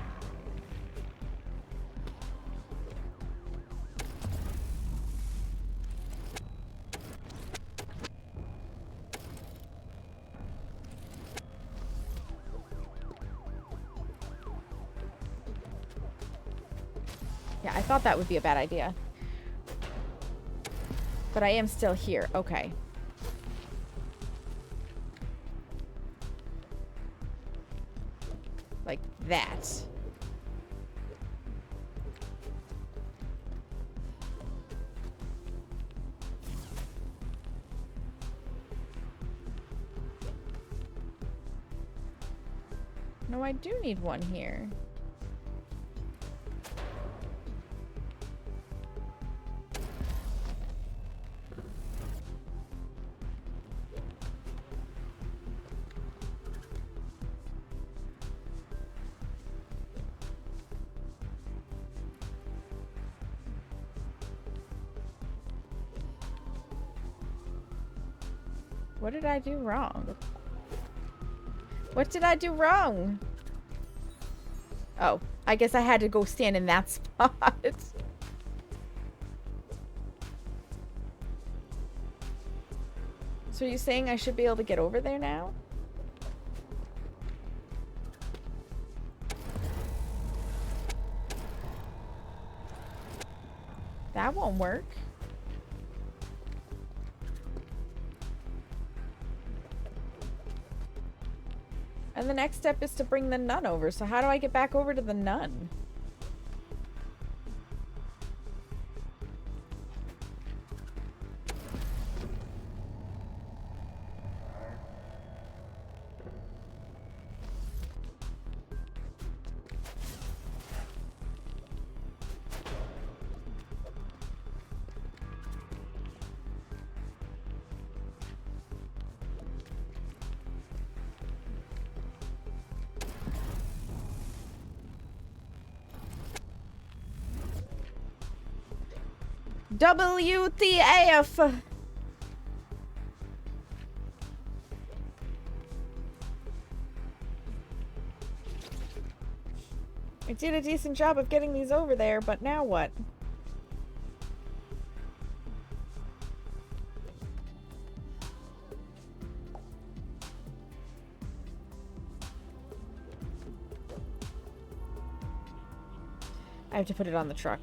Yeah, I thought that would be a bad idea. But I am still here. Okay. Like that. No, I do need one here. What did I do wrong? What did I do wrong? Oh, I guess I had to go stand in that spot. So are you saying I should be able to get over there now? That won't work. And the next step is to bring the nun over. So how do I get back over to the nun? WTF! I did a decent job of getting these over there, but now what? I have to put it on the truck.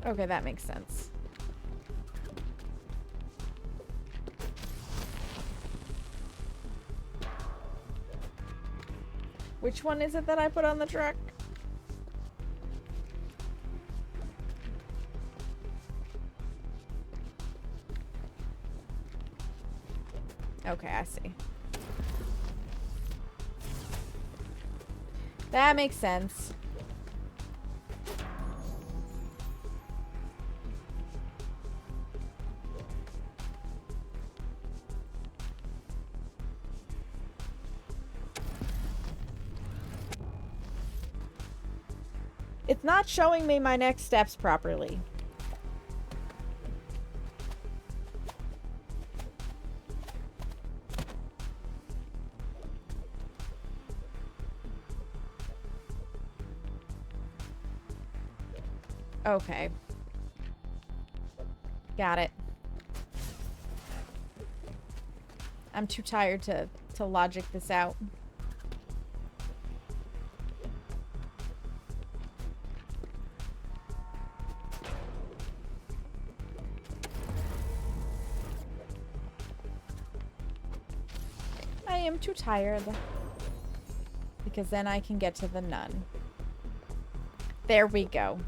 Okay, that makes sense. Which one is it that I put on the truck? Okay, I see. That makes sense. It's not showing me my next steps properly. Okay. Got it. I'm too tired to logic this out. I am too tired. Because then I can get to the nun. There we go.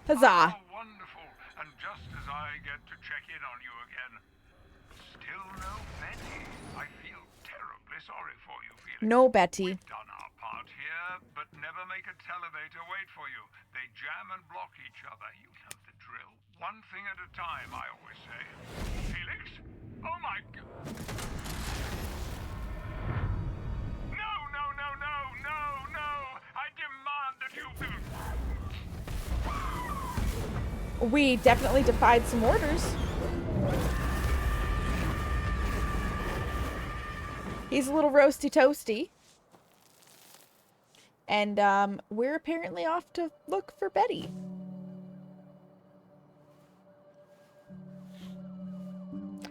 Huzzah! Oh, wonderful. And just as I get to check in on you again, still no Betty. I feel terribly sorry for you, Felix. No Betty. We've done our part here, but never make a televator wait for you. They jam and block each other. You know the drill. One thing at a time, I always say. Felix? Oh my God. No, no, no, no, no, no. I demand that you... We definitely defied some orders. He's a little roasty toasty. And we're apparently off to look for Betty.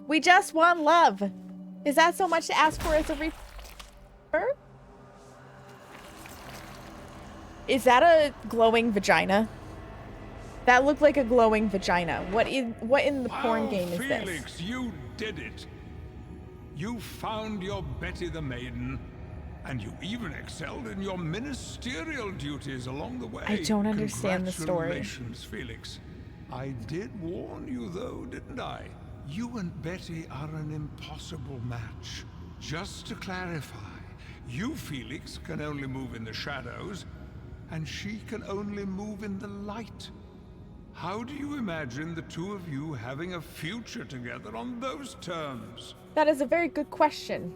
We just want love. Is that so much to ask for as a Reaper? Is that a glowing vagina? That looked like a glowing vagina. What in the porn game is this? Felix, you did it. You found your Betty the Maiden, and you even excelled in your ministerial duties along the way. I don't understand the story. Congratulations, Felix. I did warn you, though, didn't I? You and Betty are an impossible match. Just to clarify, you, Felix, can only move in the shadows, and she can only move in the light. How do you imagine the two of you having a future together on those terms? That is a very good question.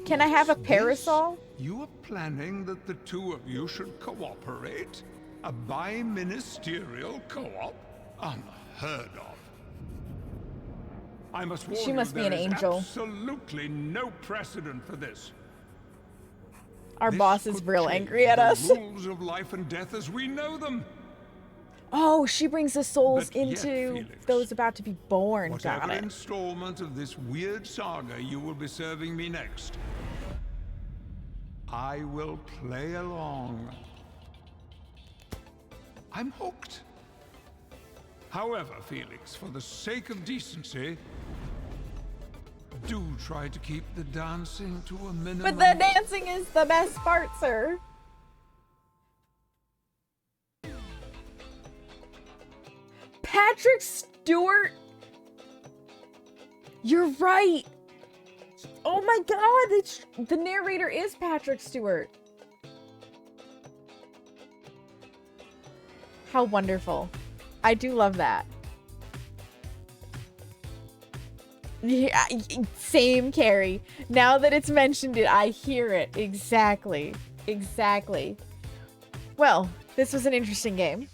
Can I have a parasol? You are planning that the two of you should cooperate? A bi-ministerial co-op? Unheard of. I must warn She must you, be an there is angel. absolutely no precedent for this. Our This boss is could real change angry at the us. rules of life and death as we know them. Oh, she brings the souls But yet, into Felix, those about to be born. Whatever Got it. installment of this weird saga you will be serving me next, I will play along. I'm hooked. However, Felix, for the sake of decency, do try to keep the dancing to a minimum. But the dancing is the best part, sir. Patrick Stewart. You're right. Oh my god, the narrator is Patrick Stewart. How wonderful. I do love that. Yeah, same, Carrie. Now that it's mentioned it, I hear it. Exactly. Exactly. Well, this was an interesting game.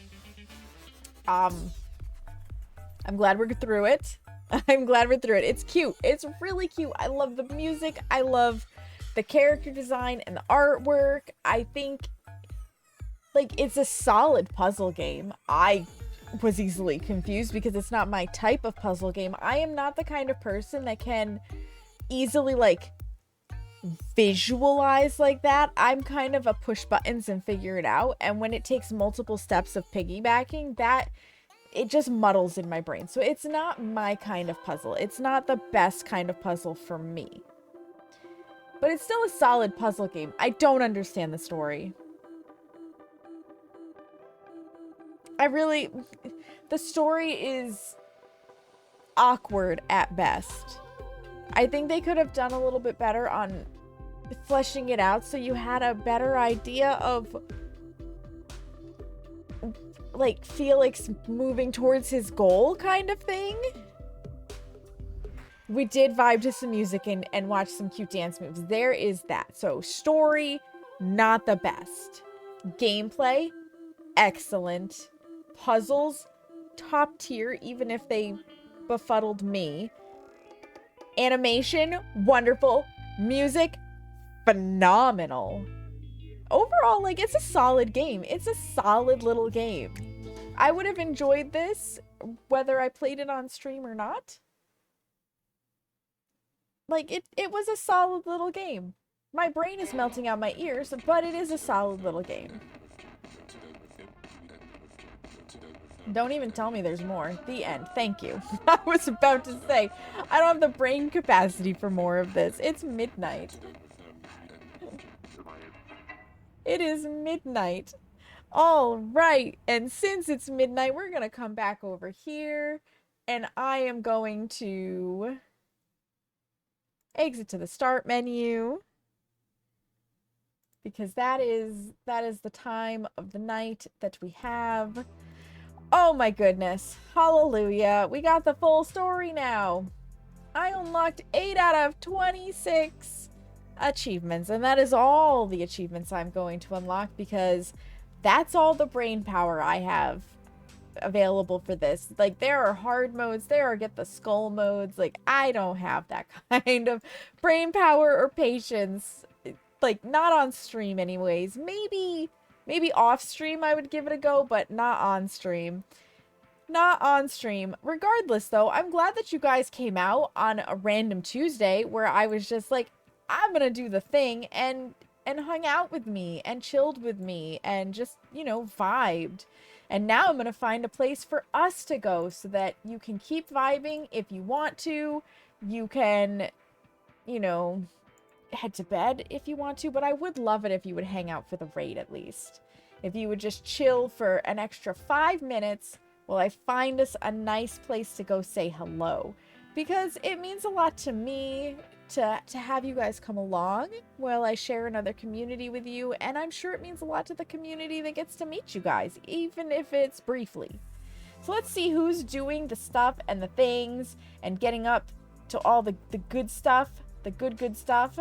I'm glad we're through it. I'm glad we're through it. It's cute. It's really cute. I love the music. I love the character design and the artwork. I think, like, it's a solid puzzle game. I was easily confused because it's not my type of puzzle game. I am not the kind of person that can easily, like, visualize like that. I'm kind of a push buttons and figure it out. And when it takes multiple steps of piggybacking, that it just muddles in my brain. So it's not my kind of puzzle. It's not the best kind of puzzle for me. But it's still a solid puzzle game. I don't understand the story. The story is awkward at best. I think they could have done a little bit better on fleshing it out so you had a better idea of, like, Felix moving towards his goal kind of thing. we did vibe to some music and watch some cute dance moves. There is that. So story, not the best. Gameplay, excellent. Puzzles, top tier, even if they befuddled me. Animation, wonderful. Music, phenomenal. Overall, like, it's a solid game. It's a solid little game. I would have enjoyed this whether I played it on stream or not. Like, it was a solid little game. My brain is melting out my ears, but it is a solid little game. Don't even tell me there's more. The end. Thank you. I was about to say, I don't have the brain capacity for more of this. It's midnight. It is midnight. All right. And since it's midnight, we're going to come back over here. And I am going to exit to the start menu. Because that is the time of the night that we have. Oh my goodness. Hallelujah. We got the full story now. I unlocked 8 out of 26 achievements. And that is all the achievements I'm going to unlock because that's all the brain power I have available for this. Like, there are hard modes. There are get the skull modes. Like, I don't have that kind of brain power or patience. Like, not on stream anyways. Maybe off stream I would give it a go, but not on stream. Not on stream. Regardless, though, I'm glad that you guys came out on a random Tuesday where I was just like, I'm gonna do the thing and hung out with me and chilled with me and just, you know, vibed. And now I'm gonna find a place for us to go so that you can keep vibing if you want to. You can, you know, head to bed if you want to, but I would love it if you would hang out for the raid at least. If you would just chill for an extra 5 minutes while I find us a nice place to go say hello. Because it means a lot to me to have you guys come along while I share another community with you, and I'm sure it means a lot to the community that gets to meet you guys, even if it's briefly. So let's see who's doing the stuff and the things and getting up to all the good stuff, the good stuff.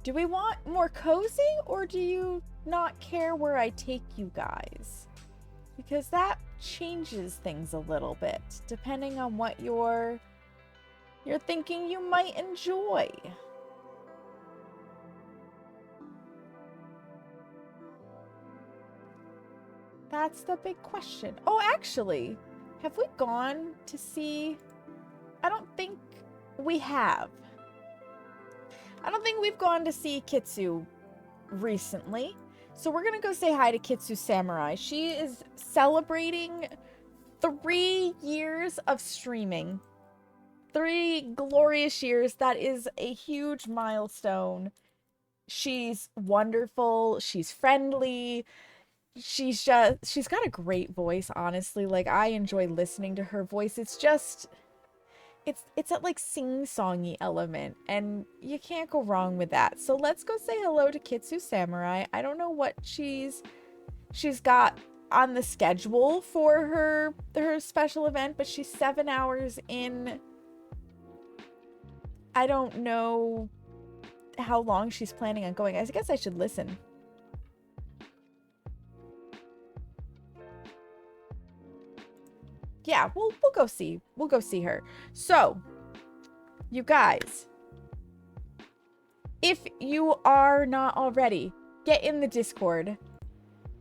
Do we want more cozy, or do you not care where I take you guys? Because that changes things a little bit, depending on what you're thinking you might enjoy. That's the big question. Oh, actually, have we gone to see... I don't think we have. I don't think we've gone to see Kitsu recently. So we're going to go say hi to Kitsu Samurai. She is celebrating 3 years of streaming. 3 glorious years. That is a huge milestone. She's wonderful. She's friendly. She's got a great voice, honestly. Like, I enjoy listening to her voice. It's just... It's a, like, sing-songy element, and you can't go wrong with that. So let's go say hello to Kitsu Samurai. I don't know what she's got on the schedule for her special event, but she's 7 hours in. I don't know how long she's planning on going. I guess I should listen. Yeah, we'll go see. We'll go see her. So, you guys, if you are not already, get in the Discord.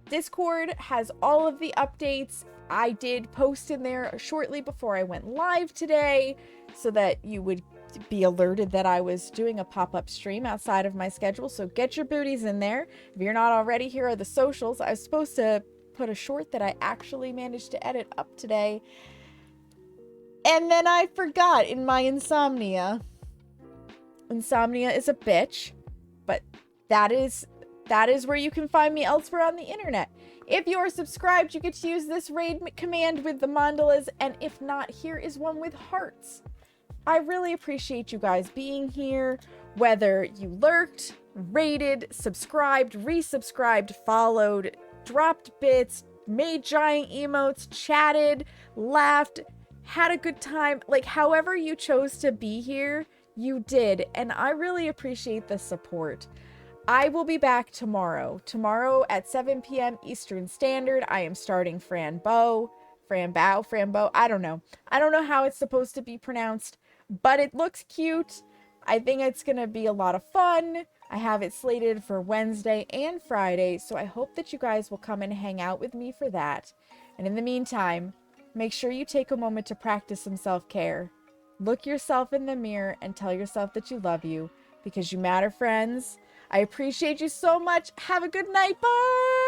Discord has all of the updates. I did post in there shortly before I went live today so that you would be alerted that I was doing a pop-up stream outside of my schedule. So get your booties in there. If you're not already, here are the socials. I was supposed to put a short that I actually managed to edit up today, and then I forgot in my insomnia. Insomnia is a bitch, but that is where you can find me elsewhere on the internet. If you are subscribed, you get to use this raid command with the mandalas, and if not, here is one with hearts. I really appreciate you guys being here, whether you lurked, rated, subscribed, resubscribed, followed, dropped bits, made giant emotes, chatted, laughed, had a good time. Like, however you chose to be here, you did, and I really appreciate the support. I will be back tomorrow. Tomorrow at 7 p.m. Eastern Standard, I am starting Frambow, I don't know. I don't know how it's supposed to be pronounced, but it looks cute. I think it's going to be a lot of fun. I have it slated for Wednesday and Friday, so I hope that you guys will come and hang out with me for that. And in the meantime, make sure you take a moment to practice some self-care. Look yourself in the mirror and tell yourself that you love you, because you matter, friends. I appreciate you so much. Have a good night. Bye!